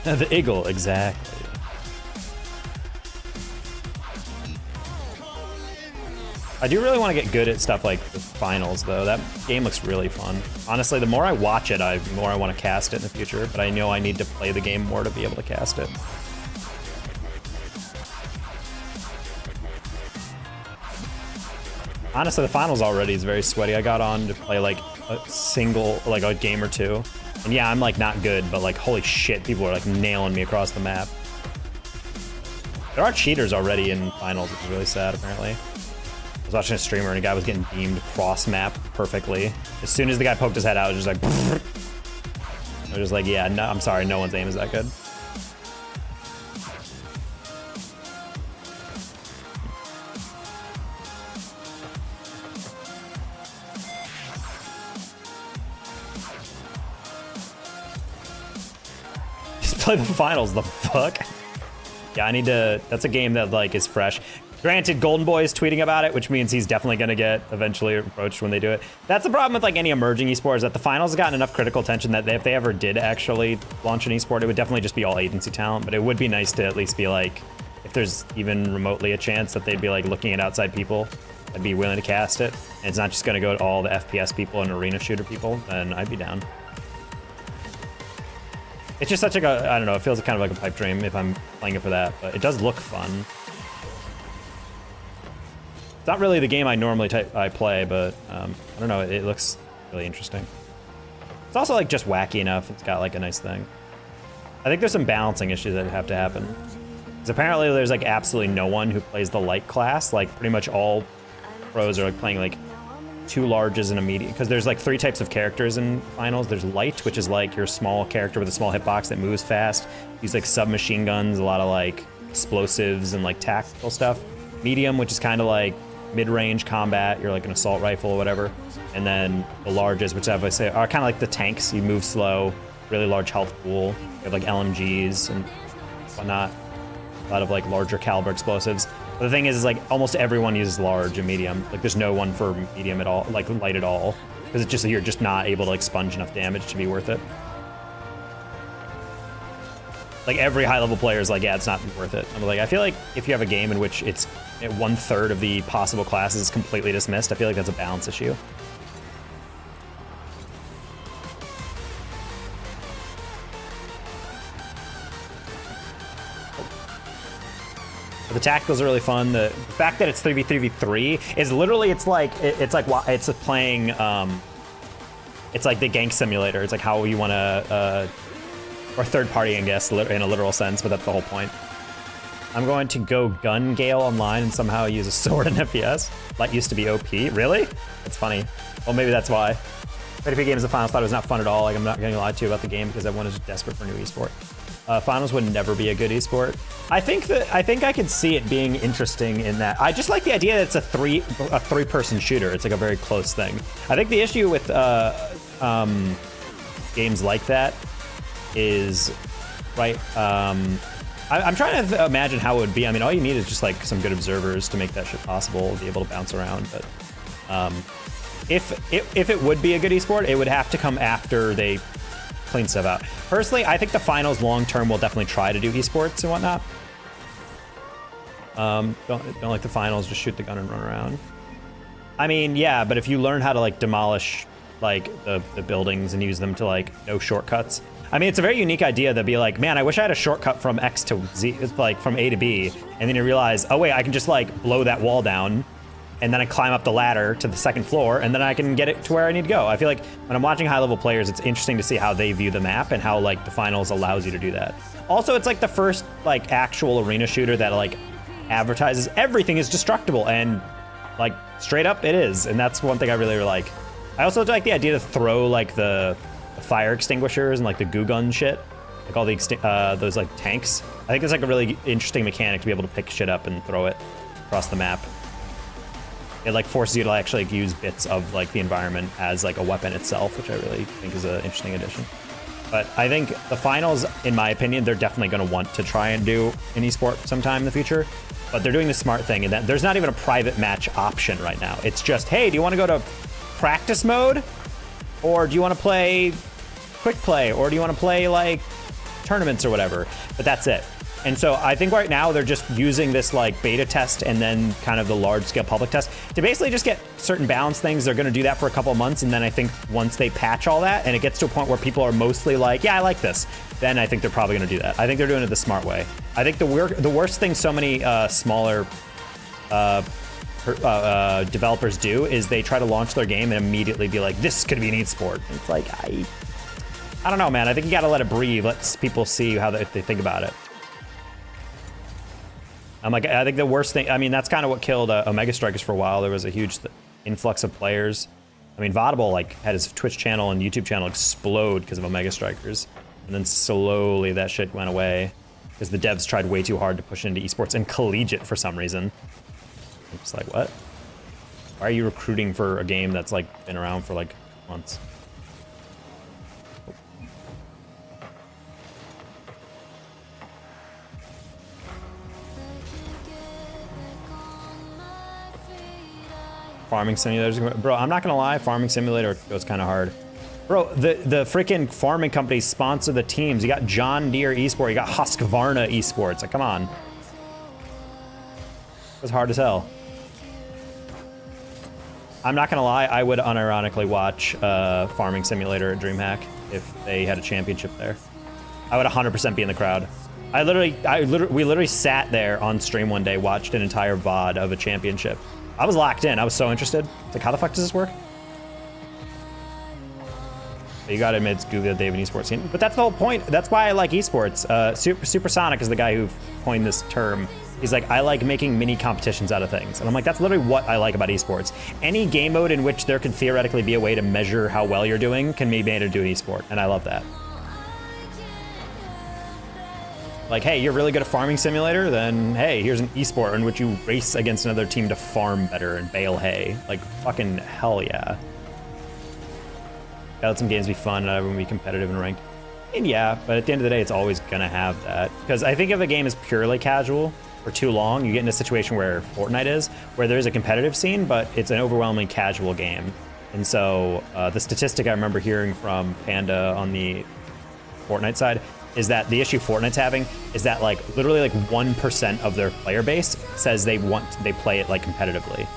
The eagle, exactly. I do really want to get good at stuff like the finals, though. That game looks really fun. Honestly, the more I watch it, the more I want to cast it in the future, but I know I need to play the game more to be able to cast it. Honestly, the finals already is very sweaty. I got on to play like a game or two. And yeah, I'm like not good, but like holy shit, people are like nailing me across the map. There are cheaters already in finals, which is really sad apparently. I was watching a streamer and a guy was getting beamed cross map perfectly. As soon as the guy poked his head out, it was just like, I was just like, yeah, no, I'm sorry, no one's aim is that good. Just play the finals, the fuck? Yeah, I need to, that's a game that like is fresh. Granted, Golden Boy is tweeting about it, which means he's definitely going to get eventually approached when they do it. That's the problem with like any emerging esport, is that the finals have gotten enough critical attention that if they ever did actually launch an esport, it would definitely just be all agency talent. But it would be nice to at least be like, if there's even remotely a chance that they'd be like looking at outside people and be willing to cast it, and it's not just going to go to all the FPS people and arena shooter people, then I'd be down. It's just such like a, I don't know, it feels kind of like a pipe dream if I'm playing it for that, but it does look fun. It's not really the game I normally play, but I don't know, it looks really interesting. It's also like just wacky enough. It's got like a nice thing. I think there's some balancing issues that have to happen. Because apparently there's like absolutely no one who plays the light class. Like pretty much all pros are like playing like 2 larges and a medium. Because there's like 3 types of characters in finals. There's light, which is like your small character with a small hitbox that moves fast. Use like submachine guns, a lot of like explosives and like tactical stuff. Medium, which is kind of like mid-range combat, you're like an assault rifle or whatever. And then the larges, which I say are kind of like the tanks. You move slow, really large health pool. You have like LMGs and whatnot. A lot of like larger caliber explosives. But the thing is like almost everyone uses large and medium. Like there's no one for medium at all, like light at all. Because it's just, you're just not able to like sponge enough damage to be worth it. Like every high level player is like, yeah, it's not worth it. I'm like, I feel like if you have a game in which it's 1/3 of the possible classes is completely dismissed, I feel like that's a balance issue. The tacticals are really fun. The fact that it's 3v3v3 is literally, it's like it's playing, it's like the gank simulator. It's like how you want to, or third party, I guess, in a literal sense, but that's the whole point. I'm going to go gun Gale online and somehow use a sword in FPS. That used to be OP. Really? That's funny. Well, maybe that's why. Played a few games of Finals, thought it was not fun at all. Like, I'm not getting lied to about the game because everyone is just desperate for new esport. Finals would never be a good esport. I think I could see it being interesting in that. I just like the idea that it's a three-person shooter. It's like a very close thing. I think the issue with games like that is, right, I'm trying to imagine how it would be. I mean, all you need is just like some good observers to make that shit possible, be able to bounce around. But if it would be a good esport, it would have to come after they clean stuff out. Personally, I think the finals long term will definitely try to do esports and whatnot. Don't like the finals, just shoot the gun and run around. I mean, yeah, but if you learn how to like demolish like the buildings and use them to like no shortcuts. I mean, it's a very unique idea to be like, man, I wish I had a shortcut from X to Z, like from A to B, and then you realize, oh wait, I can just like blow that wall down, and then I climb up the ladder to the second floor, and then I can get it to where I need to go. I feel like when I'm watching high-level players, it's interesting to see how they view the map and how like the finals allows you to do that. Also, it's like the first like actual arena shooter that like advertises everything is destructible, and like straight up it is, and that's one thing I really like. I also like the idea to throw like the fire extinguishers and like the goo gun shit, like all the those like tanks. I think it's like a really interesting mechanic to be able to pick shit up and throw it across the map. It like forces you to actually like, use bits of like the environment as like a weapon itself, which I really think is an interesting addition. But I think the finals, in my opinion, they're definitely going to want to try and do an esport sometime in the future. But they're doing the smart thing in that there's not even a private match option right now. It's just, hey, do you want to go to practice mode? Or do you want to play quick play? Or do you want to play like tournaments or whatever? But that's it. And so I think right now they're just using this like beta test and then kind of the large scale public test to basically just get certain balance things. They're going to do that for a couple of months. And then I think once they patch all that and it gets to a point where people are mostly like, yeah, I like this, then I think they're probably going to do that. I think they're doing it the smart way. I think the worst thing so many smaller developers do is they try to launch their game and immediately be like, this could be an esport. And it's like, I don't know, man. I think you got to let it breathe. Let people see how they think about it. I'm like, I think the worst thing, I mean, that's kind of what killed Omega Strikers for a while. There was a huge influx of players. I mean, Vaudable like had his Twitch channel and YouTube channel explode because of Omega Strikers. And then slowly that shit went away because the devs tried way too hard to push into esports and collegiate for some reason. I'm just like, what? Why are you recruiting for a game that's like been around for like months? Farming Simulator. Bro, I'm not gonna lie, Farming Simulator goes kind of hard. Bro, the freaking farming companies sponsor the teams. You got John Deere Esports, you got Husqvarna Esports. Like, come on. It was hard as hell. I'm not gonna lie, I would unironically watch Farming Simulator at DreamHack if they had a championship there. I would 100% be in the crowd. We literally sat there on stream one day, watched an entire VOD of a championship. I was locked in. I was so interested. It's like, how the fuck does this work? You gotta admit, it's Google David esports scene. But that's the whole point. That's why I like esports. Supersonic is the guy who coined this term. He's like, I like making mini competitions out of things. And I'm like, that's literally what I like about esports. Any game mode in which there can theoretically be a way to measure how well you're doing can be made into an esport. And I love that. Like, hey, you're really good at Farming Simulator? Then, hey, here's an esport in which you race against another team to farm better and bale hay. Like, fucking hell yeah. Gotta let some games be fun and everyone be competitive and ranked. And yeah, but at the end of the day, it's always gonna have that. Because I think if a game is purely casual for too long, you get in a situation where Fortnite is, where there's a competitive scene, but it's an overwhelmingly casual game. And so the statistic I remember hearing from Panda on the Fortnite side is that the issue Fortnite's having is that like literally like 1% of their player base says they play it like competitively.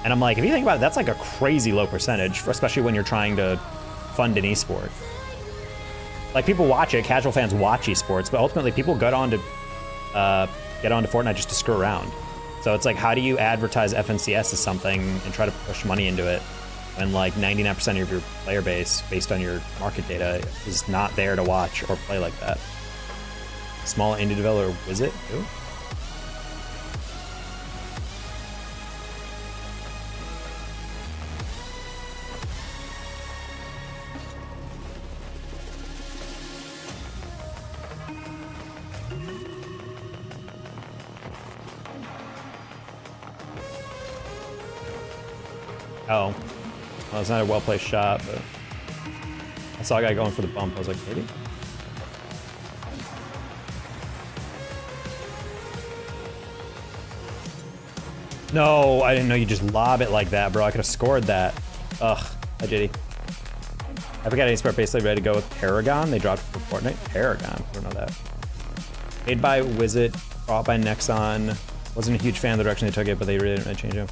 And I'm like, if you think about it, that's like a crazy low percentage, especially when you're trying to fund an esport. Like, people watch it, casual fans watch esports, but ultimately people get onto Fortnite just to screw around. So it's like, how do you advertise FNCS as something and try to push money into it when like 99% of your player base, based on your market data, is not there to watch or play like that? Small indie developer, was it? Who? Oh, well, it's not a well-placed shot, but I saw a guy going for the bump. I was like, maybe? No, I didn't know you just lob it like that, bro. I could have scored that. Ugh, hi, JD. I forgot any sport basically ready to go with Paragon. They dropped for Fortnite. Paragon, I don't know that. Made by Wizit, brought by Nexon. Wasn't a huge fan of the direction they took it, but they really didn't really change it.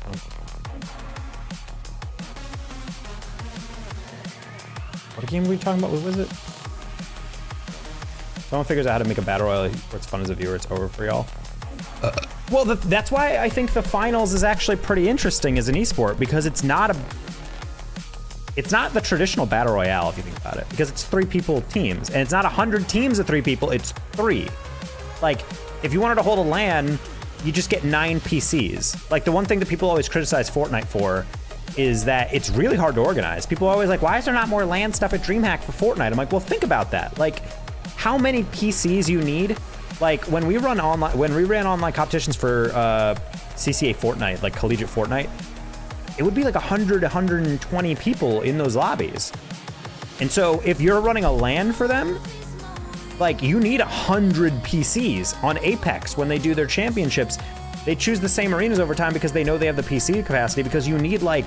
What game were we talking about? What was it? Someone figures out how to make a battle royale where it's fun as a viewer, it's over for y'all. Well, that's why I think the finals is actually pretty interesting as an esport, because it's not the traditional battle royale if you think about it, because it's 3 people teams, and it's not 100 teams of 3 people, it's 3. Like, if you wanted to hold a LAN, you just get 9 PCs. Like, the one thing that people always criticize Fortnite for is that it's really hard to organize. People are always like, why is there not more LAN stuff at DreamHack for Fortnite? I'm like, well, think about that. Like, how many PCs you need? Like, when we ran online competitions for CCA Fortnite, like collegiate Fortnite, it would be like 100, 120 people in those lobbies. And so if you're running a LAN for them, like, you need 100 PCs. On Apex, when they do their championships, they choose the same arenas over time because they know they have the PC capacity, because you need like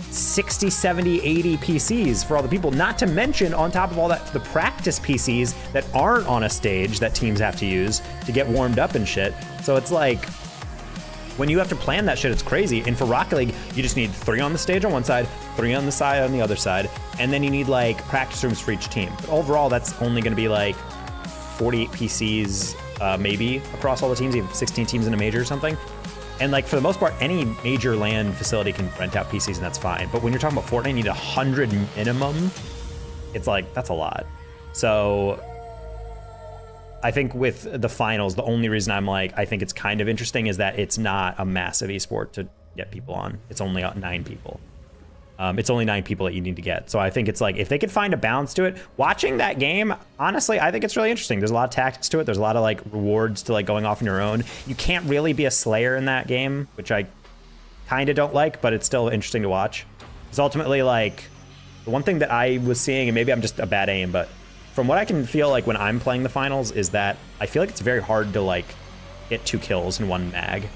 60, 70, 80 PCs for all the people. Not to mention, on top of all that, the practice PCs that aren't on a stage that teams have to use to get warmed up and shit. So it's like, when you have to plan that shit, it's crazy. And for Rocket League, you just need 3 on the stage on one side, 3 on the side on the other side, and then you need like practice rooms for each team. But overall, that's only gonna be like 48 PCs, maybe, across all the teams. You have 16 teams in a major or something. And like, for the most part, any major LAN facility can rent out PCs, and that's fine. But when you're talking about Fortnite, you need 100 minimum. It's like, that's a lot. So I think with the finals, the only reason I'm like, I think it's kind of interesting is that it's not a massive esport to get people on. It's only 9 people. It's only 9 people that you need to get. So I think it's like, if they could find a balance to it, watching that game, honestly, I think it's really interesting. There's a lot of tactics to it. There's a lot of like rewards to like going off on your own. You can't really be a Slayer in that game, which I kind of don't like, but it's still interesting to watch. It's ultimately like, the one thing that I was seeing, and maybe I'm just a bad aim, but from what I can feel like when I'm playing the finals, is that I feel like it's very hard to like get 2 kills in one mag.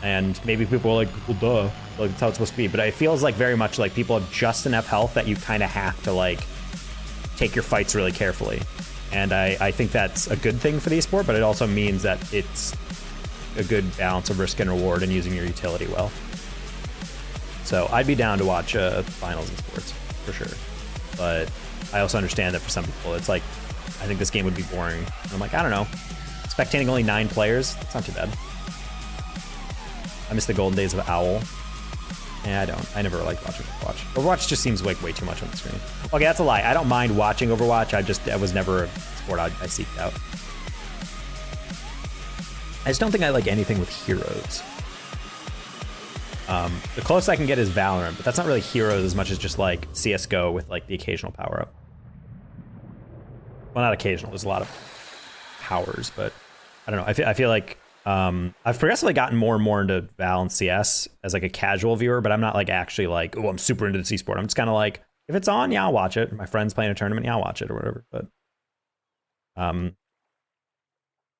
And maybe people are like, well, duh, like that's how it's supposed to be. But it feels like very much like people have just enough health that you kind of have to like take your fights really carefully. And I think that's a good thing for the esport, but it also means that it's a good balance of risk and reward and using your utility well. So I'd be down to watch finals in sports for sure. But I also understand that for some people, it's like, I think this game would be boring. And I'm like, I don't know. Spectating only 9 players, that's not too bad. I miss the golden days of Owl. Yeah, I never liked watching Overwatch. Overwatch just seems like way too much on the screen. Okay, that's a lie. I don't mind watching Overwatch. I was never a sport I seeked out. I just don't think I like anything with heroes. The closest I can get is Valorant, but that's not really heroes as much as just like CSGO with like the occasional power up. Well, not occasional. There's a lot of powers, but I don't know. I feel like I've progressively gotten more and more into Val and CS as like a casual viewer, but I'm not like actually like, oh, I'm super into the C-sport. I'm just kind of like, if it's on, yeah, I'll watch it. My friend's playing a tournament, yeah, I'll watch it or whatever. But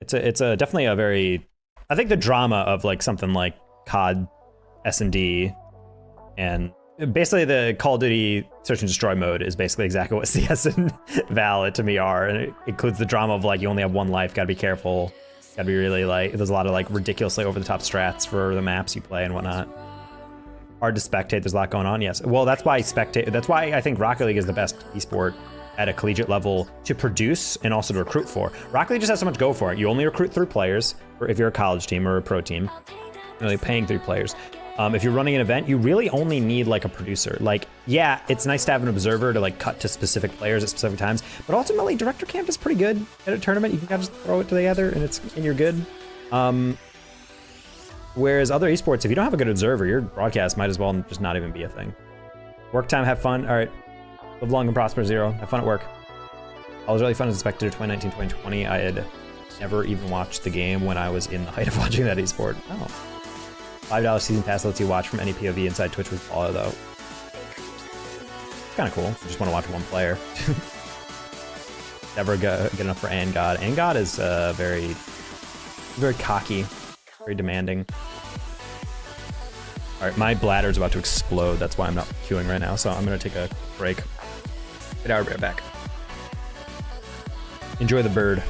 it's a definitely a very, I think the drama of like something like COD S&D and basically the Call of Duty Search and Destroy mode is basically exactly what CS and Val to me are, and it includes the drama of like you only have one life, gotta be careful, gotta be really like, there's a lot of like ridiculously over the top strats for the maps you play and whatnot. Hard to spectate, there's a lot going on, yes. Well, that's why I think Rocket League is the best esport at a collegiate level to produce and also to recruit for. Rocket League just has so much go for it. You only recruit 3 players, or if you're a college team or a pro team, you're only paying 3 players. If you're running an event, you really only need like a producer. Like, yeah, it's nice to have an observer to like cut to specific players at specific times, but ultimately director camp is pretty good at a tournament. You can kind of just throw it together and you're good. Whereas other esports, if you don't have a good observer, your broadcast might as well just not even be a thing. Work time, have fun. All right, live long and prosper, Zero. Have fun at work. I was really fun as a spectator 2019, 2020. I had never even watched the game when I was in the height of watching that esport. Oh. $5 season pass lets you watch from any POV inside Twitch with follow, though. It's kind of cool. I just want to watch one player. Never good enough for Angod. Angod is very, very cocky, very demanding. All right, my bladder's about to explode. That's why I'm not queuing right now. So I'm going to take a break. Get our right back. Enjoy the bird.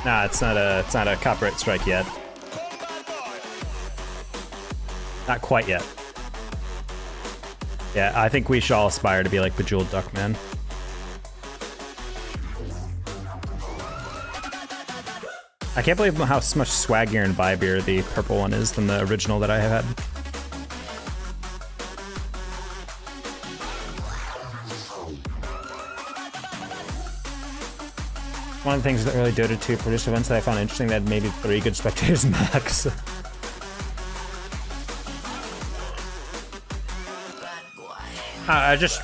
Nah, it's not a copyright strike yet. Not quite yet. Yeah, I think we should all aspire to be like Bejeweled Duckman. I can't believe how much swaggier and vibier the purple one is than the original that I have had. One of the things that early Dota 2 produced events that I found interesting that had maybe 3 good spectators max. I just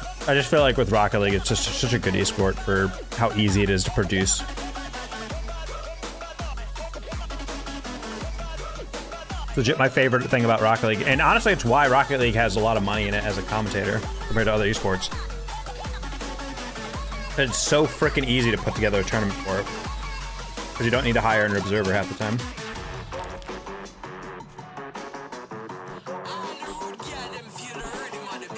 feel like with Rocket League, it's just such a good esport for how easy it is to produce. Legit my favorite thing about Rocket League, and honestly it's why Rocket League has a lot of money in it as a commentator compared to other esports. It's so freaking easy to put together a tournament for it, because you don't need to hire an observer half the time.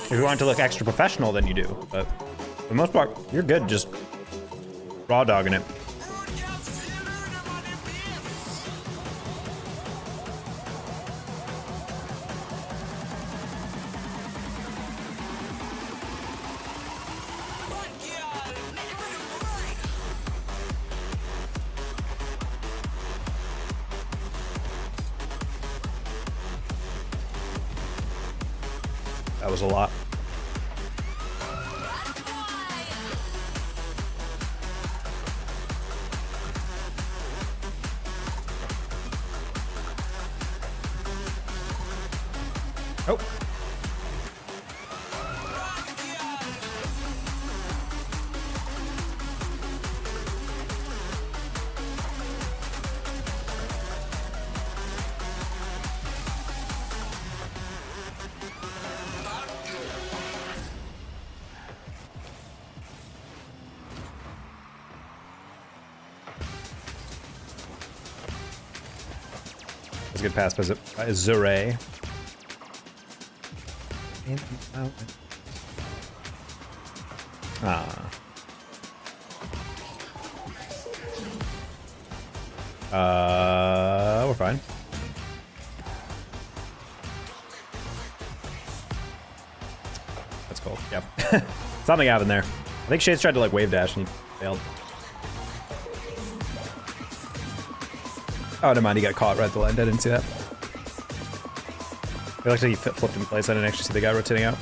If you want it to look extra professional, then you do, but for the most part, you're good just raw dogging it. That was a lot. Oh. That's a good pass by Zure. We're fine. That's cool. Yep. Something happened there. I think Shades tried to like wave dash and he failed. Oh, never mind. He got caught right at the end. I didn't see that. It looked like he flipped in place. I didn't actually see the guy rotating out.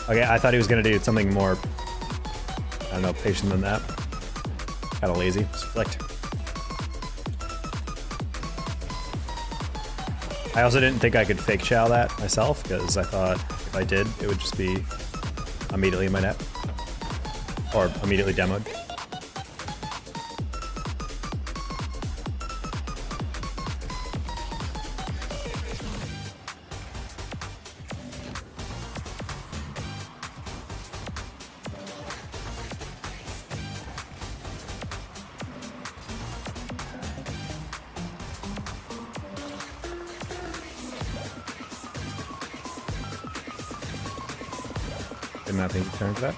Okay, I thought he was gonna do something more, I don't know, patient than that. Kind of lazy. Just flicked. I also didn't think I could fake chow that myself, because I thought if I did, it would just be immediately in my net. Or immediately demoed. Didn't have any turn for that.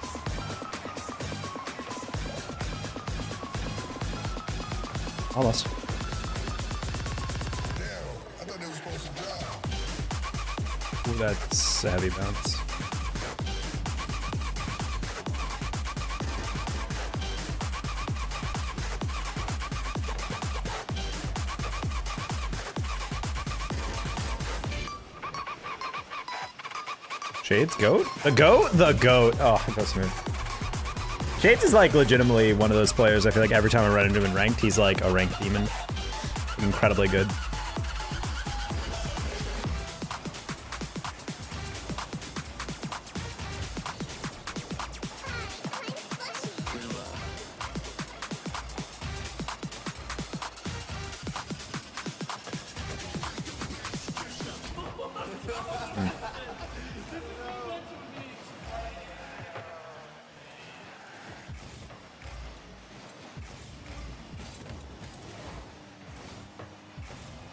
Almost. Ooh, that's a heavy bounce. Shades, goat? The goat? The goat. Oh, it goes smooth. Shades is like legitimately one of those players. I feel like every time I run into him in ranked, he's like a ranked demon. Incredibly good.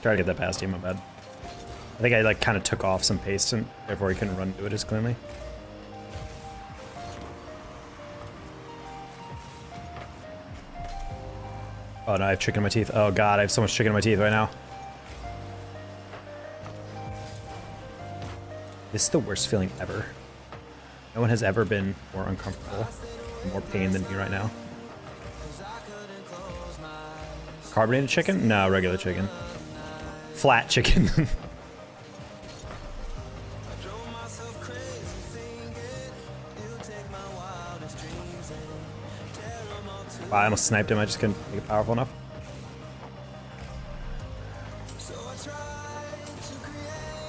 Try to get that past you, my bad. I think I like kind of took off some pace and therefore he couldn't run to it as cleanly. Oh no, I have chicken in my teeth. Oh god, I have so much chicken in my teeth right now. This is the worst feeling ever. No one has ever been more uncomfortable, more pain than me right now. Carbonated chicken? No, regular chicken. Flat chicken. Wow, I almost sniped him. I just couldn't make it powerful enough.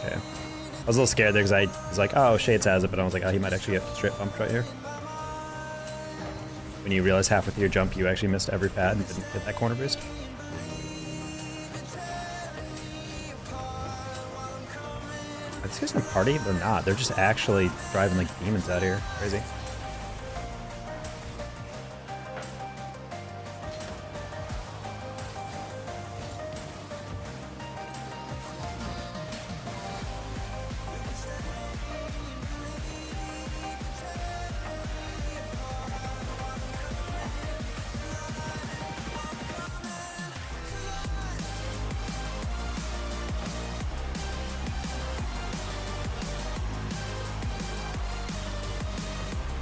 Okay. I was a little scared there because I was like, oh, Shades has it, but I was like, oh, he might actually get straight bumped right here. When you realize halfway through your jump, you actually missed every pad and didn't hit that corner boost. Are these guys in a party? They're not. They're just actually driving like demons out here. Crazy.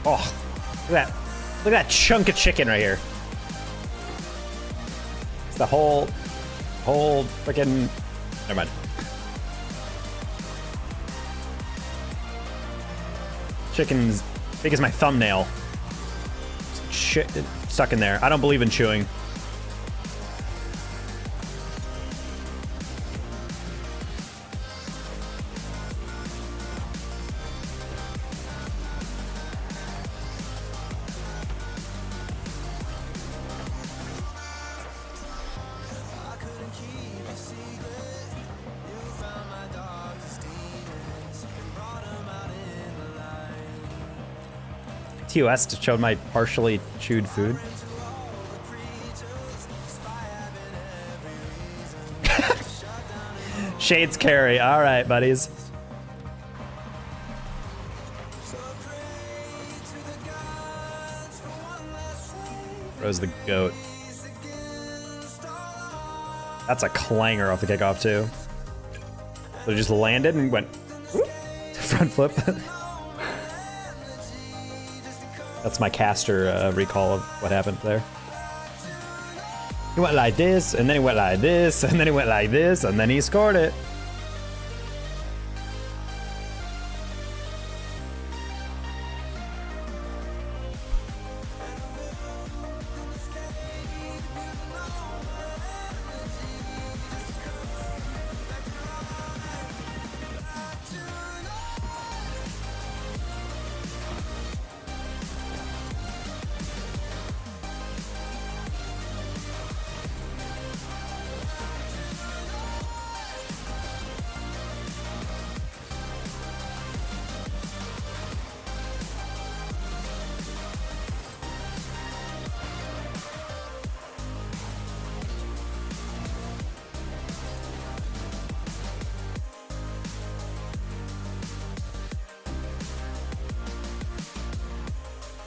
Oh, look at that. Look at that chunk of chicken right here. It's the whole freaking, never mind. Chicken's big as my thumbnail. Shit, stuck in there. I don't believe in chewing. TOS to show my partially chewed food. Shades carry. All right, buddies. Rose the goat. That's a clanger off the kickoff too. So it just landed and went whoop, front flip. That's my caster recall of what happened there. He went like this, and then he went like this, and then he went like this, and then he scored it.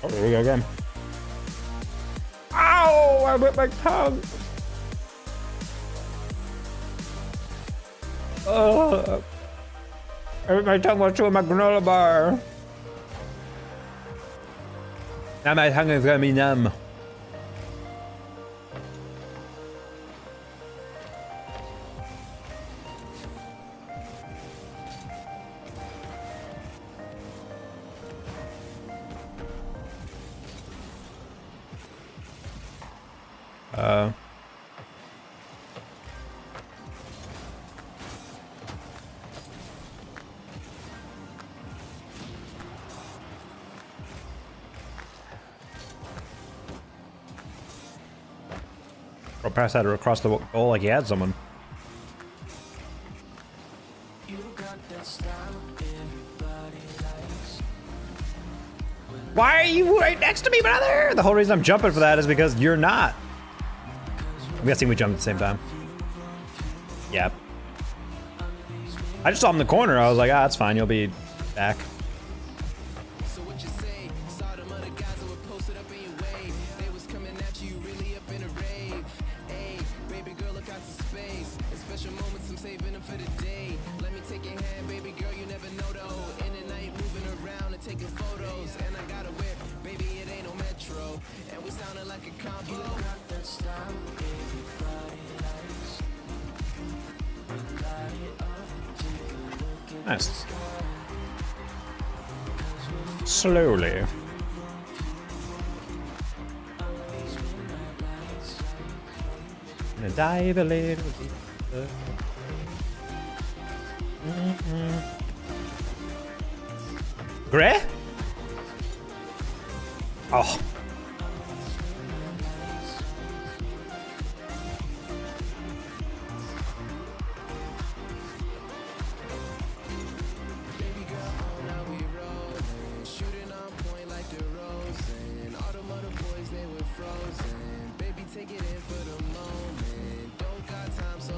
Oh, there we go again. Ow! I bit my tongue. I bit my tongue while chewing my granola bar. Now my tongue is gonna be numb. Or pass that across the goal like he had someone. Why are you right next to me, brother? The whole reason I'm jumping for that is because you're not. I'm guessing we jumped at the same time. Yep. I just saw him in the corner. I was like, ah, that's fine. You'll be back. Nice. Slowly. Gonna dive a little deeper. Gray? Oh.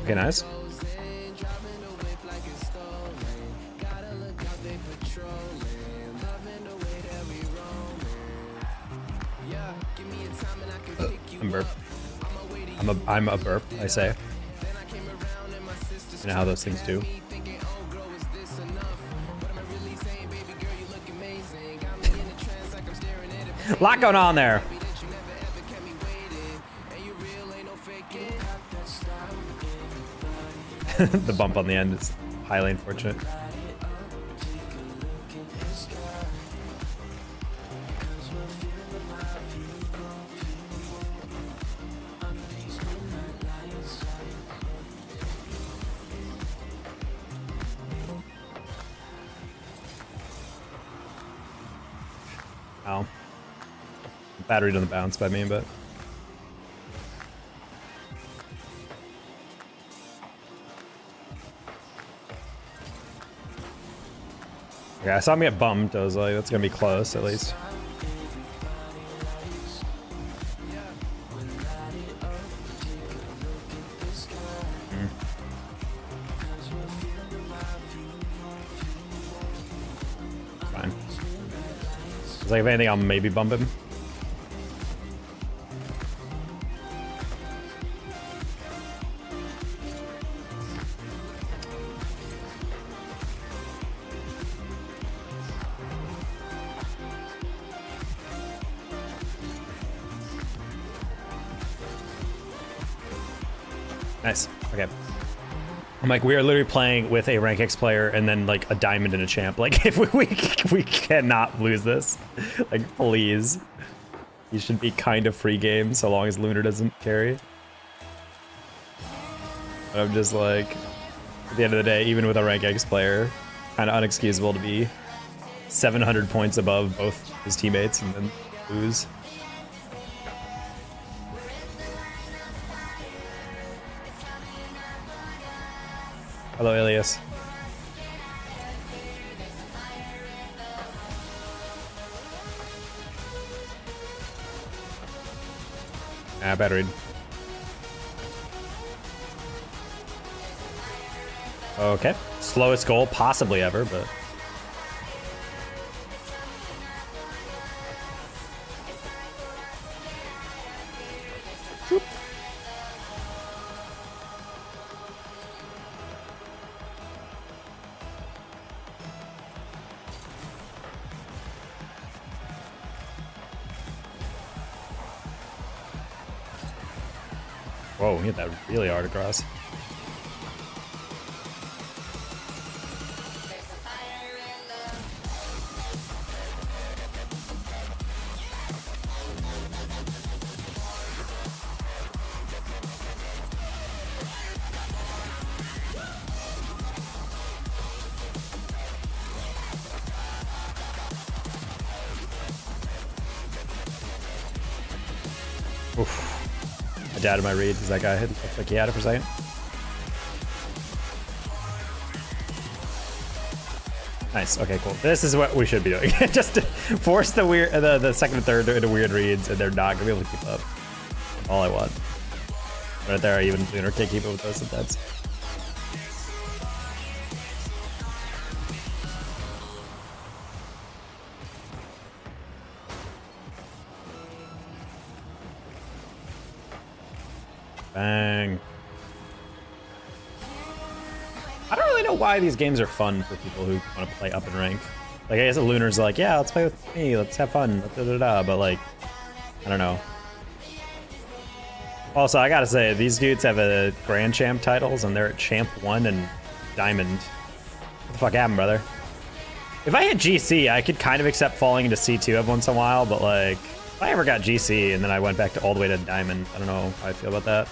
Okay, nice. I'm a burp, I say. You know how those things do. Lot going on there. The bump on the end is highly unfortunate. Ow. Battery doesn't bounce by me, but... Yeah, I saw him get bumped. I was like, that's gonna be close at least. Fine. It's like, if anything, I'll maybe bump him. Nice. Okay. I'm like, we are literally playing with a rank X player and then like a diamond and a champ. Like, if we cannot lose this. Like, please. You should be kind of free game so long as Lunar doesn't carry. But I'm just like, at the end of the day, even with a rank X player, kind of unexcusable to be 700 points above both his teammates and then lose. Hello, Elias. Ah, battery. Okay. Slowest goal possibly ever, but... Whoop. Whoa, he hit that really hard across. Oof. I doubted my read because that guy looked like he had it for a second. Nice. Okay, cool. This is what we should be doing. Just to force the weird, the second and third into weird reads, and they're not gonna be able to keep up. All I want. Right there, even Lunar can't keep up with those sometimes. Bang. I don't really know why these games are fun for people who want to play up in rank. Like, I guess the Lunar's like, yeah, let's play with me, let's have fun, but like, I don't know. Also, I gotta say, these dudes have a Grand Champ titles, and they're at Champ 1 and Diamond. What the fuck happened, brother? If I had GC, I could kind of accept falling into C2 every once in a while, but like, if I ever got GC and then I went back to all the way to Diamond, I don't know how I feel about that.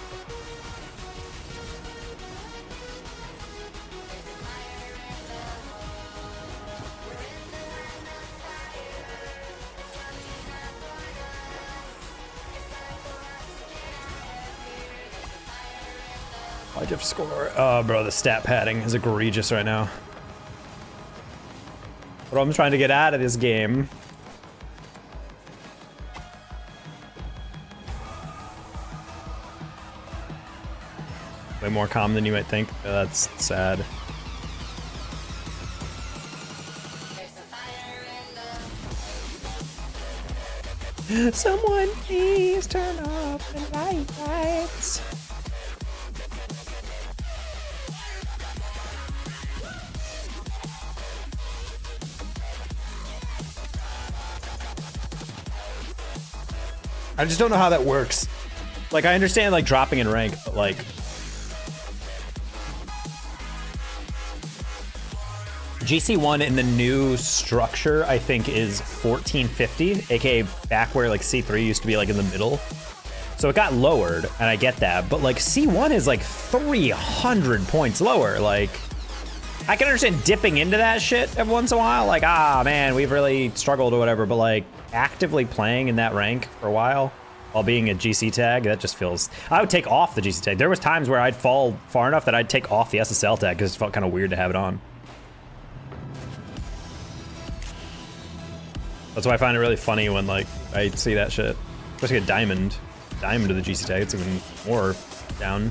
Diff score. Oh, bro, the stat padding is egregious right now. But I'm trying to get out of this game. Way more calm than you might think. That's sad. Someone please turn off the lights. I just don't know how that works. Like, I understand, like, dropping in rank, but, like... GC1 in the new structure, I think, is 1450, aka back where, like, C3 used to be, like, in the middle. So it got lowered, and I get that, but, like, C1 is, like, 300 points lower. Like, I can understand dipping into that shit every once in a while. Like, ah, man, we've really struggled or whatever, but, like, actively playing in that rank for a while while being a GC tag, that just feels... I would take off the GC tag. There was times where I'd fall far enough that I'd take off the SSL tag because it felt kind of weird to have it on. That's why I find it really funny when, like, I see that shit. Especially a diamond to the GC tag, it's even more down.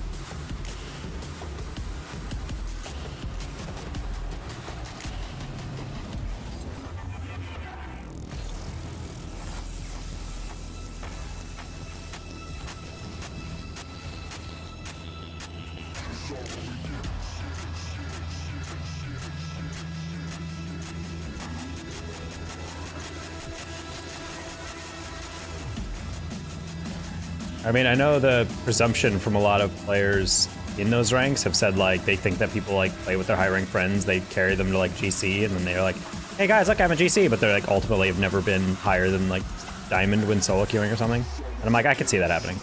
I mean, I know the presumption from a lot of players in those ranks have said, like, they think that people, like, play with their high rank friends, they carry them to, like, GC, and then they're like, hey guys, look, I'm a GC, but they're, like, ultimately have never been higher than, like, Diamond when solo queuing or something. And I'm like, I could see that happening.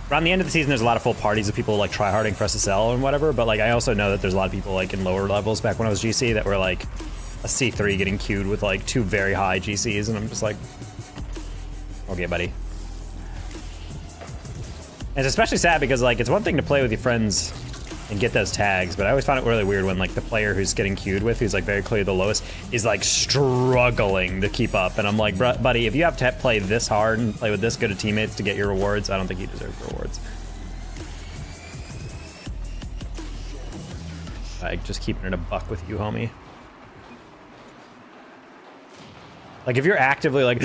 Around the end of the season, there's a lot of full parties of people, like, tryharding for SSL and whatever, but, like, I also know that there's a lot of people, like, in lower levels back when I was GC that were, like, a C3 getting queued with, like, 2 very high GCs, and I'm just like, okay, buddy. And it's especially sad because, like, it's one thing to play with your friends and get those tags, but I always find it really weird when, like, the player who's getting queued with, who's, like, very clearly the lowest, is, like, struggling to keep up. And I'm like, buddy, if you have to play this hard and play with this good of teammates to get your rewards, I don't think you deserve the rewards. Like, just keeping it a buck with you, homie. Like, if you're actively, like,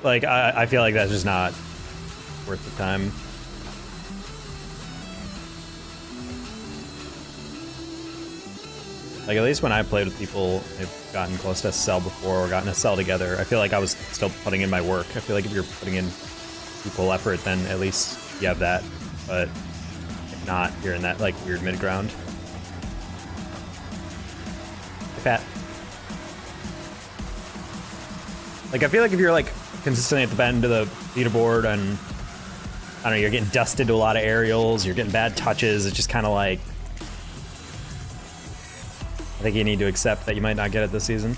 like, I feel like that's just not worth the time. Like, at least when I played with people who've gotten close to SL before or gotten SL together, I feel like I was still putting in my work. I feel like if you're putting in equal effort, then at least you have that. But if not, you're in that, like, weird mid-ground. Hey, Pat. Like, I feel like if you're, like, consistently at the bend of the leaderboard and, I don't know, you're getting dusted to a lot of aerials, you're getting bad touches, it's just kind of like, I think you need to accept that you might not get it this season.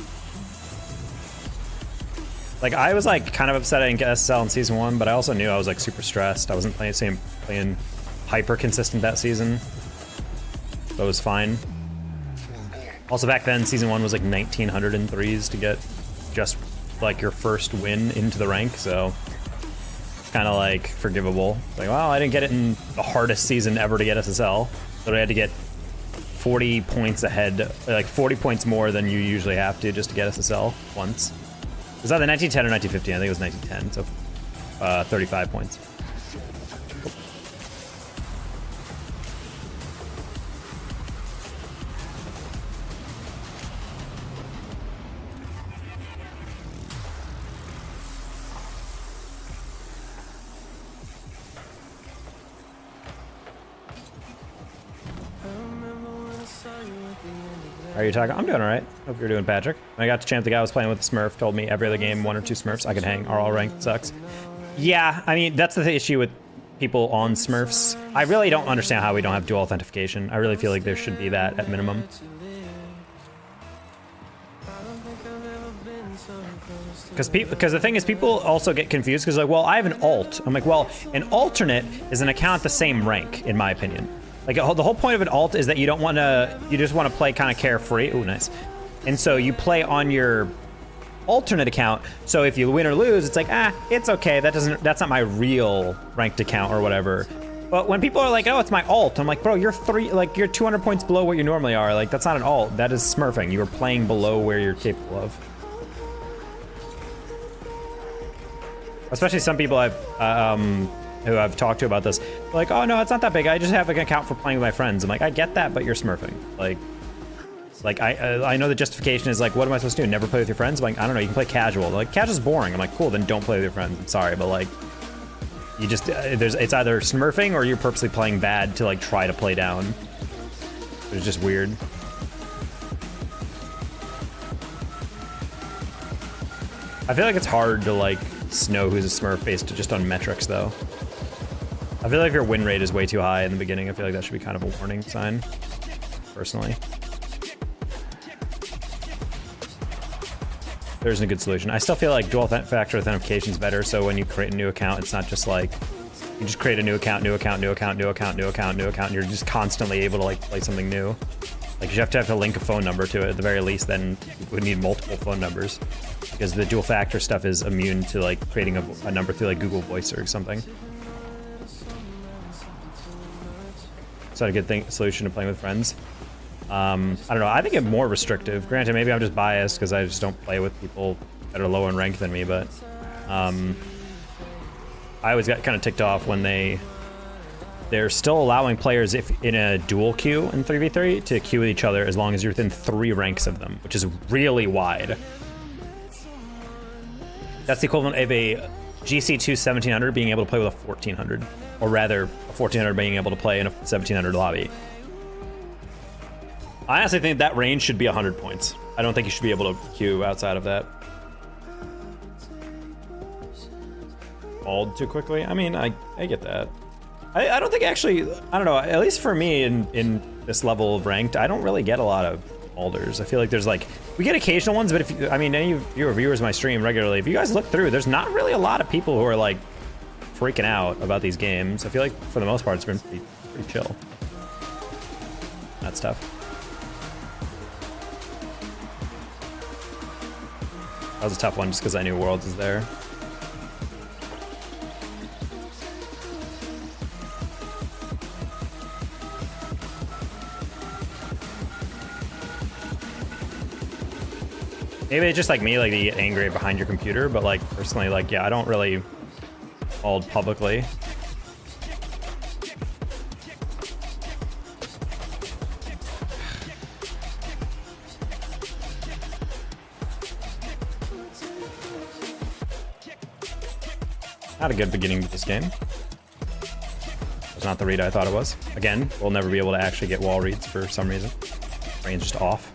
Like, I was, like, kind of upset I didn't get SSL in season 1, but I also knew I was, like, super stressed. I wasn't playing hyper consistent that season, so it was fine. Also, back then, season 1 was, like, 1900 in threes to get just, like, your first win into the rank, so it's kind of, like, forgivable. Like, well, I didn't get it in the hardest season ever to get SSL, so I had to get 40 points ahead, like 40 points more than you usually have to just to get SSL once. Was that the 1910 or 1915? I think it was 1910, so 35 points. How are you talking? I'm doing all right. Hope you're doing, Patrick. When I got to champ, the guy I was playing with the Smurf told me every other game, 1 or 2 Smurfs I could hang are all ranked. Sucks. Yeah, I mean, that's the issue with people on Smurfs. I really don't understand how we don't have dual authentication. I really feel like there should be that at minimum. Because the thing is, people also get confused because like, well, I have an alt. I'm like, well, an alternate is an account the same rank, in my opinion. Like the whole point of an alt is that you don't want to, you just want to play kind of carefree. Ooh, nice. And so you play on your alternate account. So if you win or lose, it's like, it's okay. That's not my real ranked account or whatever. But when people are like, oh, it's my alt, I'm like, bro, you're 200 points below what you normally are. Like, that's not an alt. That is smurfing. You are playing below where you're capable of. Especially some people who I've talked to about this, like, oh no, it's not that big. I just have an account for playing with my friends. I'm like, I get that, but you're smurfing. Like I know the justification is like, what am I supposed to do? Never play with your friends? I'm like, I don't know. You can play casual. They're like, casual's boring. I'm like, cool, then don't play with your friends. I'm sorry, but like, you just it's either smurfing or you're purposely playing bad to like try to play down. It's just weird. I feel like it's hard to like know who's a smurf based just on metrics though. I feel like if your win rate is way too high in the beginning, I feel like that should be kind of a warning sign, personally. There isn't a good solution. I still feel like dual factor authentication is better, so when you create a new account, it's not just like, you just create a new account, new account, new account, new account, new account, new account, and you're just constantly able to like play something new. Like you have to link a phone number to it at the very least, then you would need multiple phone numbers. Because the dual factor stuff is immune to like creating a number through like Google Voice or something. It's not a good solution to playing with friends. I don't know, I think it's more restrictive. Granted, maybe I'm just biased because I just don't play with people that are lower in rank than me, but I always got kind of ticked off when they're still allowing players if in a dual queue in 3v3 to queue with each other as long as you're within 3 ranks of them, which is really wide. That's the equivalent of a GC2 1700 being able to play with a 1400, or rather a 1400 being able to play in a 1700 lobby. I honestly think that range should be 100 points. I don't think you should be able to queue outside of that. Ald too quickly? I mean, I get that. I don't think actually, I don't know, at least for me in this level of ranked, I don't really get a lot of alders. I feel like there's like, we get occasional ones, but if you, I mean, any of your viewers of my stream regularly, if you guys look through, there's not really a lot of people who are like freaking out about these games. I feel like for the most part, it's been pretty chill. That's tough. That was a tough one just because I knew Worlds was there. Maybe it's just like me, like you get angry behind your computer, but like personally, like, yeah, I don't really hold publicly. Not a good beginning to this game. It was not the read I thought it was. Again, we'll never be able to actually get wall reads for some reason. Brain's just off.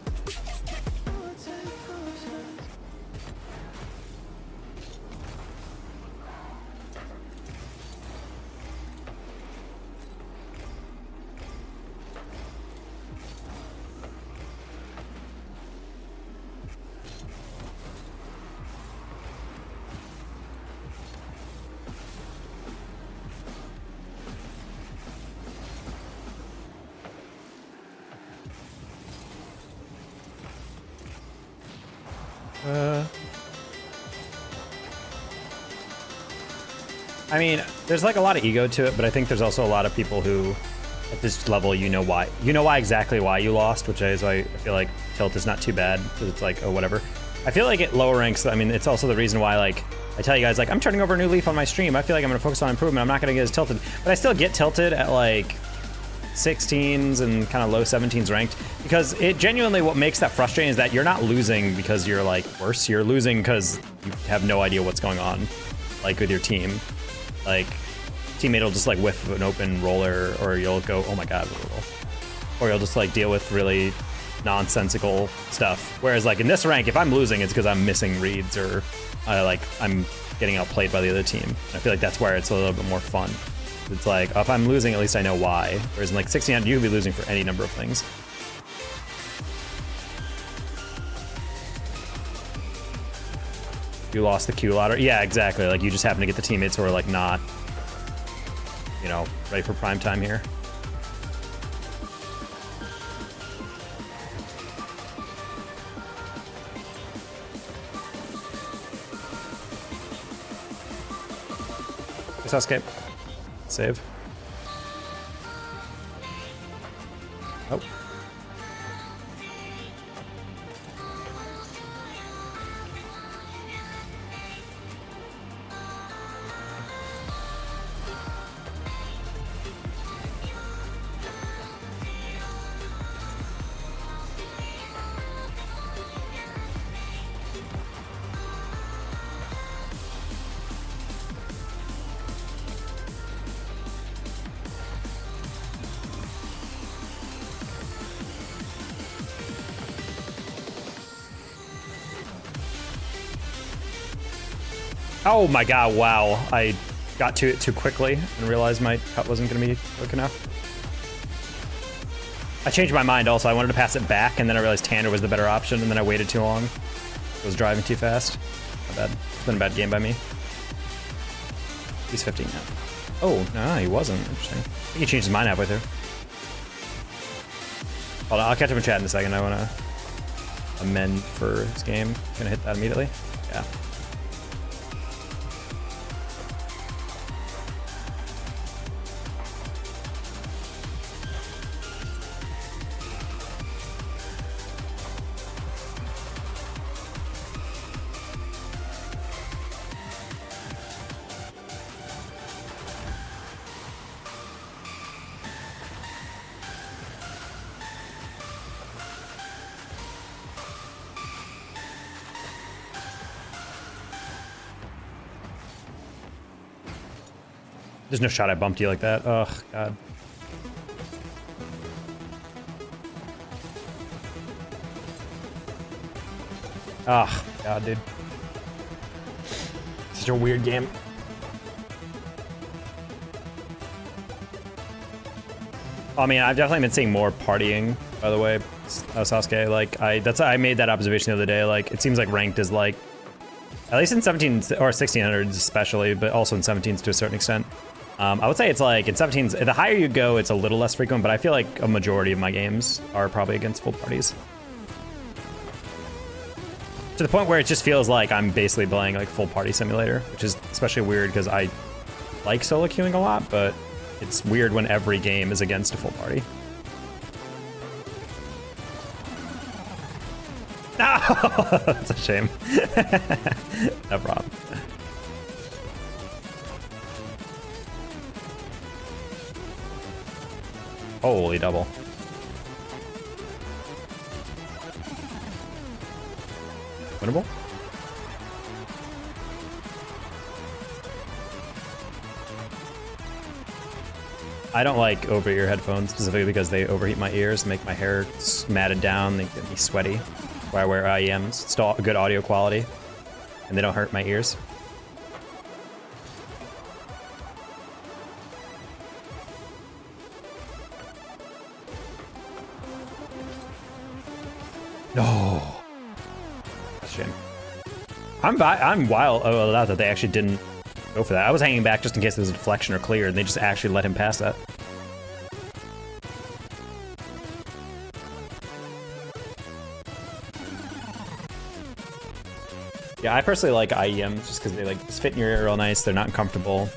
I mean, there's like a lot of ego to it, but I think there's also a lot of people who, at this level, you know why exactly why you lost, which is why I feel like tilt is not too bad, because it's like, oh, whatever. I feel like at lower ranks, I mean, it's also the reason why, like, I tell you guys, like, I'm turning over a new leaf on my stream. I feel like I'm gonna focus on improvement. I'm not gonna get as tilted, but I still get tilted at like 16s and kind of low 17s ranked, because it genuinely, what makes that frustrating is that you're not losing because you're like worse. You're losing because you have no idea what's going on, like with your team. Like, teammate will just like whiff an open roller, or you'll go, oh my god, or you'll just like deal with really nonsensical stuff. Whereas like in this rank, if I'm losing, it's because I'm missing reads or I'm getting outplayed by the other team. I feel like that's where it's a little bit more fun. It's like, if I'm losing, at least I know why. Whereas in like 1600, you could be losing for any number of things. You lost the Q ladder. Yeah, exactly. Like you just happen to get the teammates who are like not, you know, ready for prime time here. Escape. Save. Oh. Oh my god, wow. I got to it too quickly and realized my cut wasn't going to be quick enough. I changed my mind also. I wanted to pass it back, and then I realized Tanner was the better option, and then I waited too long. I was driving too fast. My bad. It's been a bad game by me. He's 15 now. Oh, no, he wasn't. Interesting. I think he changed his mind halfway through. Hold on, I'll catch up in chat in a second. I want to amend for his game. Gonna hit that immediately. Yeah. There's no shot I bumped you like that. Ugh, God. Ah, God, dude. Such a weird game. I mean, I've definitely been seeing more partying, by the way, Sasuke. Like, I made that observation the other day. Like, it seems like ranked is like, at least in 17s or 1600s especially, but also in 17s to a certain extent. I would say it's like in 17s, the higher you go, it's a little less frequent, but I feel like a majority of my games are probably against full parties. To the point where it just feels like I'm basically playing like full party simulator, which is especially weird because I like solo queuing a lot, but it's weird when every game is against a full party. No, that's a shame. No problem. Holy double. Winnable? I don't like over-ear headphones specifically because they overheat my ears, make my hair matted down, they get me sweaty. That's why I wear IEMs. It's still good audio quality, and they don't hurt my ears. No. That's a shame. I'm wild out that they actually didn't go for that. I was hanging back just in case there was a deflection or clear, and they just actually let him pass that. Yeah, I personally like IEMs just because they like just fit in your ear real nice. They're not uncomfortable.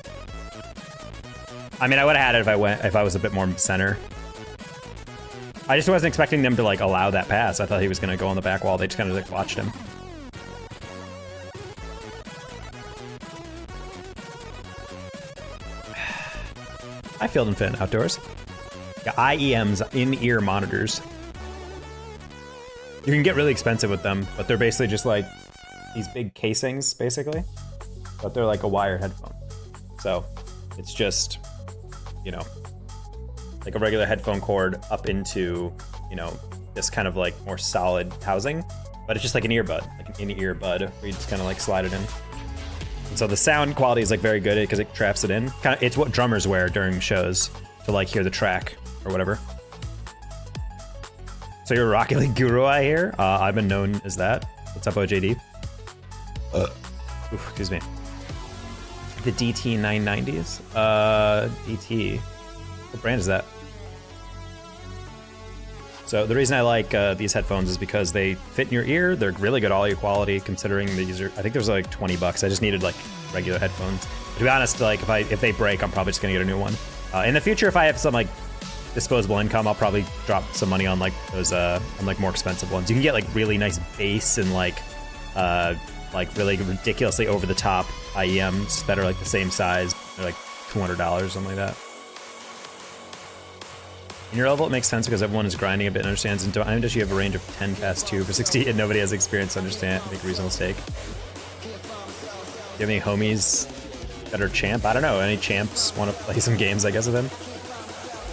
I mean, I would have had it if I was a bit more center. I just wasn't expecting them to like allow that pass. I thought he was gonna go on the back wall. They just kind of like watched him. I Field and Fin outdoors. Yeah, IEMs, in-ear monitors. You can get really expensive with them, but they're basically just like these big casings, basically. But they're like a wired headphone. So it's just, you know, like a regular headphone cord up into, you know, this kind of like more solid housing, but it's just like an earbud, like an in-ear bud where you just kind of like slide it in. And so the sound quality is like very good because it traps it in. Kind of, it's what drummers wear during shows to like hear the track or whatever. So you're a Rocket League guru, I hear. I've been known as that. What's up, OJD? Oof, excuse me. The DT 990s. DT. What brand is that? So the reason I like these headphones is because they fit in your ear. They're really good audio quality considering these are, I think there's like 20 bucks. I just needed like regular headphones. But to be honest, like if they break, I'm probably just gonna get a new one. In the future, if I have some like disposable income, I'll probably drop some money on like those on like more expensive ones. You can get like really nice bass and like really ridiculously over the top IEMs that are like the same size. They're like $200, something like that. In your level, it makes sense because everyone is grinding a bit and understands. And Diamond Dish, you have a range of 10 past 2 for 60, and nobody has experience to understand. Make a reasonable mistake. Do you have any homies that are champ? I don't know. Any champs want to play some games, I guess, with them?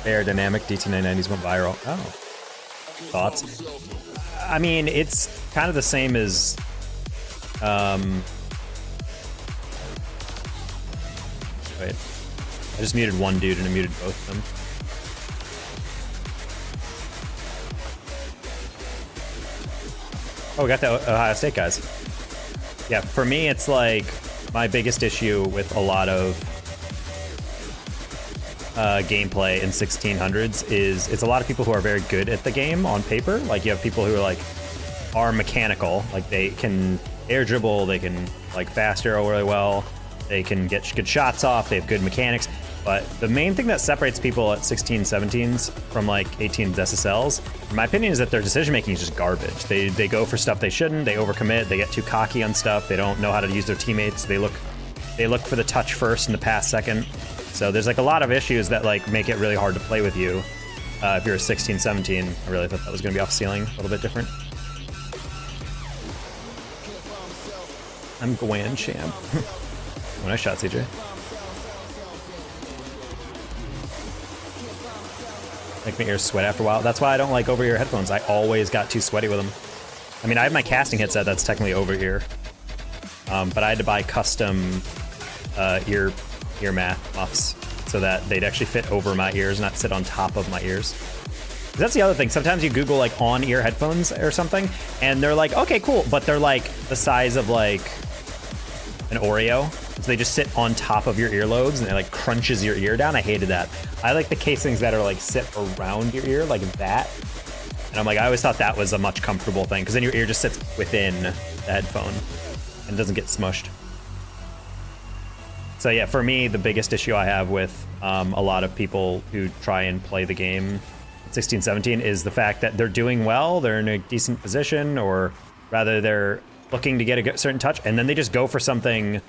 Aerodynamic DT990s went viral. Oh. Thoughts? I mean, it's kind of the same as... Wait. I just muted one dude and I muted both of them. Oh, we got the Ohio State guys. Yeah, for me, it's like my biggest issue with a lot of gameplay in 1600s is it's a lot of people who are very good at the game on paper. Like you have people who are mechanical, like they can air dribble, they can like fast arrow really well, they can get good shots off, they have good mechanics. But the main thing that separates people at 16, 17s from like 18s SSLs, in my opinion, is that their decision making is just garbage. They go for stuff they shouldn't, they overcommit, they get too cocky on stuff, they don't know how to use their teammates, they look for the touch first and the pass second. So there's like a lot of issues that like make it really hard to play with you. If you're a 16, 17, I really thought that was gonna be off ceiling, a little bit different. I'm Gwan champ. Oh, nice shot, CJ. Make my ears sweat after a while. That's why I don't like over-ear headphones. I always got too sweaty with them. I mean, I have my casting headset that's technically over-ear. But I had to buy custom ear muffs so that they'd actually fit over my ears, not sit on top of my ears. That's the other thing. Sometimes you Google like on-ear headphones or something, and they're like, okay, cool, but they're like the size of like an Oreo. So they just sit on top of your earlobes and it like crunches your ear down. I hated that. I like the casings that are like sit around your ear like that. And I'm like, I always thought that was a much comfortable thing because then your ear just sits within the headphone and doesn't get smushed. So yeah, for me, the biggest issue I have with a lot of people who try and play the game 16, 17 is the fact that they're doing well, they're in a decent position, or rather they're looking to get a certain touch, and then they just go for something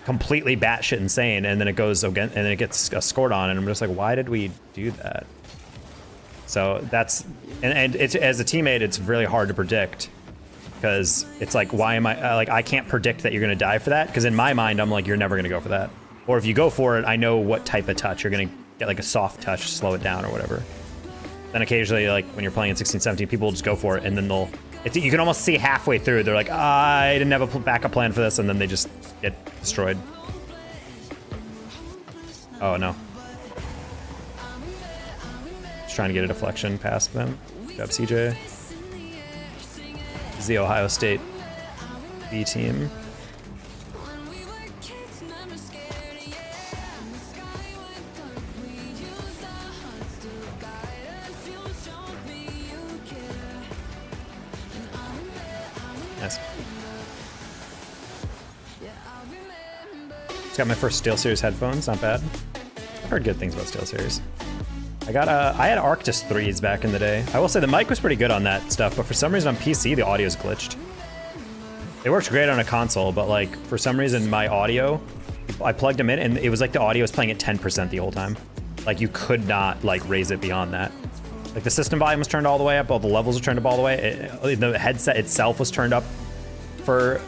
completely batshit insane, and then it goes again, and then it gets scored on, and I'm just like, why did we do that? So that's, and it's, as a teammate, it's really hard to predict, because it's like, why am I, like, I can't predict that you're gonna die for that, because in my mind, I'm like, you're never gonna go for that. Or if you go for it, I know what type of touch. You're gonna get like a soft touch, slow it down or whatever. Then occasionally, like when you're playing in 16, 17, people will just go for it, and then they'll, you can almost see halfway through, they're like, I didn't have a backup plan for this, and then they just get destroyed. Oh no. Just trying to get a deflection past them. Good job, CJ. This is the Ohio State B team. Nice. Just got my first SteelSeries headphones, not bad. I've heard good things about SteelSeries. I had Arctis 3s back in the day. I will say the mic was pretty good on that stuff, but for some reason on PC the audio's glitched. It works great on a console, but like for some reason my audio, I plugged them in and it was like the audio was playing at 10% the whole time. Like you could not like raise it beyond that. Like the system volume was turned all the way up, all the levels were turned up all the way. The headset itself was turned up for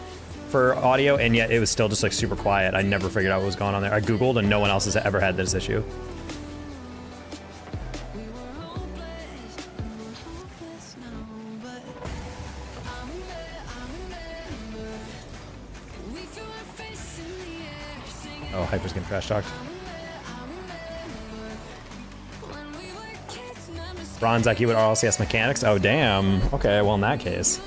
audio, and yet it was still just like super quiet. I never figured out what was going on there. I Googled and no one else has ever had this issue. Oh, Hyper's getting trash talked. Bronze IQ with RLCS mechanics? Oh, damn. Okay, well, in that case.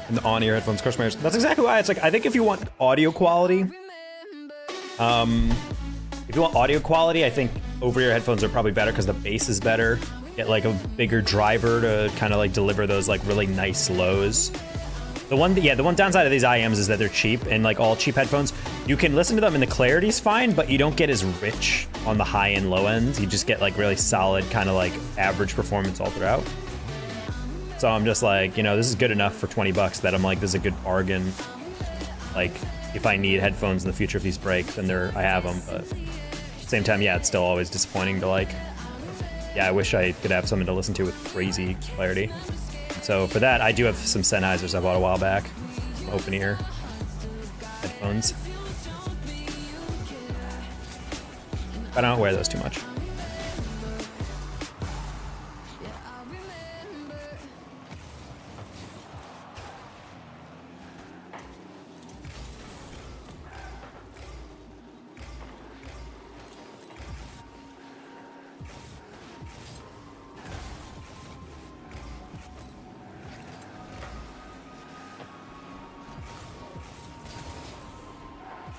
And the on-ear headphones crush my ears. That's exactly why it's like, I think if you want audio quality, I think over-ear headphones are probably better because the bass is better. Get like a bigger driver to kind of like deliver those like really nice lows. The one downside of these IMs is that they're cheap, and like all cheap headphones, you can listen to them and the clarity's fine, but you don't get as rich on the high and low ends. You just get like really solid kind of like average performance all throughout. So I'm just like, you know, this is good enough for 20 bucks that I'm like, this is a good bargain. Like if I need headphones in the future, if these break, then I have them. But at the same time, yeah, it's still always disappointing to like, yeah, I wish I could have something to listen to with crazy clarity. So for that, I do have some Sennheisers I bought a while back, some open ear headphones. But I don't wear those too much.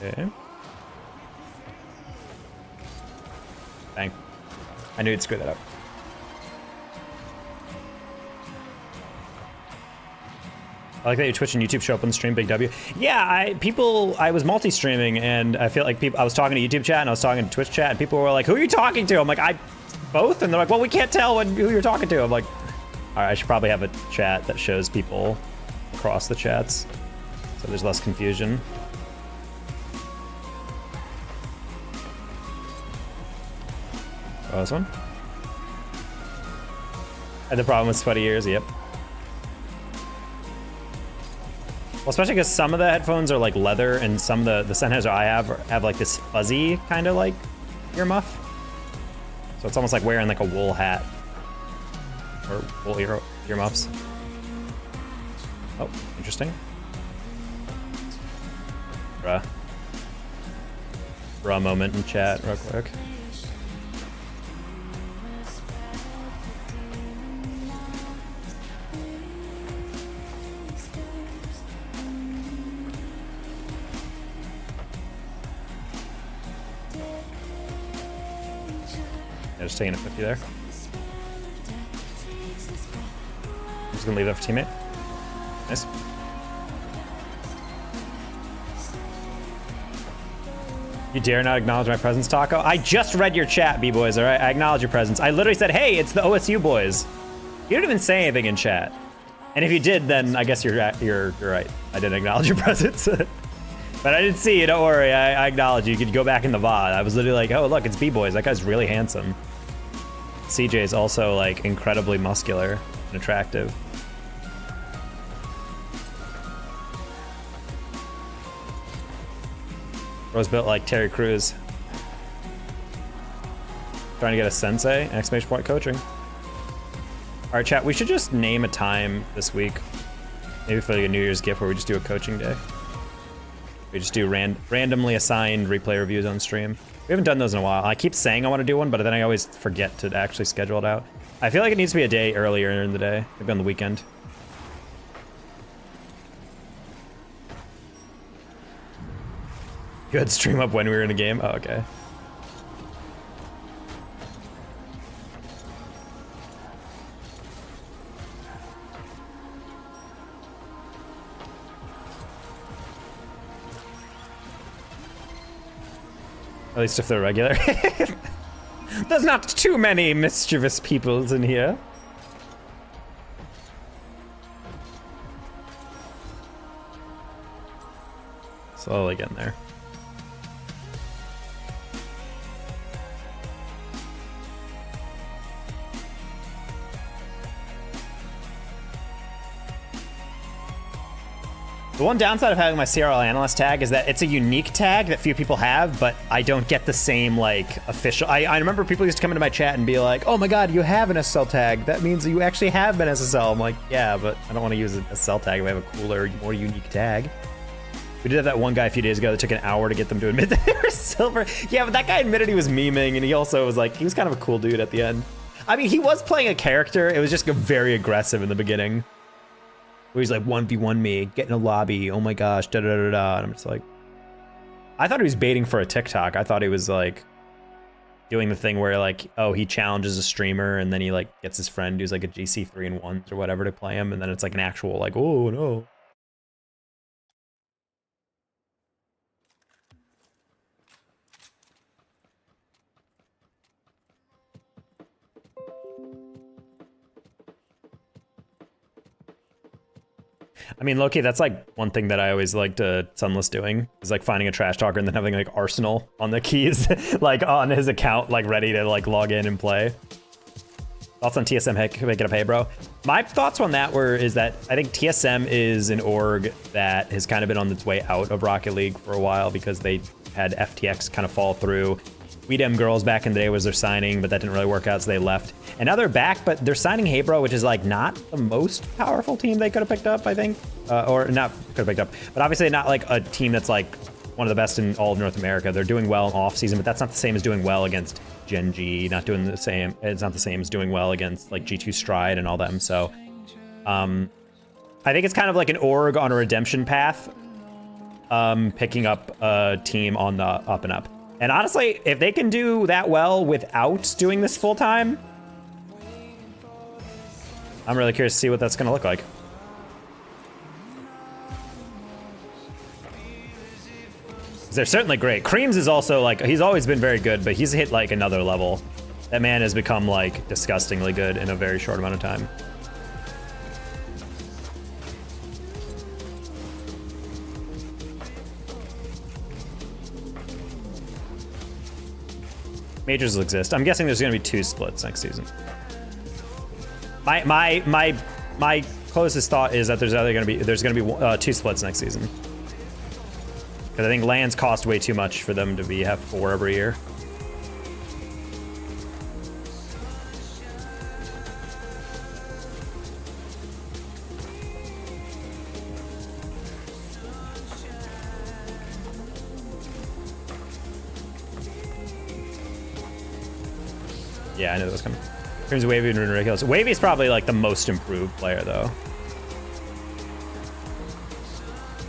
Okay. Bang. I knew you'd screw that up. I like that your Twitch and YouTube show up on the stream, Big W. Yeah, I was multi-streaming, and I feel like I was talking to YouTube chat and I was talking to Twitch chat, and people were like, who are you talking to? I'm like, both? And they're like, well, we can't tell who you're talking to. I'm like, all right, I should probably have a chat that shows people across the chats, so there's less confusion. Oh, this one? Had the problem with sweaty ears, yep. Well, especially because some of the headphones are like leather, and some of the Sennheiser I have like this fuzzy kind of like ear muff. So it's almost like wearing like a wool hat. Or wool ear muffs. Oh, interesting. Bruh moment in chat real quick. Just taking a 50 there. I'm just gonna leave that for teammate. Nice. You dare not acknowledge my presence, Taco? I just read your chat, B-boys, all right? I acknowledge your presence. I literally said, hey, it's the OSU boys. You didn't even say anything in chat. And if you did, then I guess you're right. I didn't acknowledge your presence. But I didn't see you, don't worry. I acknowledge you. You could go back in the VOD. I was literally like, oh, look, it's B-boys. That guy's really handsome. CJ is also like incredibly muscular and attractive. Bro's built like Terry Crews. Trying to get a sensei, exclamation point coaching. All right, chat, we should just name a time this week. Maybe for like a New Year's gift where we just do a coaching day. We just do randomly assigned replay reviews on stream. We haven't done those in a while. I keep saying I want to do one, but then I always forget to actually schedule it out. I feel like it needs to be a day earlier in the day, maybe on the weekend. You had stream up when we were in a game? Oh, okay. At least if they're regular. There's not too many mischievous peoples in here. Slowly getting there. The one downside of having my CRL Analyst tag is that it's a unique tag that few people have, but I don't get the same, like, official... I remember people used to come into my chat and be like, oh my god, you have an SSL tag. That means you actually have been SSL. I'm like, yeah, but I don't want to use an SSL tag if I have a cooler, more unique tag. We did have that one guy a few days ago that took an hour to get them to admit that they were silver. Yeah, but that guy admitted he was memeing, and he also was like, he was kind of a cool dude at the end. I mean, he was playing a character. It was just very aggressive in the beginning. Where he's like, 1v1 me, get in a lobby, oh my gosh, da da da da. And I'm just like, I thought he was baiting for a TikTok. I thought he was like doing the thing where like, oh, he challenges a streamer and then he like gets his friend who's like a GC 3-in-1s or whatever to play him. And then it's like an actual like, oh no. I mean, low-key, that's like one thing that I always liked Sunless doing, is like finding a trash talker and then having like Arsenal on the keys, like on his account, like ready to like log in and play. Thoughts on TSM making up Hey Bro? My thoughts on that is that I think TSM is an org that has kind of been on its way out of Rocket League for a while because they had FTX kind of fall through. We Dem Girls back in the day was their signing, but that didn't really work out, so they left. And now they're back, but they're signing Hey Bro, which is like not the most powerful team they could have picked up, I think. Or not could have picked up, but obviously not like a team that's like one of the best in all of North America. They're doing well in off season, but that's not the same as doing well against Gen G, not doing the same. It's not the same as doing well against like G2 Stride and all them. So I think it's kind of like an org on a redemption path, picking up a team on the up and up. And honestly, if they can do that well without doing this full time, I'm really curious to see what that's going to look like. They're certainly great. Creams is also like, he's always been very good, but he's hit like another level. That man has become like disgustingly good in a very short amount of time. Majors will exist. I'm guessing there's going to be 2 splits next season. My closest thought is that there's going to be 2 splits next season. Because I think lands cost way too much for them to have 4 every year. Yeah, I knew that was coming. In terms of Wavy and ridiculous. Wavy is probably like the most improved player though.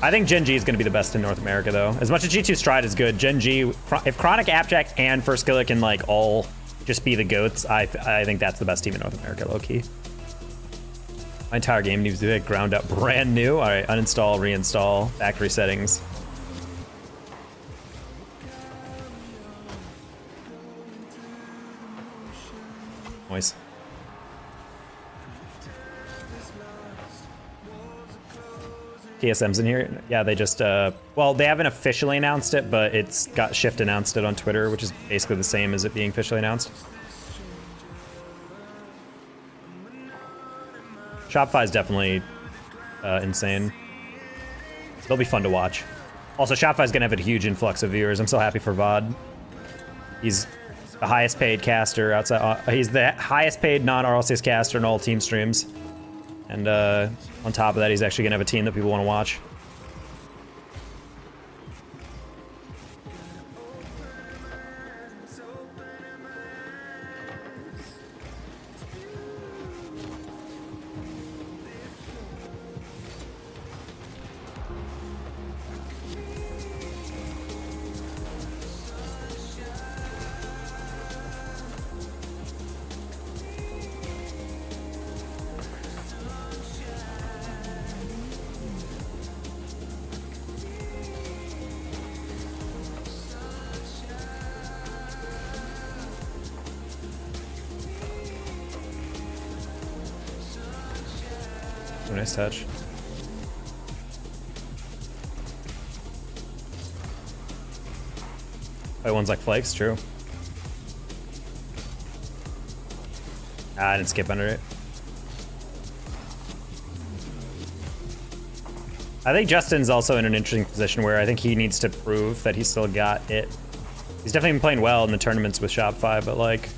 I think Gen G is going to be the best in North America though. As much as G2 Stride is good, Gen G, if Chronic, Appjack, and First Killer can like all just be the GOATs, I think that's the best team in North America, low key. My entire game needs to be ground up brand new. All right, uninstall, reinstall, factory settings. Noise. TSM's in here. Yeah, they just, well, they haven't officially announced it, but it's got Shift announced it on Twitter, which is basically the same as it being officially announced. Shopify is definitely insane. They'll be fun to watch. Also, Shopify's gonna have a huge influx of viewers. I'm so happy for VOD. He's the highest paid caster outside. He's the highest paid non-RLCS caster in all team streams. And on top of that, he's actually gonna have a team that people want to watch. Oh, nice touch. Oh, one's like flakes, true. Ah, I didn't skip under it. I think Justin's also in an interesting position where I think he needs to prove that he's still got it. He's definitely been playing well in the tournaments with Shopify, but like,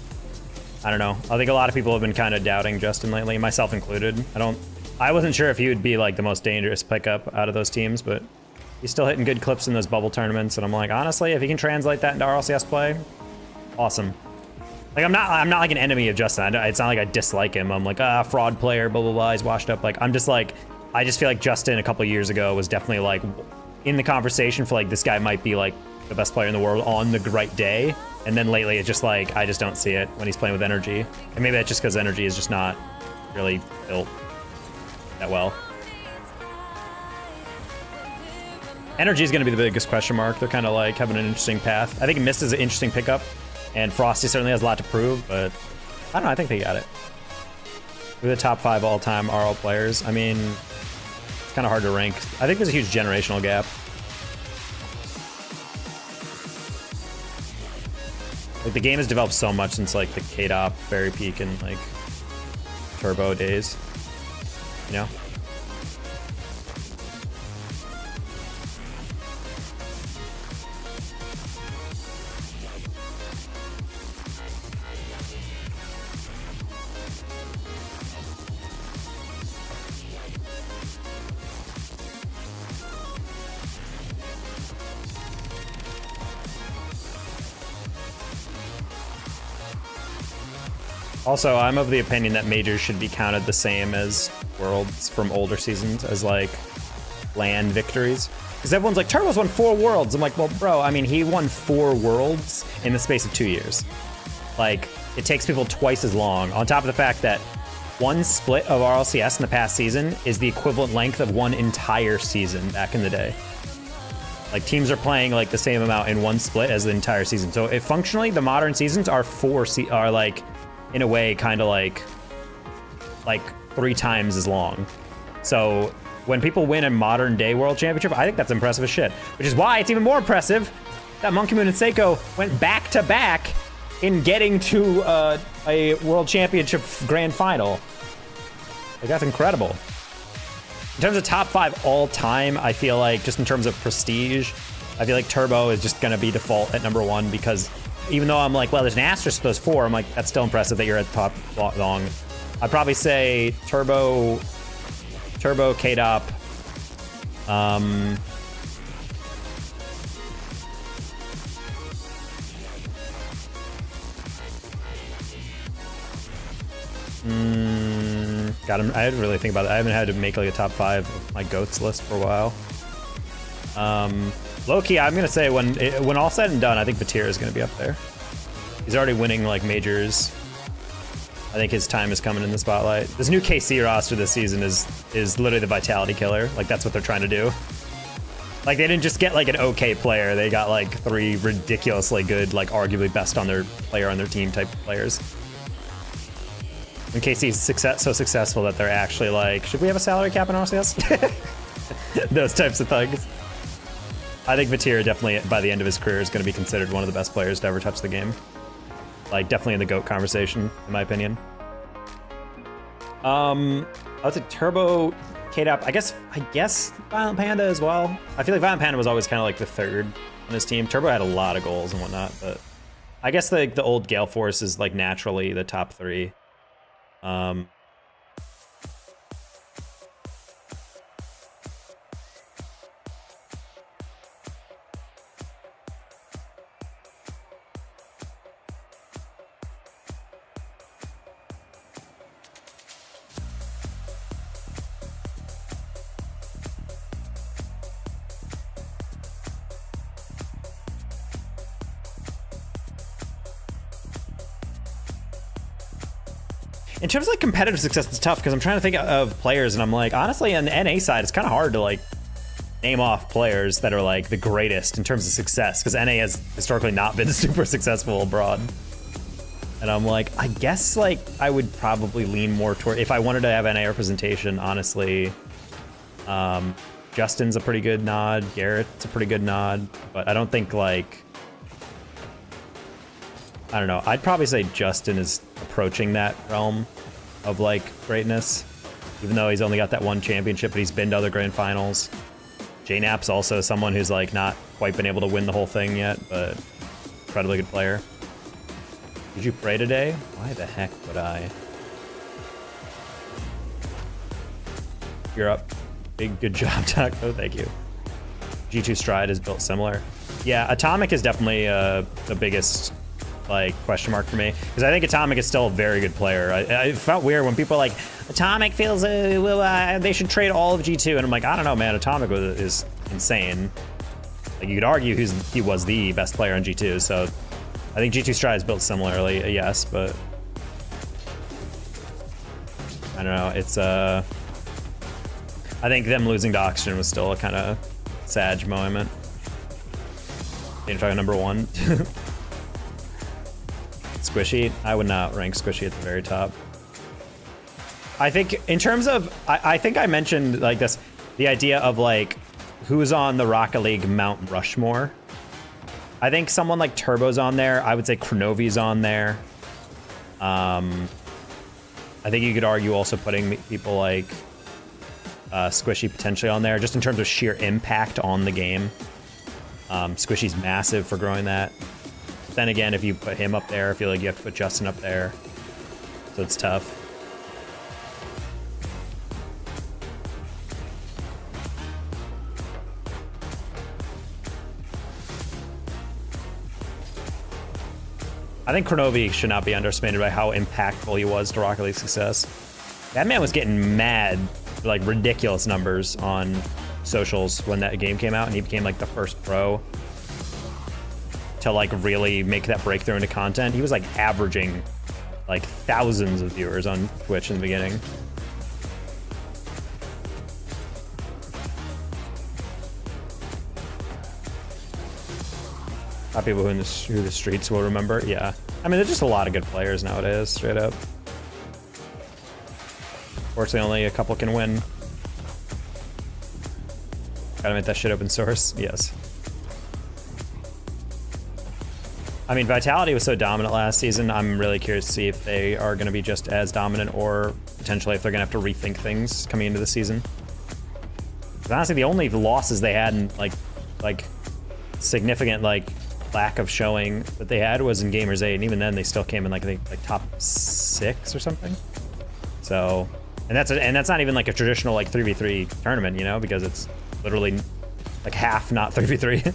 I don't know. I think a lot of people have been kind of doubting Justin lately, myself included. I wasn't sure if he would be like the most dangerous pickup out of those teams, but he's still hitting good clips in those bubble tournaments, and I'm like, honestly, if he can translate that into RLCS play, awesome. Like, I'm not like an enemy of Justin. It's not like I dislike him. I'm like, fraud player, blah, blah, blah, he's washed up. Like, I'm just like, I just feel like Justin a couple years ago was definitely like in the conversation for like, this guy might be like the best player in the world on the right day. And then lately it's just like, I just don't see it when he's playing with Energy. And maybe that's just because Energy is just not really built that well. Energy is going to be the biggest question mark. They're kind of like having an interesting path. I think Mist is an interesting pickup, and Frosty certainly has a lot to prove, but I don't know, I think they got it. We're the top 5 all-time RL players. I mean, it's kind of hard to rank. I think there's a huge generational gap. Like, the game has developed so much since like the K-Dop, Fairy Peak, and like Turbo days, you know? Also, I'm of the opinion that majors should be counted the same as worlds from older seasons, as like LAN victories. Because everyone's like, Turbo's won 4 worlds. I'm like, well, bro, I mean, he won 4 worlds in the space of 2 years. Like, it takes people twice as long, on top of the fact that one split of RLCS in the past season is the equivalent length of one entire season back in the day. Like, teams are playing like the same amount in one split as the entire season. So if functionally the modern seasons are are like, in a way, kind of like 3 times as long. So when people win a modern day world championship, I think that's impressive as shit. Which is why it's even more impressive that Monkey Moon and Seiko went back to back in getting to a world championship grand final. Like, that's incredible. In terms of top 5 all time, I feel like just in terms of prestige, I feel like Turbo is just gonna be default at number 1, because even though I'm like, well, there's an asterisk to those 4, I'm like, that's still impressive that you're at the top long. I'd probably say Turbo, K-Dop, God, I had to really think about it. I haven't had to make like a top 5 of my GOATs list for a while. Low-key, I'm gonna say when all said and done, I think Batir is gonna be up there. He's already winning like majors. I think his time is coming in the spotlight. This new KC roster this season is literally the vitality killer. Like, that's what they're trying to do. Like, they didn't just get like an okay player. They got like 3 ridiculously good, like arguably best on their player on their team type players. And KC is so successful that they're actually like, should we have a salary cap in RCS? Those types of thugs. I think Batir definitely, by the end of his career, is going to be considered one of the best players to ever touch the game. Like, definitely in the GOAT conversation, in my opinion. I would say Turbo, K-Dop, I guess Violent Panda as well. I feel like Violent Panda was always kind of like the 3rd on his team. Turbo had a lot of goals and whatnot, but I guess the old Gale Force is like naturally the top 3. In terms of like competitive success, it's tough because I'm trying to think of players, and I'm like, honestly, on the NA side, it's kind of hard to like name off players that are like the greatest in terms of success, because NA has historically not been super successful abroad. And I'm like, I guess like I would probably lean more toward, if I wanted to have NA representation, honestly, Justin's a pretty good nod, Garrett's a pretty good nod, but I don't think like, I don't know, I'd probably say Justin is approaching that realm of like greatness, even though he's only got that one championship, but he's been to other grand finals. JNap's also someone who's like not quite been able to win the whole thing yet, but incredibly good player. Did you pray today? Why the heck would I? You're up. Big good job, Taco. Thank you. G2 Stride is built similar. Yeah, Atomic is definitely the biggest like question mark for me, because I think Atomic is still a very good player. I felt weird when people are like, Atomic feels they should trade all of G2, and I'm like, I don't know, man. Atomic is insane. Like, you could argue he was the best player on G2, so I think G2 Stride is built similarly, yes, but I don't know. It's I think them losing to Oxygen was still a kind of sad moment. You're talking number one. Squishy? I would not rank Squishy at the very top. I think in terms of, I think I mentioned like this, the idea of like who's on the Rocket League Mount Rushmore. I think someone like Turbo's on there. I would say Kronovi's on there. I think you could argue also putting people like Squishy potentially on there, just in terms of sheer impact on the game. Squishy's massive for growing that. But then again, if you put him up there, I feel like you have to put Justin up there. So it's tough. I think Kronovi should not be underestimated by how impactful he was to Rocket League success. That man was getting mad, like ridiculous numbers on socials when that game came out, and he became like the first pro to like really make that breakthrough into content. He was like averaging like thousands of viewers on Twitch in the beginning. Not people who the streets will remember. Yeah, I mean, there's just a lot of good players nowadays, straight up. Fortunately, only a couple can win. Gotta make that shit open source. Yes. I mean, Vitality was so dominant last season. I'm really curious to see if they are going to be just as dominant, or potentially if they're going to have to rethink things coming into the season. Because honestly, the only losses they had in like significant like lack of showing that they had was in Gamers 8, and even then they still came in like I think like top 6 or something. So, and that's not even like a traditional like 3v3 tournament, you know, because it's literally like half not 3v3.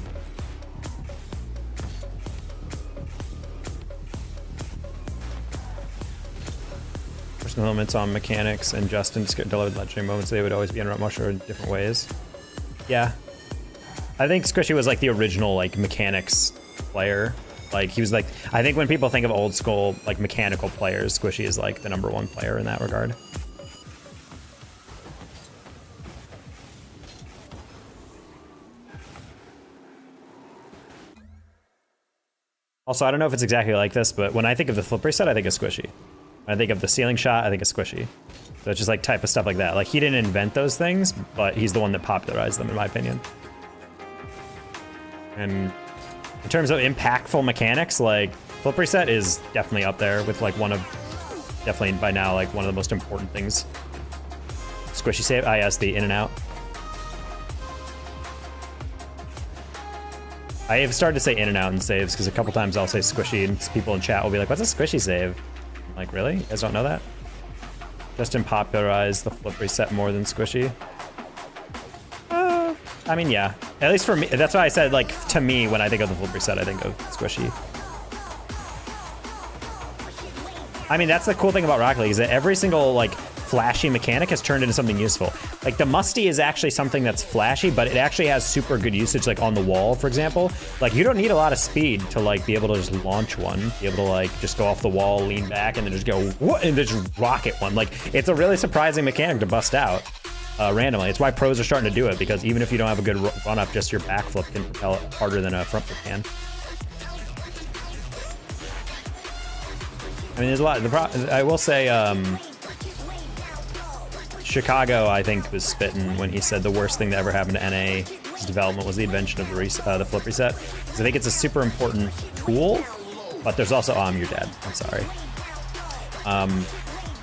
Personal moments on Mechanics and Justin delivered legendary moments. They would always be in much in different ways. Yeah, I think Squishy was like the original like Mechanics player. Like he was like, I think when people think of old school like mechanical players, Squishy is like the #1 player in that regard. Also, I don't know if it's exactly like this, but when I think of the flip reset, I think of Squishy. When I think of the ceiling shot, I think of Squishy. So it's just like type of stuff like that. Like he didn't invent those things, but he's the one that popularized them, in my opinion. And in terms of impactful mechanics, like flip reset is definitely up there with like definitely by now, like one of the most important things. Squishy save, yes, the in and out. I have started to say in and out in saves because a couple times I'll say Squishy and people in chat will be like, what's a Squishy save? I'm like, really? You guys don't know that? Justin popularized the flip reset more than Squishy. I mean, yeah. At least for me, that's why I said, like, to me, when I think of the flip reset, I think of Squishy. I mean, that's the cool thing about Rocket League, is that every single, like, flashy mechanic has turned into something useful. Like, the Musty is actually something that's flashy, but it actually has super good usage, like, on the wall, for example. Like, you don't need a lot of speed to, like, be able to just launch one. Be able to, like, just go off the wall, lean back, and then just go, what? And just rocket one. Like, it's a really surprising mechanic to bust out. Randomly. It's why pros are starting to do it, because even if you don't have a good run up, just your backflip can propel it harder than a front flip can. I mean, there's a lot. I will say, Chicago, I think, was spitting when he said the worst thing that ever happened to NA's development was the invention of the flip reset. Because I think it's a super important tool, but there's also, oh, you're dead. I'm sorry. I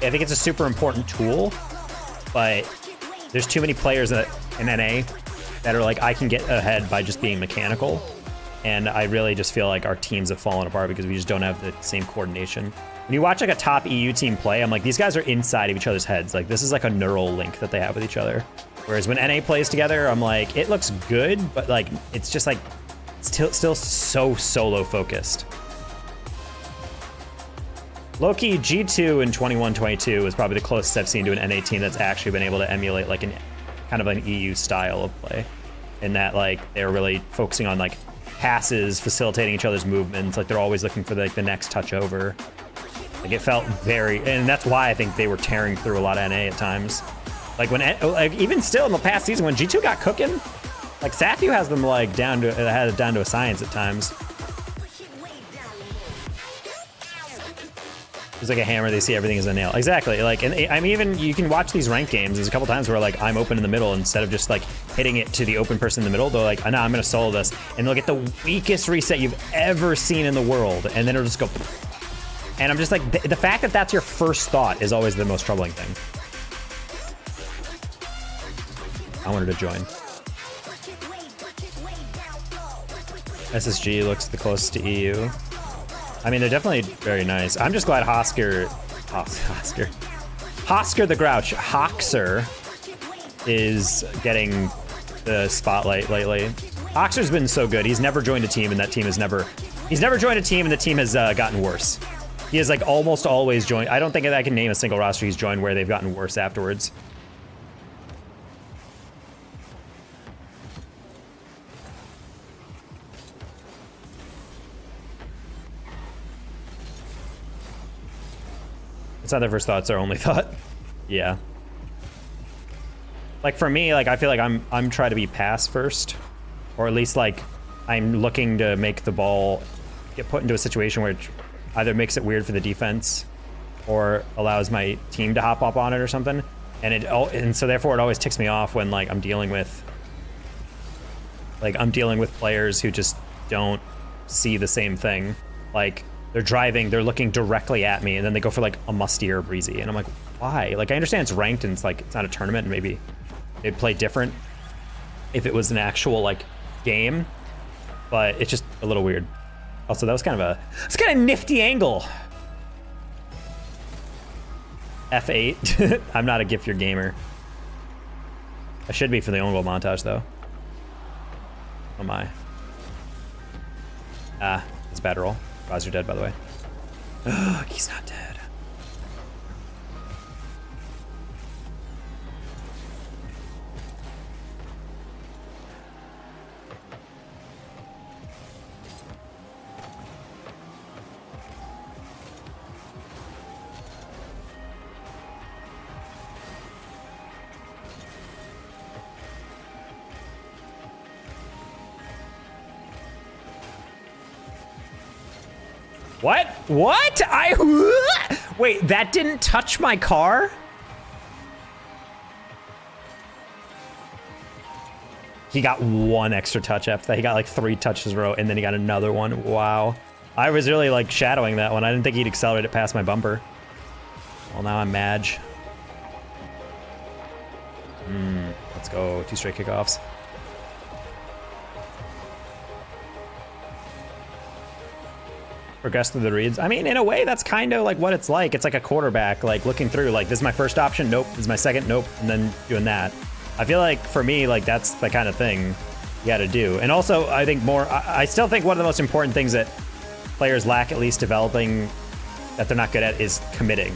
think it's a super important tool, but there's too many players in NA that are like, I can get ahead by just being mechanical. And I really just feel like our teams have fallen apart because we just don't have the same coordination. When you watch like a top EU team play, I'm like, these guys are inside of each other's heads. Like, this is like a neural link that they have with each other. Whereas when NA plays together, I'm like, it looks good, but like, it's just like, still so solo focused. Low-key, G2 in 21-22 is probably the closest I've seen to an NA team that's actually been able to emulate like an kind of an EU style of play. In that like, they're really focusing on like passes, facilitating each other's movements. Like they're always looking for like the next touch over. Like it felt very, and that's why I think they were tearing through a lot of NA at times. Like when, like even still in the past season when G2 got cooking, like Sathu has them like down to a science at times. It's like a hammer, they see everything as a nail. Exactly, like, and I mean, even you can watch these ranked games, there's a couple times where like I'm open in the middle instead of just like hitting it to the open person in the middle, they're like, oh, no, I'm gonna solo this. And they'll get the weakest reset you've ever seen in the world, and then it'll just go. And I'm just like, the fact that that's your first thought is always the most troubling thing. I wanted to join. SSG looks the closest to EU. I mean, they're definitely very nice. I'm just glad Hosker the Grouch, Hoxer, is getting the spotlight lately. Hoxer's been so good. He's never joined a team, and that team has never. He's never joined a team, and the team has gotten worse. He has like almost always joined. I don't think I can name a single roster he's joined where they've gotten worse afterwards. It's not their first thought, it's their only thought. Yeah. Like for me, like I feel like I'm trying to be pass first, or at least like I'm looking to make the ball get put into a situation where it either makes it weird for the defense or allows my team to hop up on it or something. And so therefore it always ticks me off when like I'm dealing with players who just don't see the same thing. Like they're driving, they're looking directly at me, and then they go for like a musty or a breezy. And I'm like, why? Like I understand it's ranked and it's like, it's not a tournament, and maybe they'd play different if it was an actual like game, but it's just a little weird. Also, that was kind of a nifty angle. F8. I'm not a GIF your gamer. I should be for the own goal montage though. Oh my. Ah, it's a bad roll. Roz, you're dead, by the way. He's not dead. What? What? Wait, that didn't touch my car? He got one extra touch after that. He got like 3 touches in a row, and then he got another one. Wow. I was really like shadowing that one. I didn't think he'd accelerate it past my bumper. Well, now I'm Madge. Let's go. 2 straight kickoffs. Progress through the reads. I mean, in a way, that's kind of like what it's like. It's like a quarterback, like looking through, like, this is my first option, nope. This is my second, nope. And then doing that. I feel like for me, like, that's the kind of thing you gotta do. And also, I think I still think one of the most important things that players lack, at least developing, that they're not good at, is committing.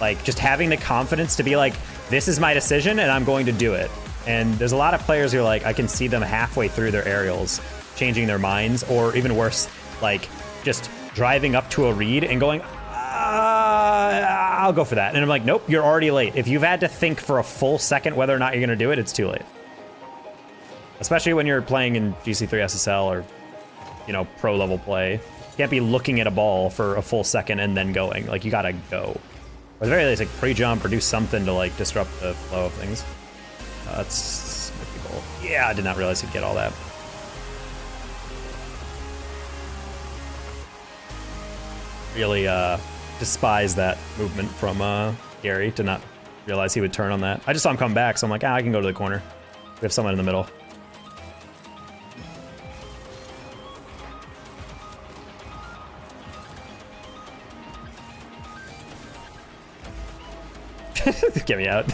Like, just having the confidence to be like, this is my decision and I'm going to do it. And there's a lot of players who are like, I can see them halfway through their aerials, changing their minds, or even worse, like, just driving up to a read and going, I'll go for that. And I'm like, nope, you're already late. If you've had to think for a full second whether or not you're gonna do it, it's too late. Especially when you're playing in GC3 SSL or, you know, pro level play. You can't be looking at a ball for a full second and then going. Like, you gotta go. Or at the very least, like, pre-jump or do something to, like, disrupt the flow of things. That's cool. Yeah, I did not realize he'd get all that. Really despise that movement from Gary, to not realize he would turn on that. I just saw him come back, so I'm like, I can go to the corner. We have someone in the middle. Get me out.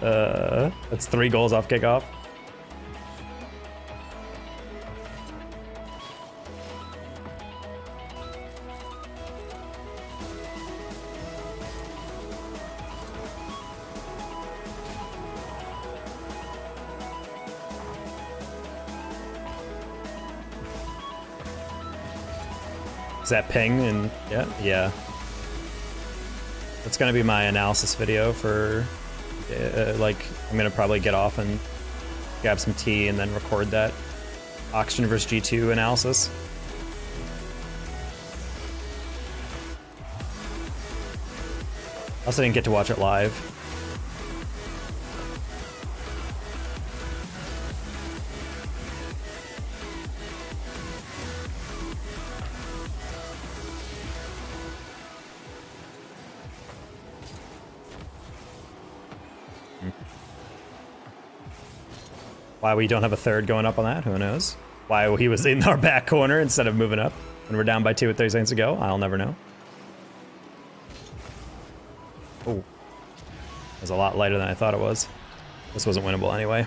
That's 3 goals off kickoff. Is that ping? And yeah. That's gonna be my analysis video for, like, I'm gonna probably get off and grab some tea and then record that Oxygen vs G2 analysis. Also didn't get to watch it live. Why we don't have a third going up on that, who knows? Why he was in our back corner instead of moving up when we're down by 2 with 30 seconds to go, I'll never know. Oh, it was a lot lighter than I thought it was. This wasn't winnable anyway.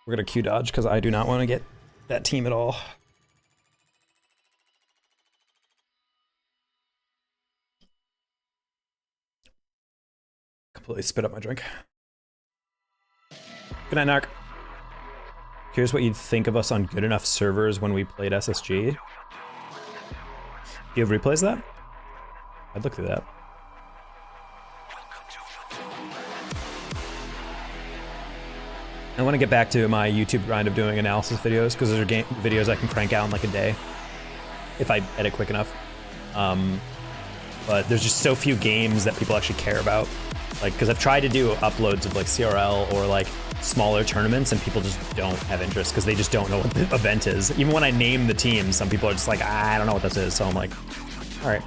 We're gonna Q dodge because I do not want to get that team at all. Completely spit up my drink. Good night, Narc. Here's what you'd think of us on good enough servers when we played SSG. Do you have replays of that? I'd look through that. I want to get back to my YouTube grind of doing analysis videos because those are videos I can crank out in like a day if I edit quick enough. But there's just so few games that people actually care about. Like, because I've tried to do uploads of like CRL or like smaller tournaments and people just don't have interest because they just don't know what the event is. Even when I name the team, some people are just like, I don't know what this is. So I'm like, all right.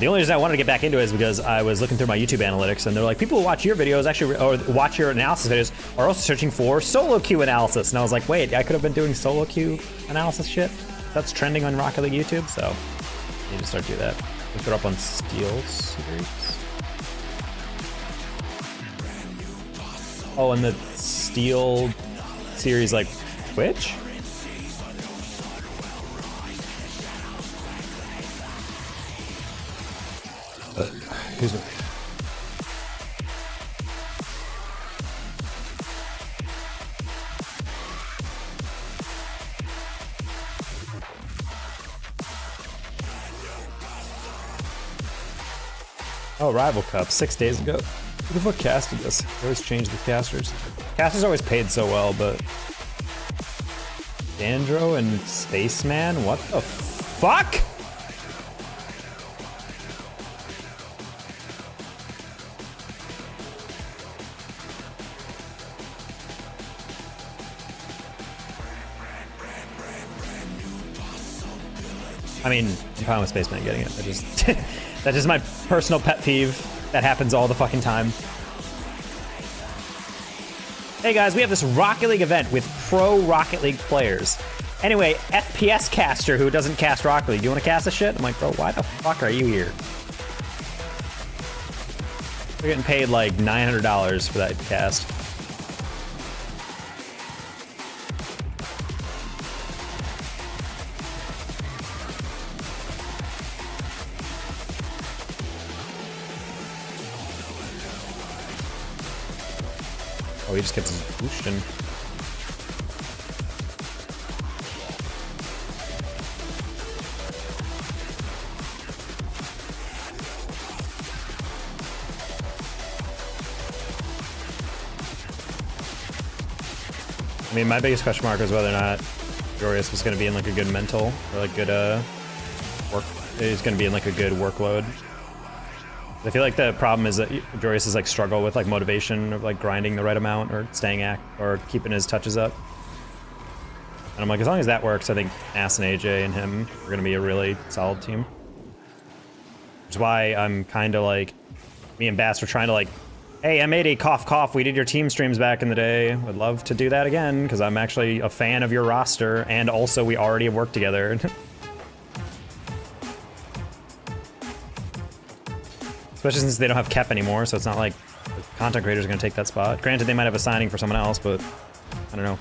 The only reason I wanted to get back into it is because I was looking through my YouTube analytics and they're like, people who watch your videos actually, or watch your analysis videos are also searching for solo queue analysis. And I was like, wait, I could have been doing solo queue analysis shit. That's trending on Rocket League YouTube. So I need to start doing that. Look it up on Steel Series. Oh, and the Steel series, like, Twitch? Excuse me. Oh, Rival Cup, 6 days ago. Who the fuck casted this? They always change the casters. Casters always paid so well, but... Dandro and Spaceman? What the fuck? I mean, I'm fine with Spaceman getting it. I just... that's just my personal pet peeve. That happens all the fucking time. Hey guys, we have this Rocket League event with pro Rocket League players. Anyway, FPS caster who doesn't cast Rocket League. Do you want to cast this shit? I'm like, bro, why the fuck are you here? We're getting paid like $900 for that cast. Oh, he just kept his boosting. I mean, my biggest question mark is whether or not Jorius was going to be in like a good mental or like good work. He's going to be in like a good workload. I feel like the problem is that Jorius is like struggle with like motivation of like grinding the right amount or staying or keeping his touches up. And I'm like, as long as that works, I think Ass and AJ and him are gonna be a really solid team. Which is why I'm kind of like, me and Bass are trying to like Hey, M80, cough, cough. We did your team streams back in the day. Would love to do that again, because I'm actually a fan of your roster, and also we already have worked together. Especially since they don't have Kep anymore, so it's not like the content creators are going to take that spot. Granted, they might have a signing for someone else, but I don't know.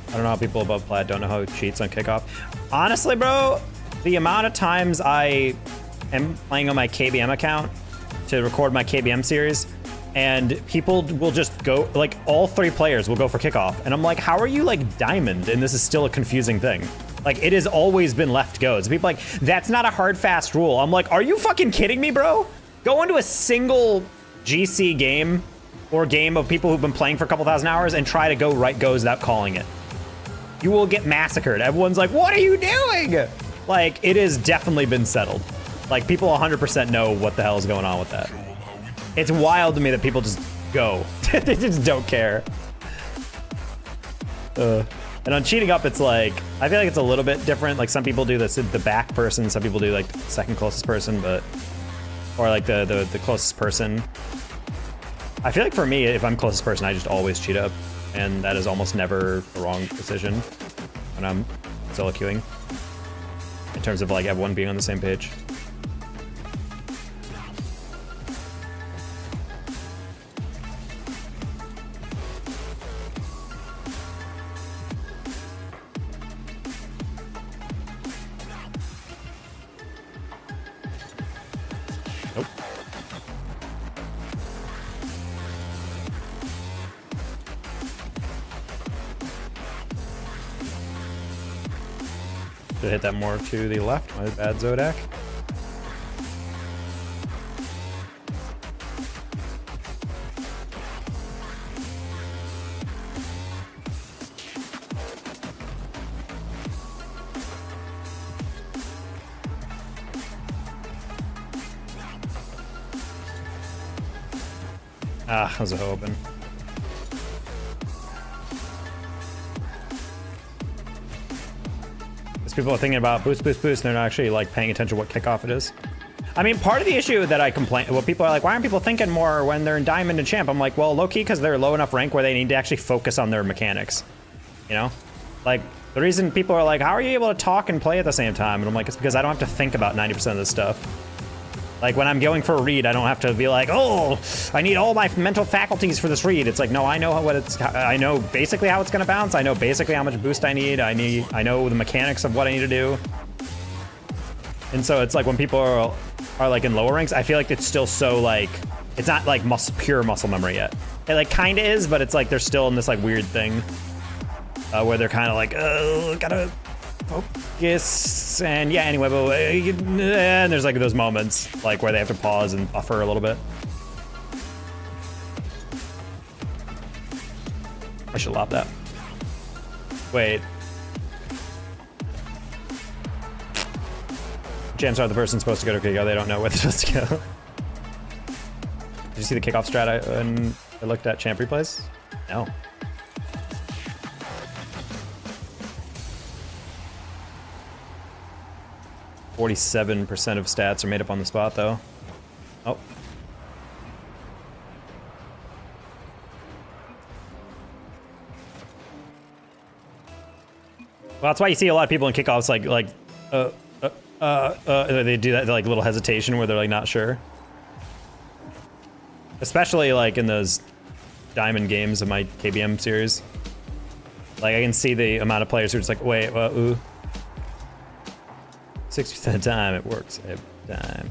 I don't know how people above plat don't know how he cheats on kickoff. Honestly, bro, the amount of times I am playing on my KBM account to record my KBM series, and people will just go, like, all 3 players will go for kickoff. And I'm like, how are you, like, diamond? And this is still a confusing thing. Like, it has always been left goes. People are like, that's not a hard, fast rule. I'm like, are you fucking kidding me, bro? Go into a single GC game or game of people who've been playing for a couple thousand hours and try to go right goes without calling it. You will get massacred. Everyone's like, what are you doing? Like, it has definitely been settled. Like, people 100% know what the hell is going on with that. It's wild to me that people just go. They just don't care. And on cheating up, it's like, I feel like it's a little bit different. Like, some people do this, the back person, some people do like second closest person, but, or like the closest person. I feel like for me, if I'm closest person, I just always cheat up, and that is almost never the wrong decision when I'm solo queuing, in terms of like everyone being on the same page. Nope. Should hit that more to the left. My bad, Zodak. Ah, I was hoping. Because people are thinking about boost, boost, boost, and they're not actually like paying attention to what kickoff it is. I mean, part of the issue that I complain, well, people are like, why aren't people thinking more when they're in Diamond and Champ? I'm like, well, low-key, because they're low enough rank where they need to actually focus on their mechanics. You know? Like, the reason people are like, how are you able to talk and play at the same time? And I'm like, it's because I don't have to think about 90% of this stuff. Like, when I'm going for a read, I don't have to be like, oh, I need all my mental faculties for this read. It's like, no, I know what it's, I know basically how it's gonna bounce. I know basically how much boost I need. I know the mechanics of what I need to do. And so it's like when people are like in lower ranks, I feel like it's still so like, it's not like pure muscle memory yet. It like kind of is, but it's like they're still in this like weird thing where they're kind of like, oh, gotta focus. And yeah, anyway, but and there's like those moments like where they have to pause and buffer a little bit. I should lob that. Wait. Chances are the person's supposed to go to kickoff. They don't know where they're supposed to go. Did you see the kickoff strat when I looked at champ replays? No. %47% of stats are made up on the spot, though. Oh. Well, that's why you see a lot of people in kickoffs they do that like little hesitation where they're like not sure. Especially like in those diamond games of my KBM series. Like I can see the amount of players who are just like, wait, ooh. 60% of the time it works every time.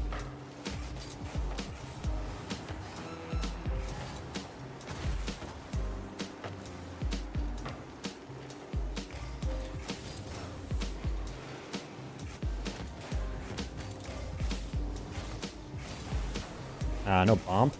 No bomb.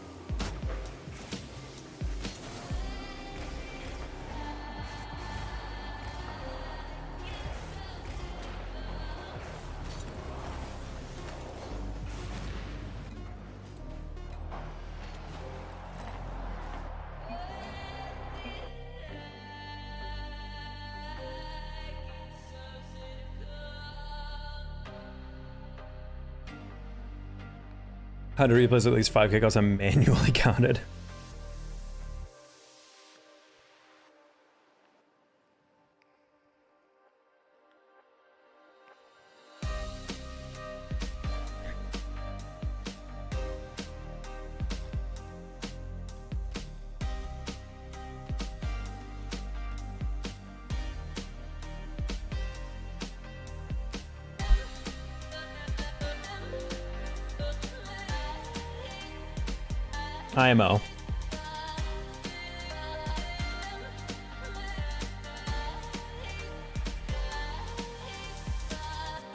100 replays, at least 5 kickoffs, I'm manually counted. IMO.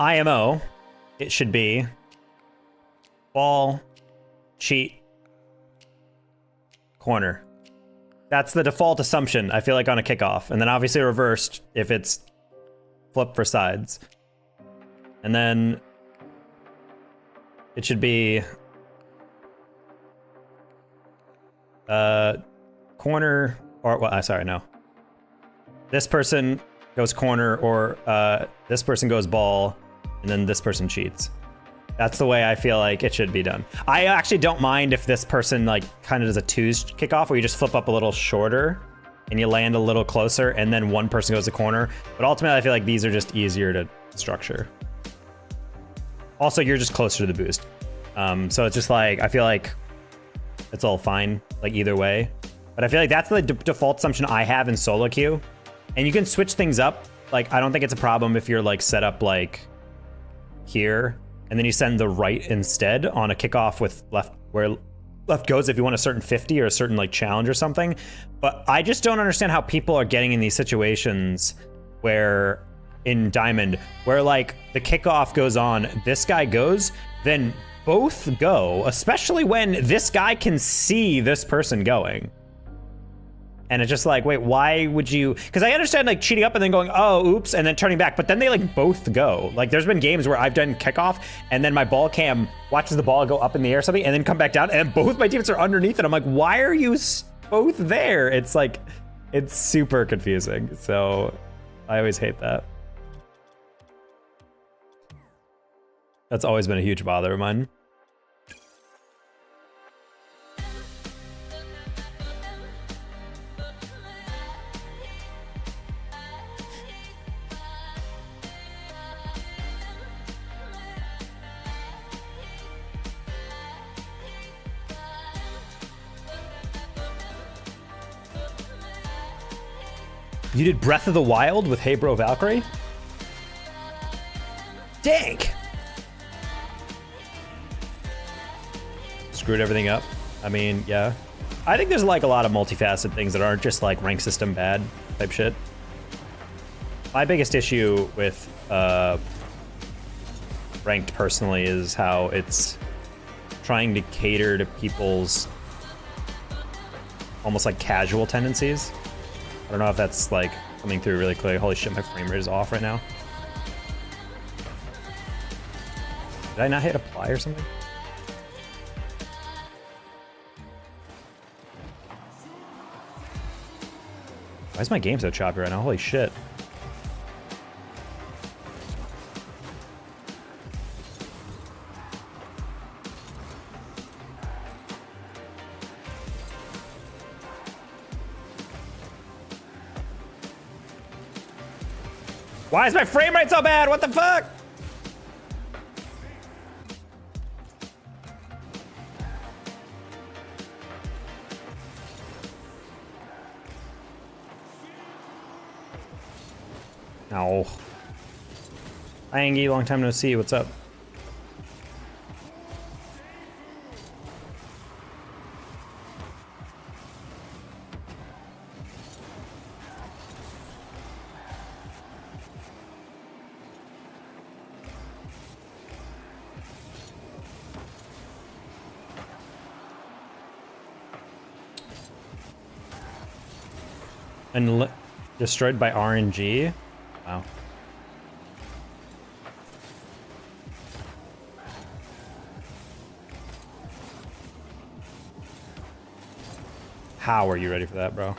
IMO, it should be ball, cheat, corner. That's the default assumption, I feel like, on a kickoff. And then obviously reversed if it's flip for sides. And then it should be corner, or well, sorry, no. This person goes corner, or this person goes ball, and then this person cheats. That's the way I feel like it should be done. I actually don't mind if this person like kind of does a twos kickoff where you just flip up a little shorter and you land a little closer, and then one person goes to corner. But ultimately, I feel like these are just easier to structure. Also, you're just closer to the boost. So it's just like, I feel like it's all fine, like either way. But I feel like that's the default assumption I have in solo queue. And you can switch things up. Like, I don't think it's a problem if you're like set up like here, and then you send the right instead on a kickoff with left, where left goes if you want a certain 50 or a certain like challenge or something. But I just don't understand how people are getting in these situations where in Diamond, where like the kickoff goes on, this guy goes, then both go, especially when this guy can see this person going. And it's just like, wait, why would you? Because I understand like cheating up and then going, oh, oops, and then turning back, but then they like both go. Like there's been games where I've done kickoff and then my ball cam watches the ball go up in the air or something and then come back down, and both my teammates are underneath it. I'm like, why are you both there? It's like, it's super confusing. So I always hate that. That's always been a huge bother of mine. You did Breath of the Wild with Hey Bro Valkyrie? Dank! Screwed everything up. I mean, yeah. I think there's like a lot of multifaceted things that aren't just like rank system bad type shit. My biggest issue with ranked personally is how it's trying to cater to people's almost like casual tendencies. I don't know if that's like coming through really clearly. Holy shit, my frame rate is off right now. Did I not hit apply or something? Why is my game so choppy right now? Holy shit. Why is my frame rate so bad? What the fuck? No. Hi Angie, long time no see. What's up? And destroyed by RNG? Wow. How are you ready for that, bro?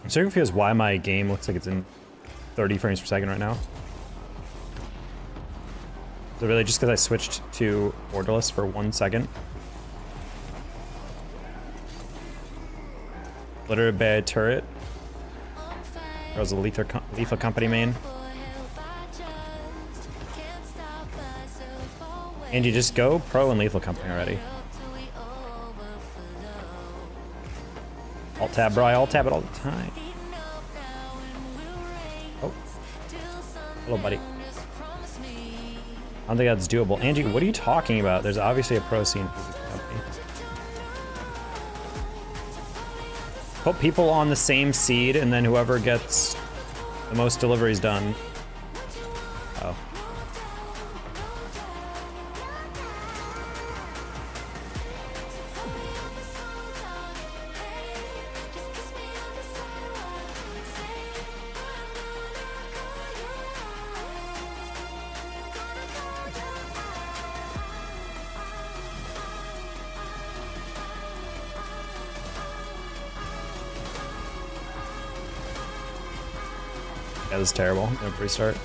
I'm so confused why my game looks like it's in 30 frames per second right now. Is it really just because I switched to borderless for 1 second? Litter Bay turret. There was a Leafa company main. And you just go pro and lethal company already. Alt tab, bro. I alt tab it all the time. Oh. Hello, buddy. I don't think that's doable. Angie, what are you talking about? There's obviously a pro scene for this company. Put people on the same seed, and then whoever gets the most deliveries done. Oh. Yeah, this is terrible. I'm gonna restart.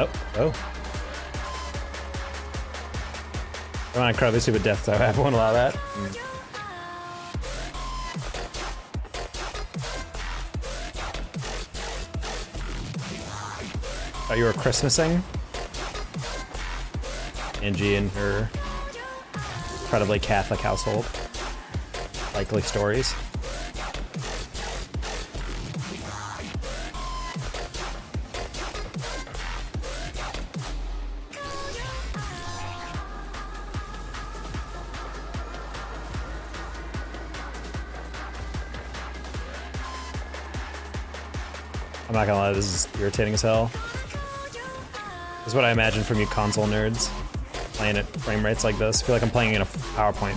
Oh, oh. Come on, incredibly stupid death, so I won't allow that. Thought you were Christmasing? Angie and her incredibly Catholic household. Likely stories. I'm not gonna lie, this is irritating as hell. This is what I imagine from you console nerds playing at frame rates like this. I feel like I'm playing in a PowerPoint.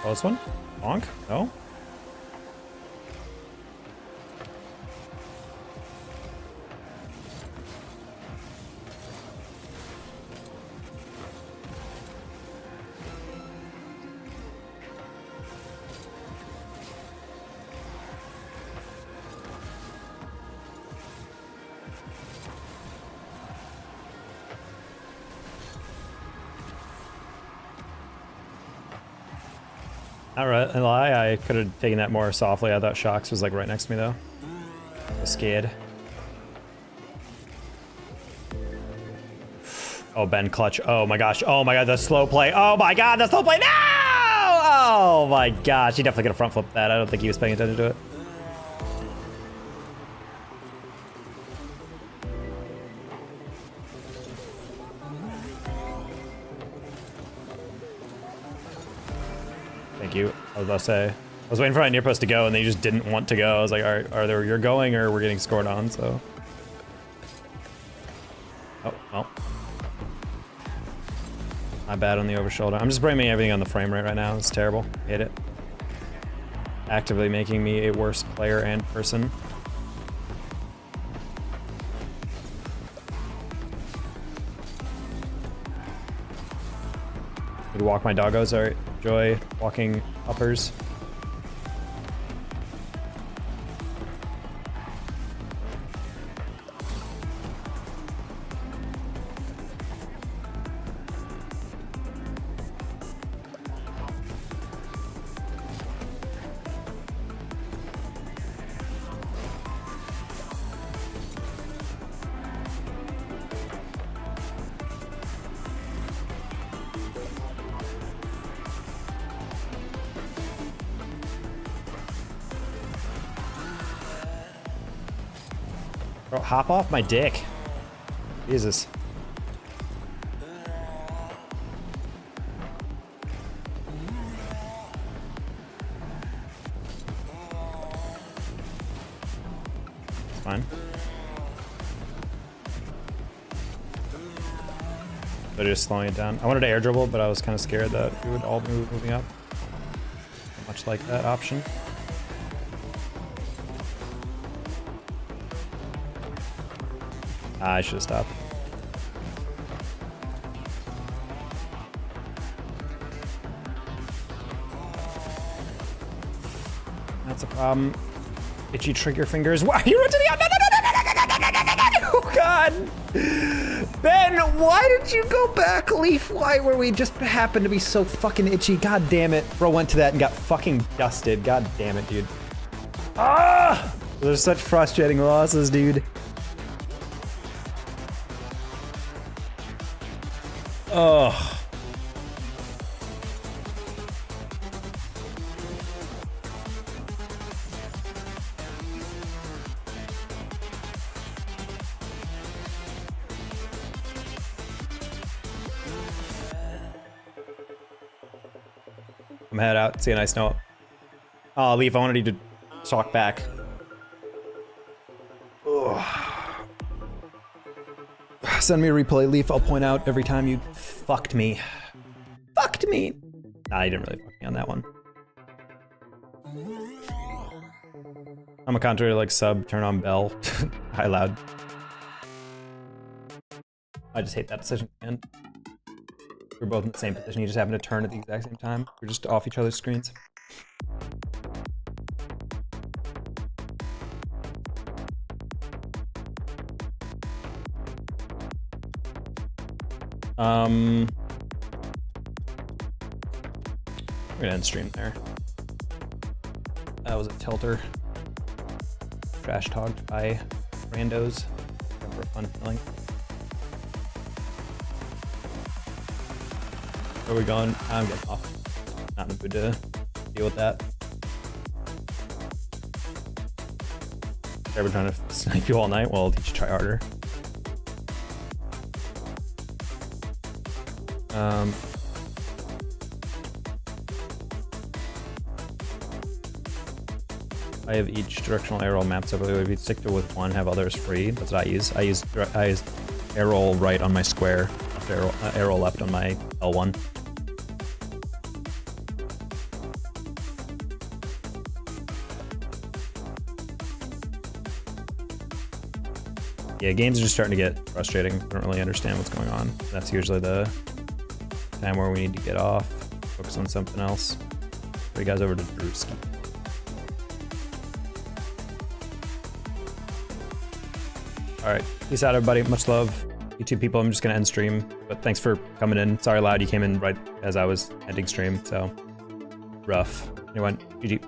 Oh, this one? Bonk? No? Alright, and lie, I could have taken that more softly. I thought Shox was like right next to me though. I was scared. Oh, Ben clutch. Oh my gosh. Oh my god, the slow play. Oh my god, the slow play. No! Oh my gosh, he definitely could have front flipped that. I don't think he was paying attention to it. Thank you. I was about to say, I was waiting for my near post to go and they just didn't want to go. I was like, all right, either you're going or we're getting scored on, so. Oh, well. My bad on the over shoulder. I'm just blaming everything on the frame rate right now. It's terrible. Hate it. Actively making me a worse player and person. Could walk my doggos. All right. Enjoy walking uppers. Bro, hop off my dick. Jesus. It's fine. So just slowing it down. I wanted to air dribble, but I was kind of scared that we would all be moving up. Much like that option. I should have stopped. That's a problem. Itchy trigger fingers. Wow, you went to the... No. Oh, God. Ben, why did you go back, Leaf? Why were we just happened to be so fucking itchy? God damn it. Bro went to that and got fucking dusted. God damn it, dude. Ah! Those are such frustrating losses, dude. Ugh. I'm head out. See a nice note. Oh, Leaf, I wanted you to talk back. Ugh. Send me a replay, Leaf. I'll point out every time you fucked me. Fucked me! Nah, you didn't really fuck me on that one. I'm a counter like sub, turn on bell, high loud. I just hate that decision, man. We're both in the same position, you just happen to turn at the exact same time. We're just off each other's screens. We're gonna end stream there. That was a tilter. Trash talked by randos. For a fun feeling. Where are we going? I'm getting off. Not in the mood to deal with that. Ever trying to snipe you all night? Well, I'll teach you to try harder. I have each directional air roll mapped separately. If you stick to with one, have others free. That's what I use. I use air roll right on my square, air roll left on my L1. Yeah, games are just starting to get frustrating. I don't really understand what's going on. That's usually the time where we need to get off, focus on something else. Bring you guys over to Drewski. All right, peace out, everybody. Much love. YouTube people, I'm just gonna end stream, but thanks for coming in. Sorry, Loud, you came in right as I was ending stream, so rough. Anyway, GG.